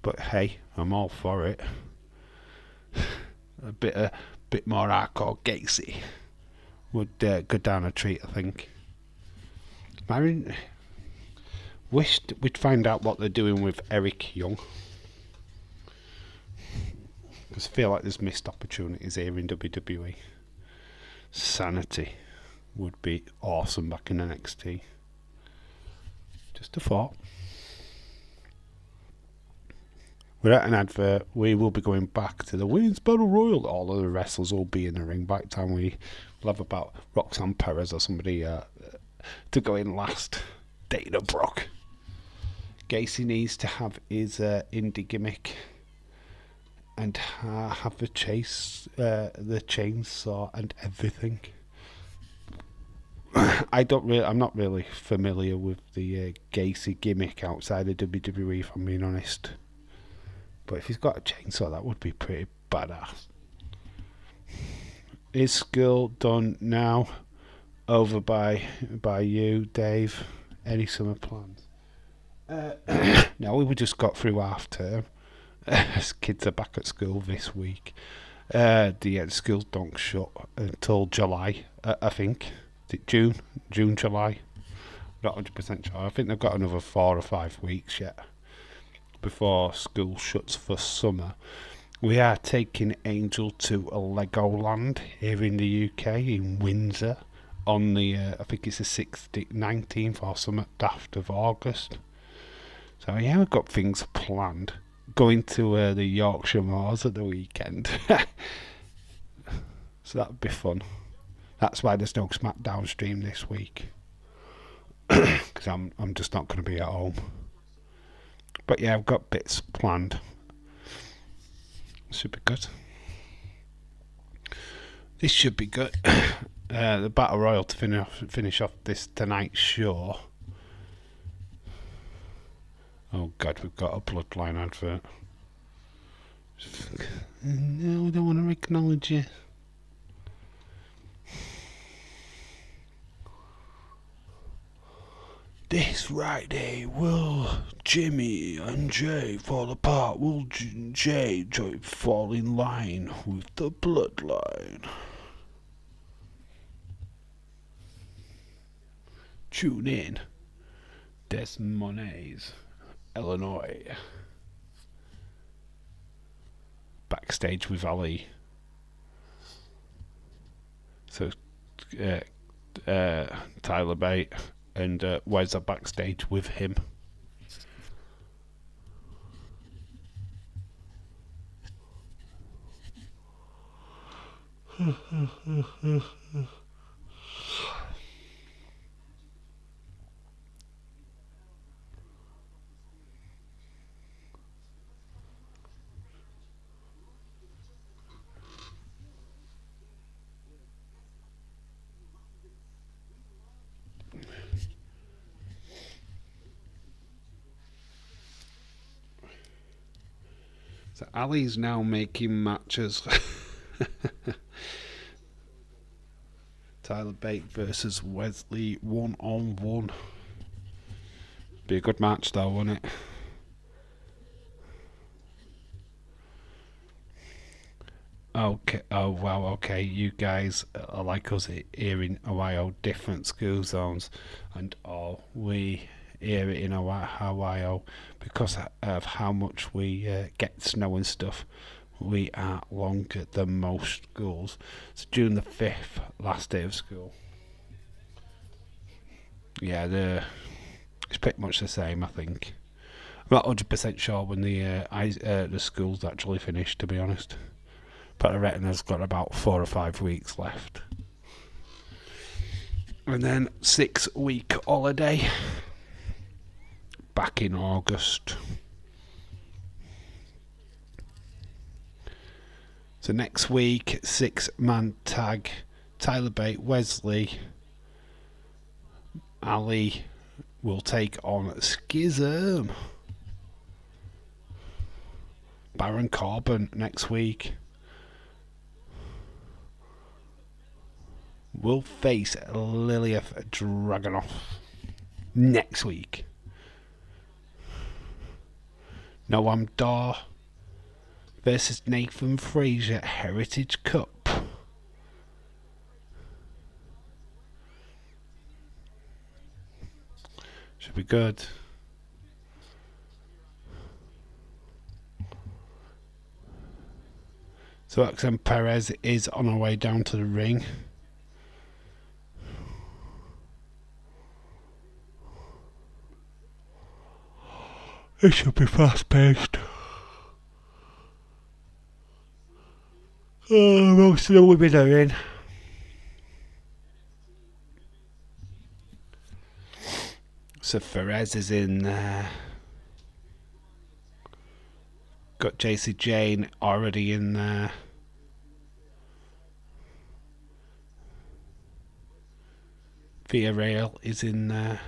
But hey, I'm all for it. A bit more hardcore Gacy would go down a treat, I think. I wished we'd find out what they're doing with Eric Young, because I feel like there's missed opportunities here in WWE. Sanity would be awesome back in NXT. Just a thought. Without an advert, we will be going back to the Women's Battle Royal. All of the wrestlers will be in the ring. By the time we'll have about Roxanne Perez or somebody to go in last. Dana Brooke. Gacy needs to have his indie gimmick and have the chainsaw and everything. I'm not really familiar with the Gacy gimmick outside of WWE, if I'm being honest. But if he's got a chainsaw, that would be pretty badass. Is school done now? Over by you, Dave? Any summer plans? No, we just got through half term. Kids are back at school this week. The schools don't shut until July, I think. Is it June? June, July? Not 100% sure. I think they've got another 4 or 5 weeks yet before school shuts for summer. We are taking Angel to a Legoland here in the UK, in Windsor, on the, I think it's the 19th or something, daft of August. So yeah, we've got things planned. Going to the Yorkshire Moors at the weekend. So that'd be fun. That's why there's no SmackDown stream this week. Because I'm just not going to be at home. But yeah, I've got bits planned. Should be good. This should be good. The Battle Royal to finish off this tonight's show. Oh God, we've got a Bloodline advert. No, we don't want to acknowledge you. This Friday, will Jimmy and Jay fall apart? Will Jay fall in line with the Bloodline? Tune in. Des Moines, Illinois. Backstage with Ali. So, Tyler Bate and Wes are backstage with him. So Ali's now making matches. Tyler Bate versus Wesley 1-on-1. Be a good match though, won't it? Okay. Oh wow. Okay, you guys are like us here in Ohio, different school zones, and all we here in Ohio, because of how much we get snow and stuff, we are longer than most schools. It's June the 5th, last day of school. Yeah, it's pretty much the same, I think. I'm not 100% sure when the school's actually finished, to be honest. But I reckon there's got about 4 or 5 weeks left. And then 6-week holiday. Back in August. So next week, 6-man tag. Tyler Bate, Wesley, Ali will take on Schism. Baron Corbin next week will face Lilith Dragunov next week. Noam Dar versus Nathan Frazier Heritage Cup. Should be good. So Roxanne Perez is on her way down to the ring. It should be fast paced. Most of the women are in. So Perez is in there. Got JC Jane already in there. Via Rail is in there.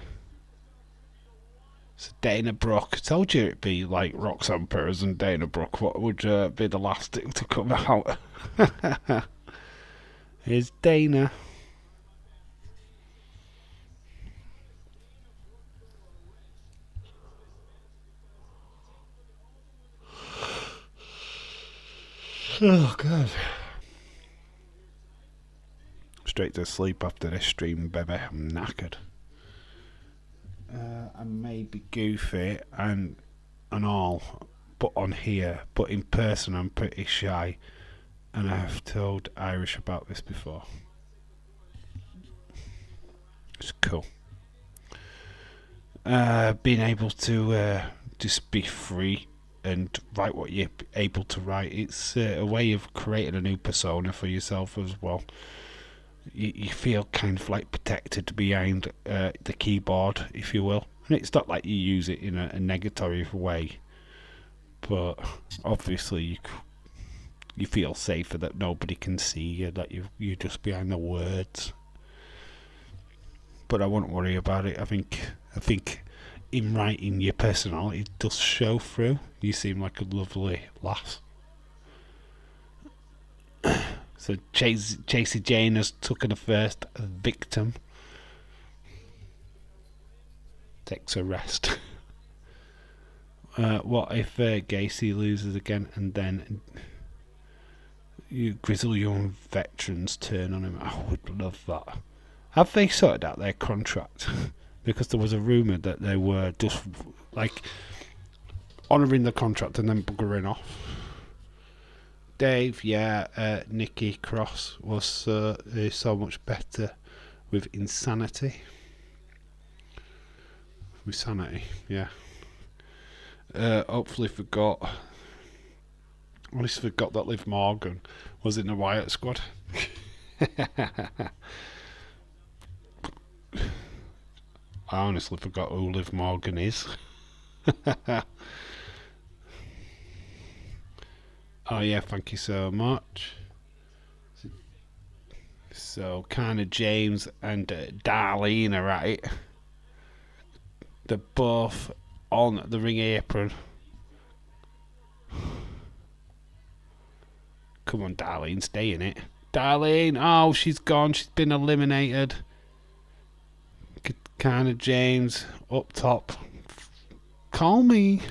So Dana Brooke. I told you it'd be like Roxanne Perez and Dana Brooke. What would be the last thing to come out? Here's Dana. Oh, God. Straight to sleep after this stream, baby. I'm knackered. I may be goofy and all, but on here, but in person I'm pretty shy, and I have told Irish about this before. It's cool. Being able to just be free and write what you're able to write. It's a way of creating a new persona for yourself as well. You feel kind of like protected behind the keyboard, if you will. And it's not like you use it in a negative way, but obviously you feel safer that nobody can see you, that you're just behind the words. But I won't worry about it. I think in writing, your personality does show through. You seem like a lovely lass. So Chasey Jane has taken the first victim. Takes a rest. What if Gacy loses again and then Grizzle Young veterans turn on him? I would love that. Have they sorted out their contract? Because there was a rumour that they were just like honouring the contract and then buggering off. Dave, Nikki Cross was so much better with Insanity. With Sanity, yeah. Hopefully forgot. Honestly forgot that Liv Morgan was in the Wyatt squad. I honestly forgot who Liv Morgan is. Oh yeah, thank you so much. So kind of James and Darlene are right. They're both on the ring apron. Come on, Darlene, stay in it. Darlene, oh, she's gone. She's been eliminated. Kind of James up top. Call me.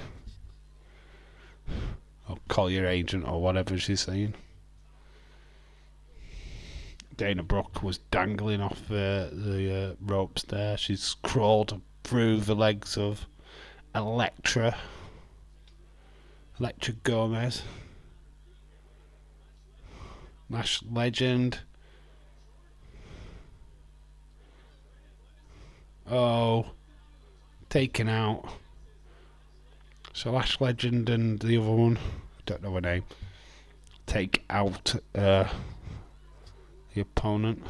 Or call your agent or whatever she's saying. Dana Brooke was dangling off the ropes there. She's crawled through the legs of Electra Gomez. Lash Legend. Oh, taken out. So Lash Legend and the other one, don't know her name, take out the opponent.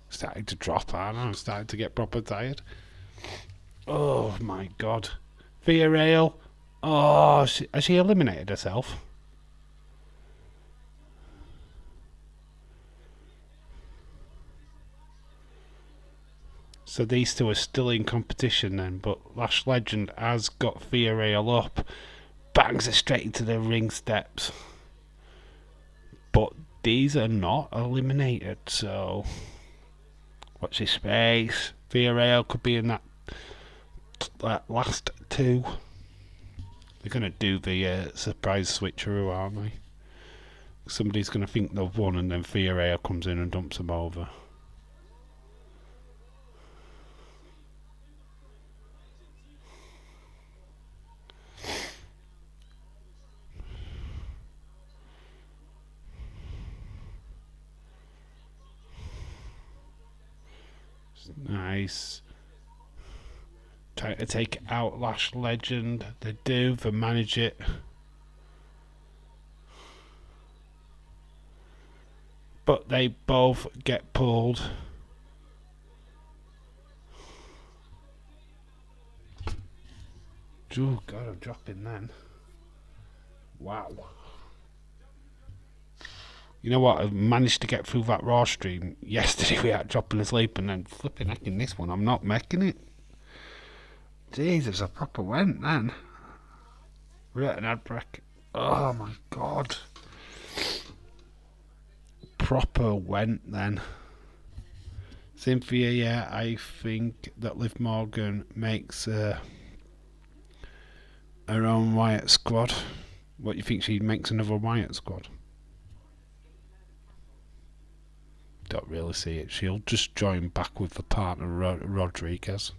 Starting to drop, aren't I? I'm starting to get proper tired. Oh my god. Via Rail. Oh, has she eliminated herself? So these two are still in competition then, but Lash Legend has got Via Rail up. Bangs her straight into the ring steps. But these are not eliminated, so watch this space. Via Rail could be in that last two. They're going to do the surprise switcheroo, aren't they? Somebody's going to think they've won and then Via Rail comes in and dumps them over. Nice. Trying to take out Lash Legend. They do. They manage it. But they both get pulled. Oh God, I'm dropping then. Wow. You know what? I managed to get through that Raw stream yesterday without dropping asleep, and then flipping heck in this one. I'm not making it. Jesus, I proper went then. Right, an ad break. Oh my God. Proper went then. Cynthia, yeah, I think that Liv Morgan makes her own Wyatt squad. What, you think she makes another Wyatt squad? Don't really see it. She'll just join back with the partner Rodriguez.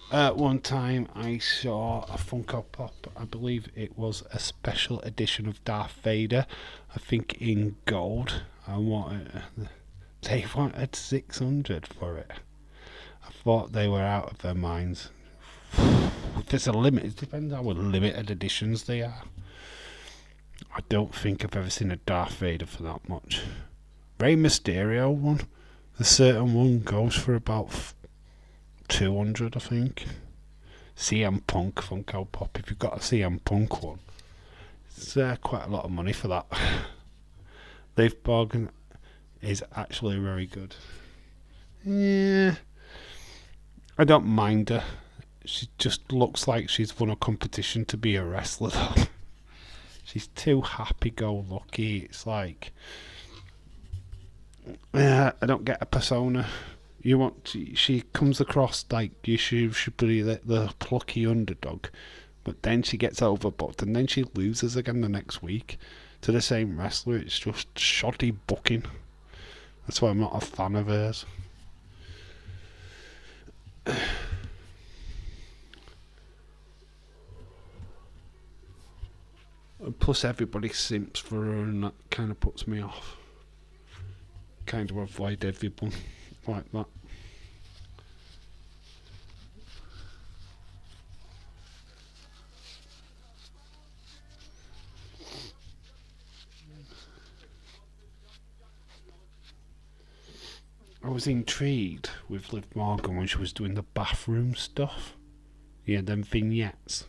One time I saw a Funko Pop, I believe it was a special edition of Darth Vader, I think in gold. They wanted 600 for it. I thought they were out of their minds. If there's a limit, it depends how limited editions they are. I don't think I've ever seen a Darth Vader for that much. Rey Mysterio one, a certain one goes for about 200, I think. CM Punk Funko Pop, if you've got a CM Punk one, it's quite a lot of money for that. Liv Morgan is actually very good. Yeah, I don't mind her. She just looks like she's won a competition to be a wrestler though. She's too happy-go-lucky. It's like, I don't get a persona. She comes across like you should be the plucky underdog, but then she gets overbooked and then she loses again the next week to the same wrestler. It's just shoddy booking. That's why I'm not a fan of hers. And plus everybody simps for her, and that kind of puts me off. Kind of avoid everyone like that. I was intrigued with Liv Morgan when she was doing the bathroom stuff. Yeah, them vignettes.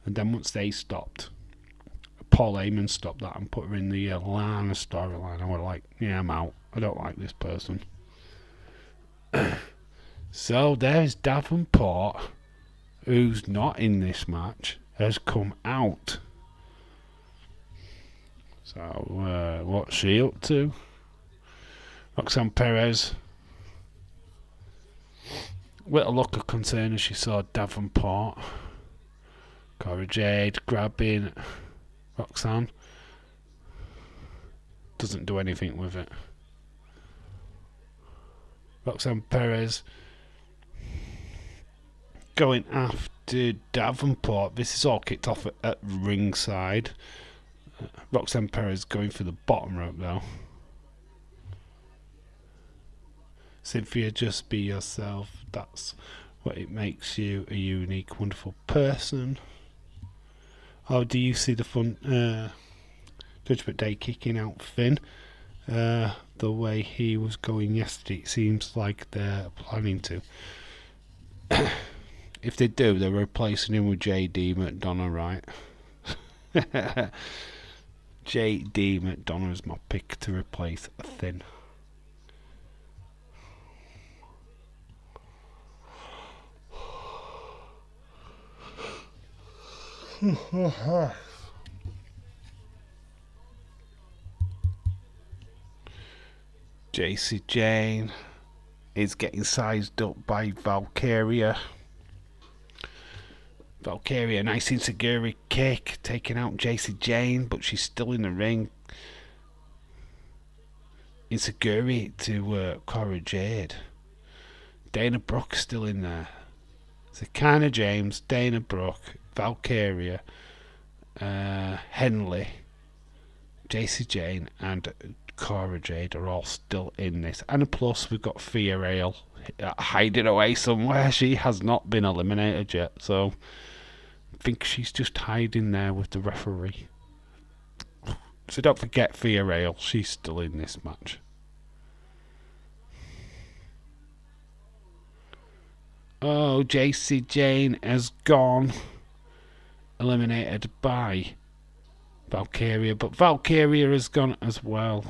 And then once they stopped, Paul Heyman stopped that and put her in the Lana storyline. I was like, yeah, I'm out. I don't like this person. So there's Davenport, who's not in this match, has come out. So what's she up to? Roxanne Perez, with a look of concern as she saw Davenport. Cora Jade grabbing Roxanne. Doesn't do anything with it. Roxanne Perez going after Davenport. This is all kicked off at ringside. Roxanne Perez going for the bottom rope though. Cynthia, just be yourself. That's what it makes you a unique, wonderful person. Oh, do you see the fun Judgment Day kicking out Finn? The way he was going yesterday, it seems like they're planning to. If they do, they're replacing him with JD McDonough, right? JD McDonough is my pick to replace Finn. JC Jane is getting sized up by Valkyria. Valkyria, nice insecurity kick, taking out JC Jane, but she's still in the ring. Insecurity to Cora Jade. Dana Brooke still in there. Sakana James, Dana Brooke, Valkyria, Henley, JC Jane, and Cora Jade are all still in this. And plus, we've got Fia Rail hiding away somewhere. She has not been eliminated yet, so I think she's just hiding there with the referee. So don't forget Fia Rail, she's still in this match. Oh, JC Jane has gone. Eliminated by Valkyria, but Valkyria has gone as well.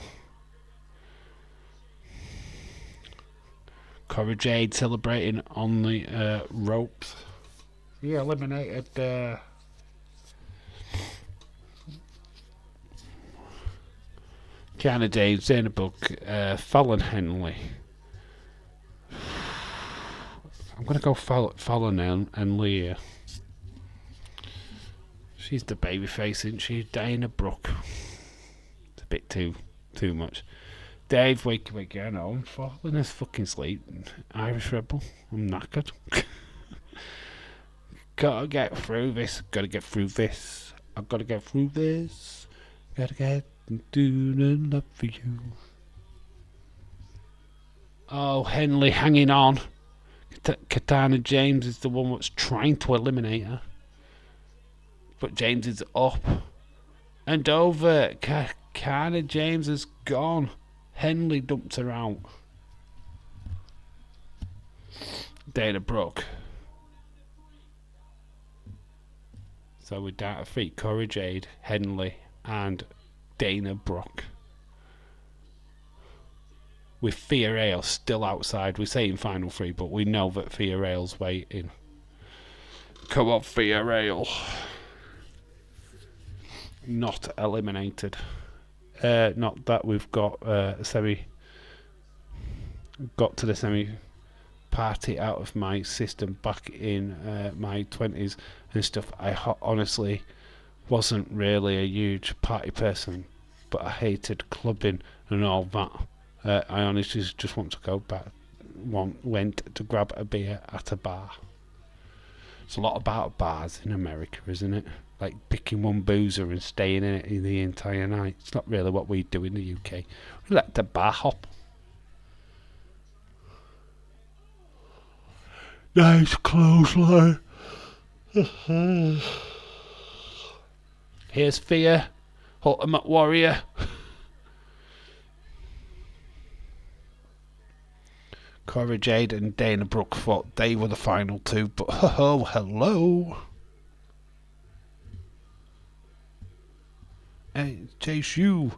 Cora Jade celebrating on the ropes. He eliminated Kiana Dane, Zayna Book, Fallon Henley. I'm going to go Fallon Henley here. She's the babyface, isn't she? Dana Brooke. It's a bit too much. Dave, wake again. Oh, I'm falling fucking asleep. Irish Rebel. I'm knackered. Gotta get through this. Gotta get through this. I've gotta get through this. Gotta get doing love for you. Oh, Henley hanging on. Katana James is the one that's trying to eliminate her. But James is up and over. Katana James is gone. Henley dumps her out. Dana Brooke. So we're down to 3. Cora Jade, Henley, and Dana Brooke. With Thea Hale still outside. We're saying final 3, but we know that Thea Hale's waiting. Come on, Thea Hale. Not eliminated. Not that we've got got to the semi party out of my system back in my 20s and stuff. I honestly wasn't really a huge party person, but I hated clubbing and all that. I honestly just want to go back. Went to grab a beer at a bar. It's a lot about bars in America, isn't it? Like picking one boozer and staying in it the entire night. It's not really what we do in the UK. We like to bar hop. Nice clothesline. Here's Thea, Ultimate Warrior. Cora Jade and Dana Brooke thought they were the final 2, but oh, hello. Hey, chase you.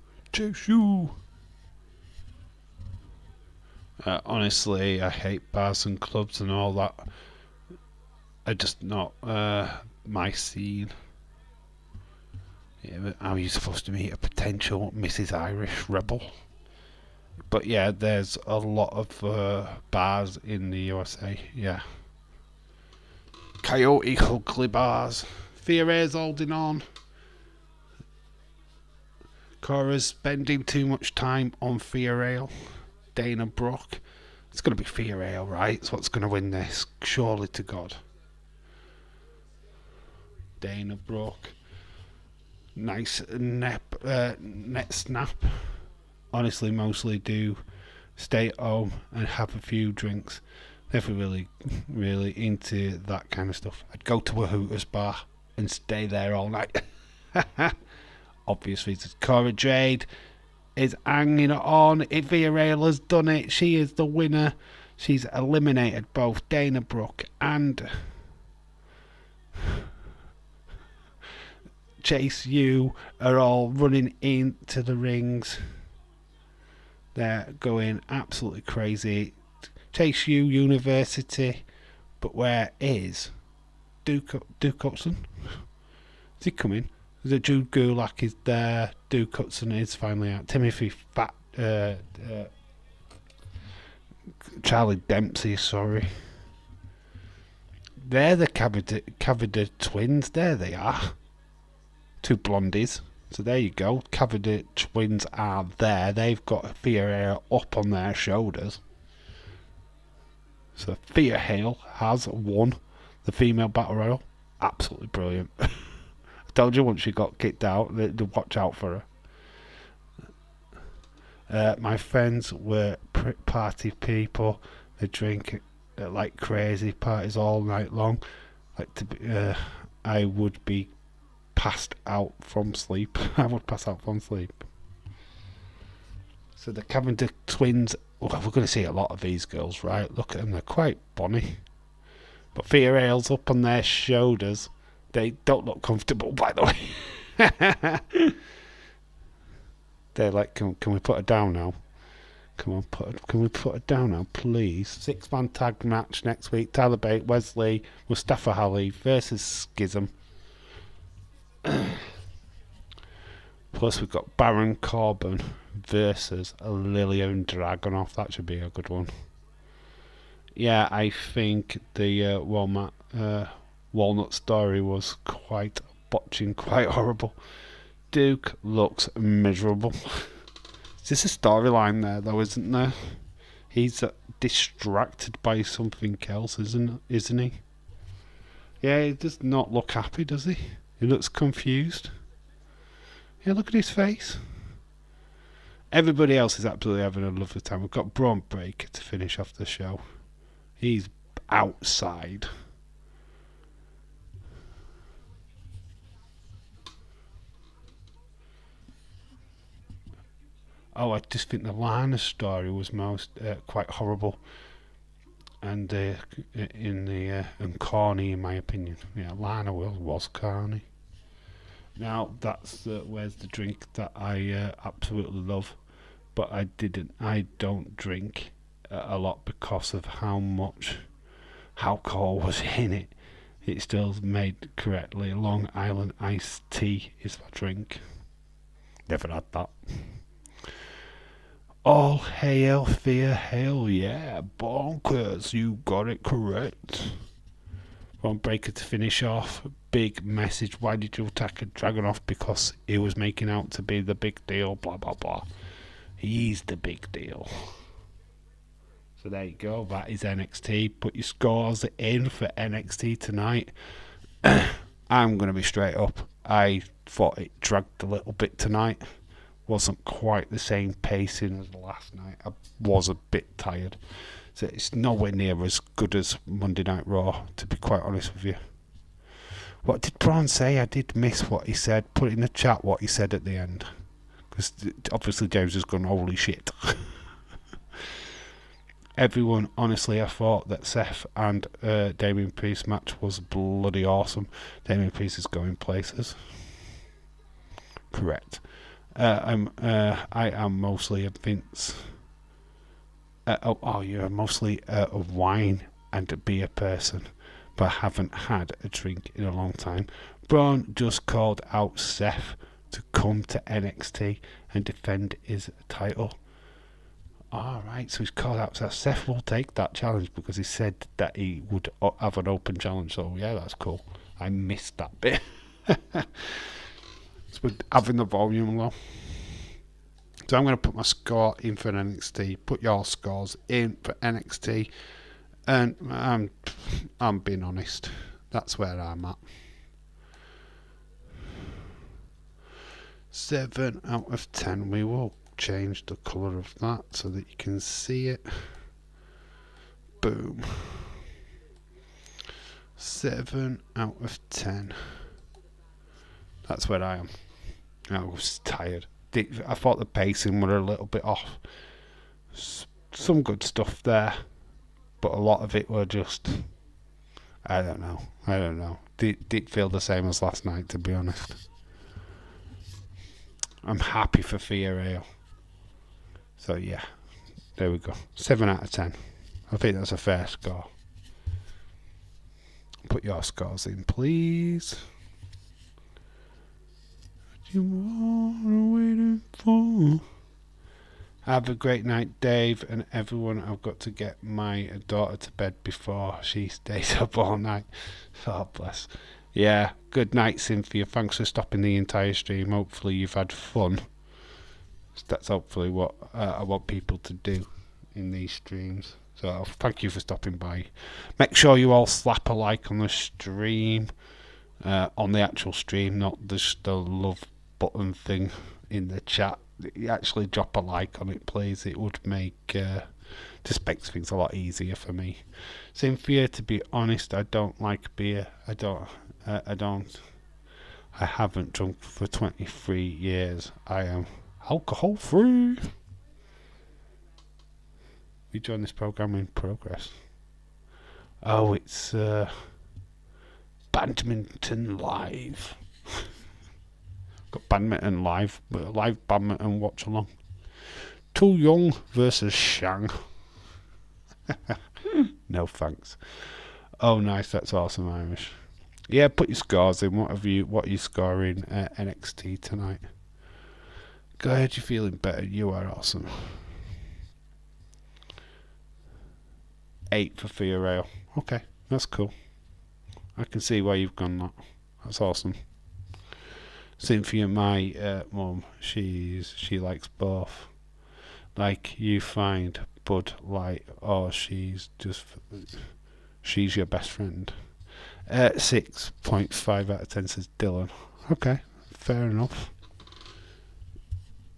Honestly, I hate bars and clubs and all that. Are just not my scene. Yeah, how are you supposed to meet a potential Mrs. Irish Rebel? But yeah, there's a lot of bars in the USA. Yeah. Coyote Ugly bars. Thea Hale's holding on. Cora's spending too much time on Thea Hale. Dana Brooke. It's going to be Thea Hale, right? It's what's going to win this. Surely to God. Dana Brooke. Nice net snap. Honestly, mostly do stay at home and have a few drinks. Never really into that kind of stuff. I'd go to a Hooters bar and stay there all night. Obviously, Cora Jade is hanging on. Thea Hale has done it. She is the winner. She's eliminated both Dana Brooke and Chase U are all running into the rings. They're going absolutely crazy. Chase U University, but where is Duke Hudson? Is he coming? The Jude Gulak is there. Duke Hudson is finally out. Timothy Charlie Dempsey, sorry. They're the Cavida twins. There they are. 2 blondies. So there you go. Cavida twins are there. They've got Thea Hale up on their shoulders. So Thea Hale has won the female battle royal. Absolutely brilliant. I told you once she got kicked out, to watch out for her. My friends were party people. They drink like crazy, parties all night long. I would be passed out from sleep. I would pass out from sleep. So the Cavendish twins, we're going to see a lot of these girls, right? Look at them, they're quite bonny. But Thea Hale's up on their shoulders. They don't look comfortable, by the way. They're like, can we put her down now? Come on, can we put her down now, please? 6-man tag match next week. Tyler Bate, Wesley, Mustafa Ali versus Schism. Plus we've got Baron Corbin versus Lillian Dragunov. That should be a good one. Yeah, I think the Walnut story was quite botching, quite horrible. Duke looks miserable. Is this a storyline there, though, isn't there? He's distracted by something else, isn't he? Yeah, he does not look happy, does he? He looks confused. Yeah, look at his face. Everybody else is absolutely having a lovely time. We've got Braun Breaker to finish off the show. He's outside. Oh, I just think the Lana story was most quite horrible and and corny, in my opinion. Yeah, Lana was corny. Now that's where's the drink that I absolutely love, but I don't drink a lot because of how much alcohol was in it. It's still made correctly. Long Island iced tea is my drink. Never had that. All hail Thea Hale, yeah, bonkers, you got it correct. Braun Breaker to finish off. Big message, why did you attack Dragunov? Because he was making out to be the big deal, blah blah blah. He's the big deal. So there you go, that is NXT. Put your scores in for NXT tonight. I'm going to be straight up. I thought it dragged a little bit tonight. Wasn't quite the same pacing as last night. I was a bit tired. So it's nowhere near as good as Monday Night Raw, to be quite honest with you. What did Braun say? I did miss what he said. Put in the chat what he said at the end. Because obviously James has gone, holy shit. Everyone, honestly, I thought that Seth and Damian Priest match was bloody awesome. Damian Priest is going places. Correct. I am mostly a Vince. You're mostly a wine and a beer person, but I haven't had a drink in a long time. Braun just called out Seth to come to NXT and defend his title. Alright, so he's called out Seth. Seth will take that challenge because he said that he would have an open challenge, so yeah, that's cool. I missed that bit. So we're having the volume low. So I'm going to put my score in for NXT. Put your scores in for NXT. And I'm being honest. That's where I'm at. 7 out of 10. We will change the colour of that so that you can see it. Boom. 7 out of 10. That's where I am. I was tired. I thought the pacing were a little bit off. Some good stuff there, but a lot of it were just, I don't know. Did feel the same as last night, to be honest. I'm happy for Thea Hale. So yeah, there we go. 7 out of 10. I think that's a fair score. Put your scores in, please. You are waiting for. Have a great night, Dave, and everyone. I've got to get my daughter to bed before she stays up all night. God bless. Yeah, good night, Cynthia. Thanks for stopping the entire stream. Hopefully you've had fun. That's hopefully what I want people to do in these streams. So thank you for stopping by. Make sure you all slap a like on the stream, on the actual stream, not just the love button thing in the chat. You actually drop a like on it, please. It would make just makes things a lot easier for me. Cynthia, to be honest, I don't like beer. I haven't drunk for 23 years. I am alcohol free. We join this program in progress. Oh, it's Badminton Live. Got Badminton Live, live Badminton watch along. Too Young versus Shang. No thanks. Oh, nice. That's awesome, Irish. Yeah, put your scores in. What are you scoring at NXT tonight? Go ahead, you're feeling better. You are awesome. 8 for Fiorello. Okay, that's cool. I can see why you've gone that. That's awesome. Cynthia, my mum, she likes both. Like you find Bud Light, or she's your best friend. 6.5 out of 10 says Dylan. Okay, fair enough.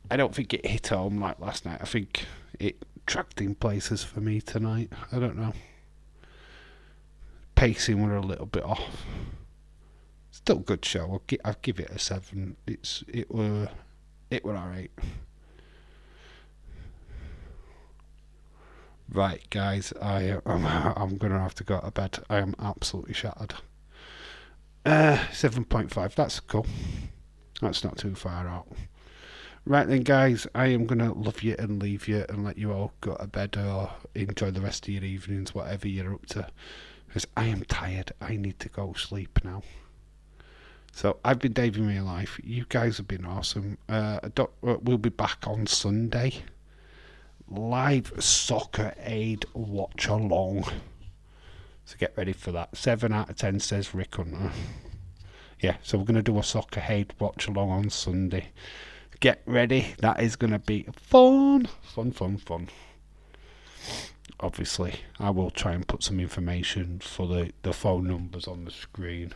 I don't think it hit home like last night. I think it tracked in places for me tonight. I don't know. Pacing were a little bit off. Still a good show. I'll give it a 7. It were alright. Right, guys, I'm gonna have to go to bed. I am absolutely shattered. 7.5. That's cool. That's not too far out. Right then, guys, I am gonna love you and leave you and let you all go to bed or enjoy the rest of your evenings, whatever you're up to. Because I am tired. I need to go sleep now. So I've been Dave in Real Life. You guys have been awesome. We'll be back on Sunday. Live Soccer Aid watch along. So get ready for that. 7 out of 10 says Rick Hunter. Yeah, so we're going to do a Soccer Aid watch along on Sunday. Get ready. That is going to be fun. Fun. Obviously, I will try and put some information for the phone numbers on the screen,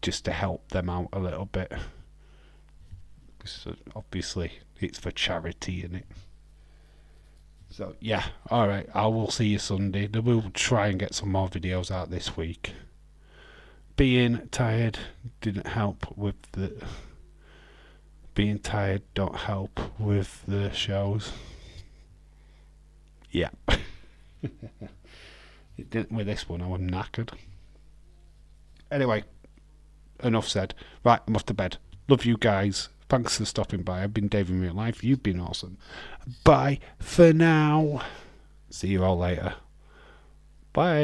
just to help them out a little bit. So obviously, it's for charity, isn't it? So yeah, alright, I will see you Sunday. We'll try and get some more videos out this week. Being tired didn't help with the... Being tired don't help with the shows. Yeah. It didn't with this one, I was knackered. Anyway, enough said. Right, I'm off to bed. Love you guys. Thanks for stopping by. I've been Dave in Real Life. You've been awesome. Bye for now. See you all later. Bye.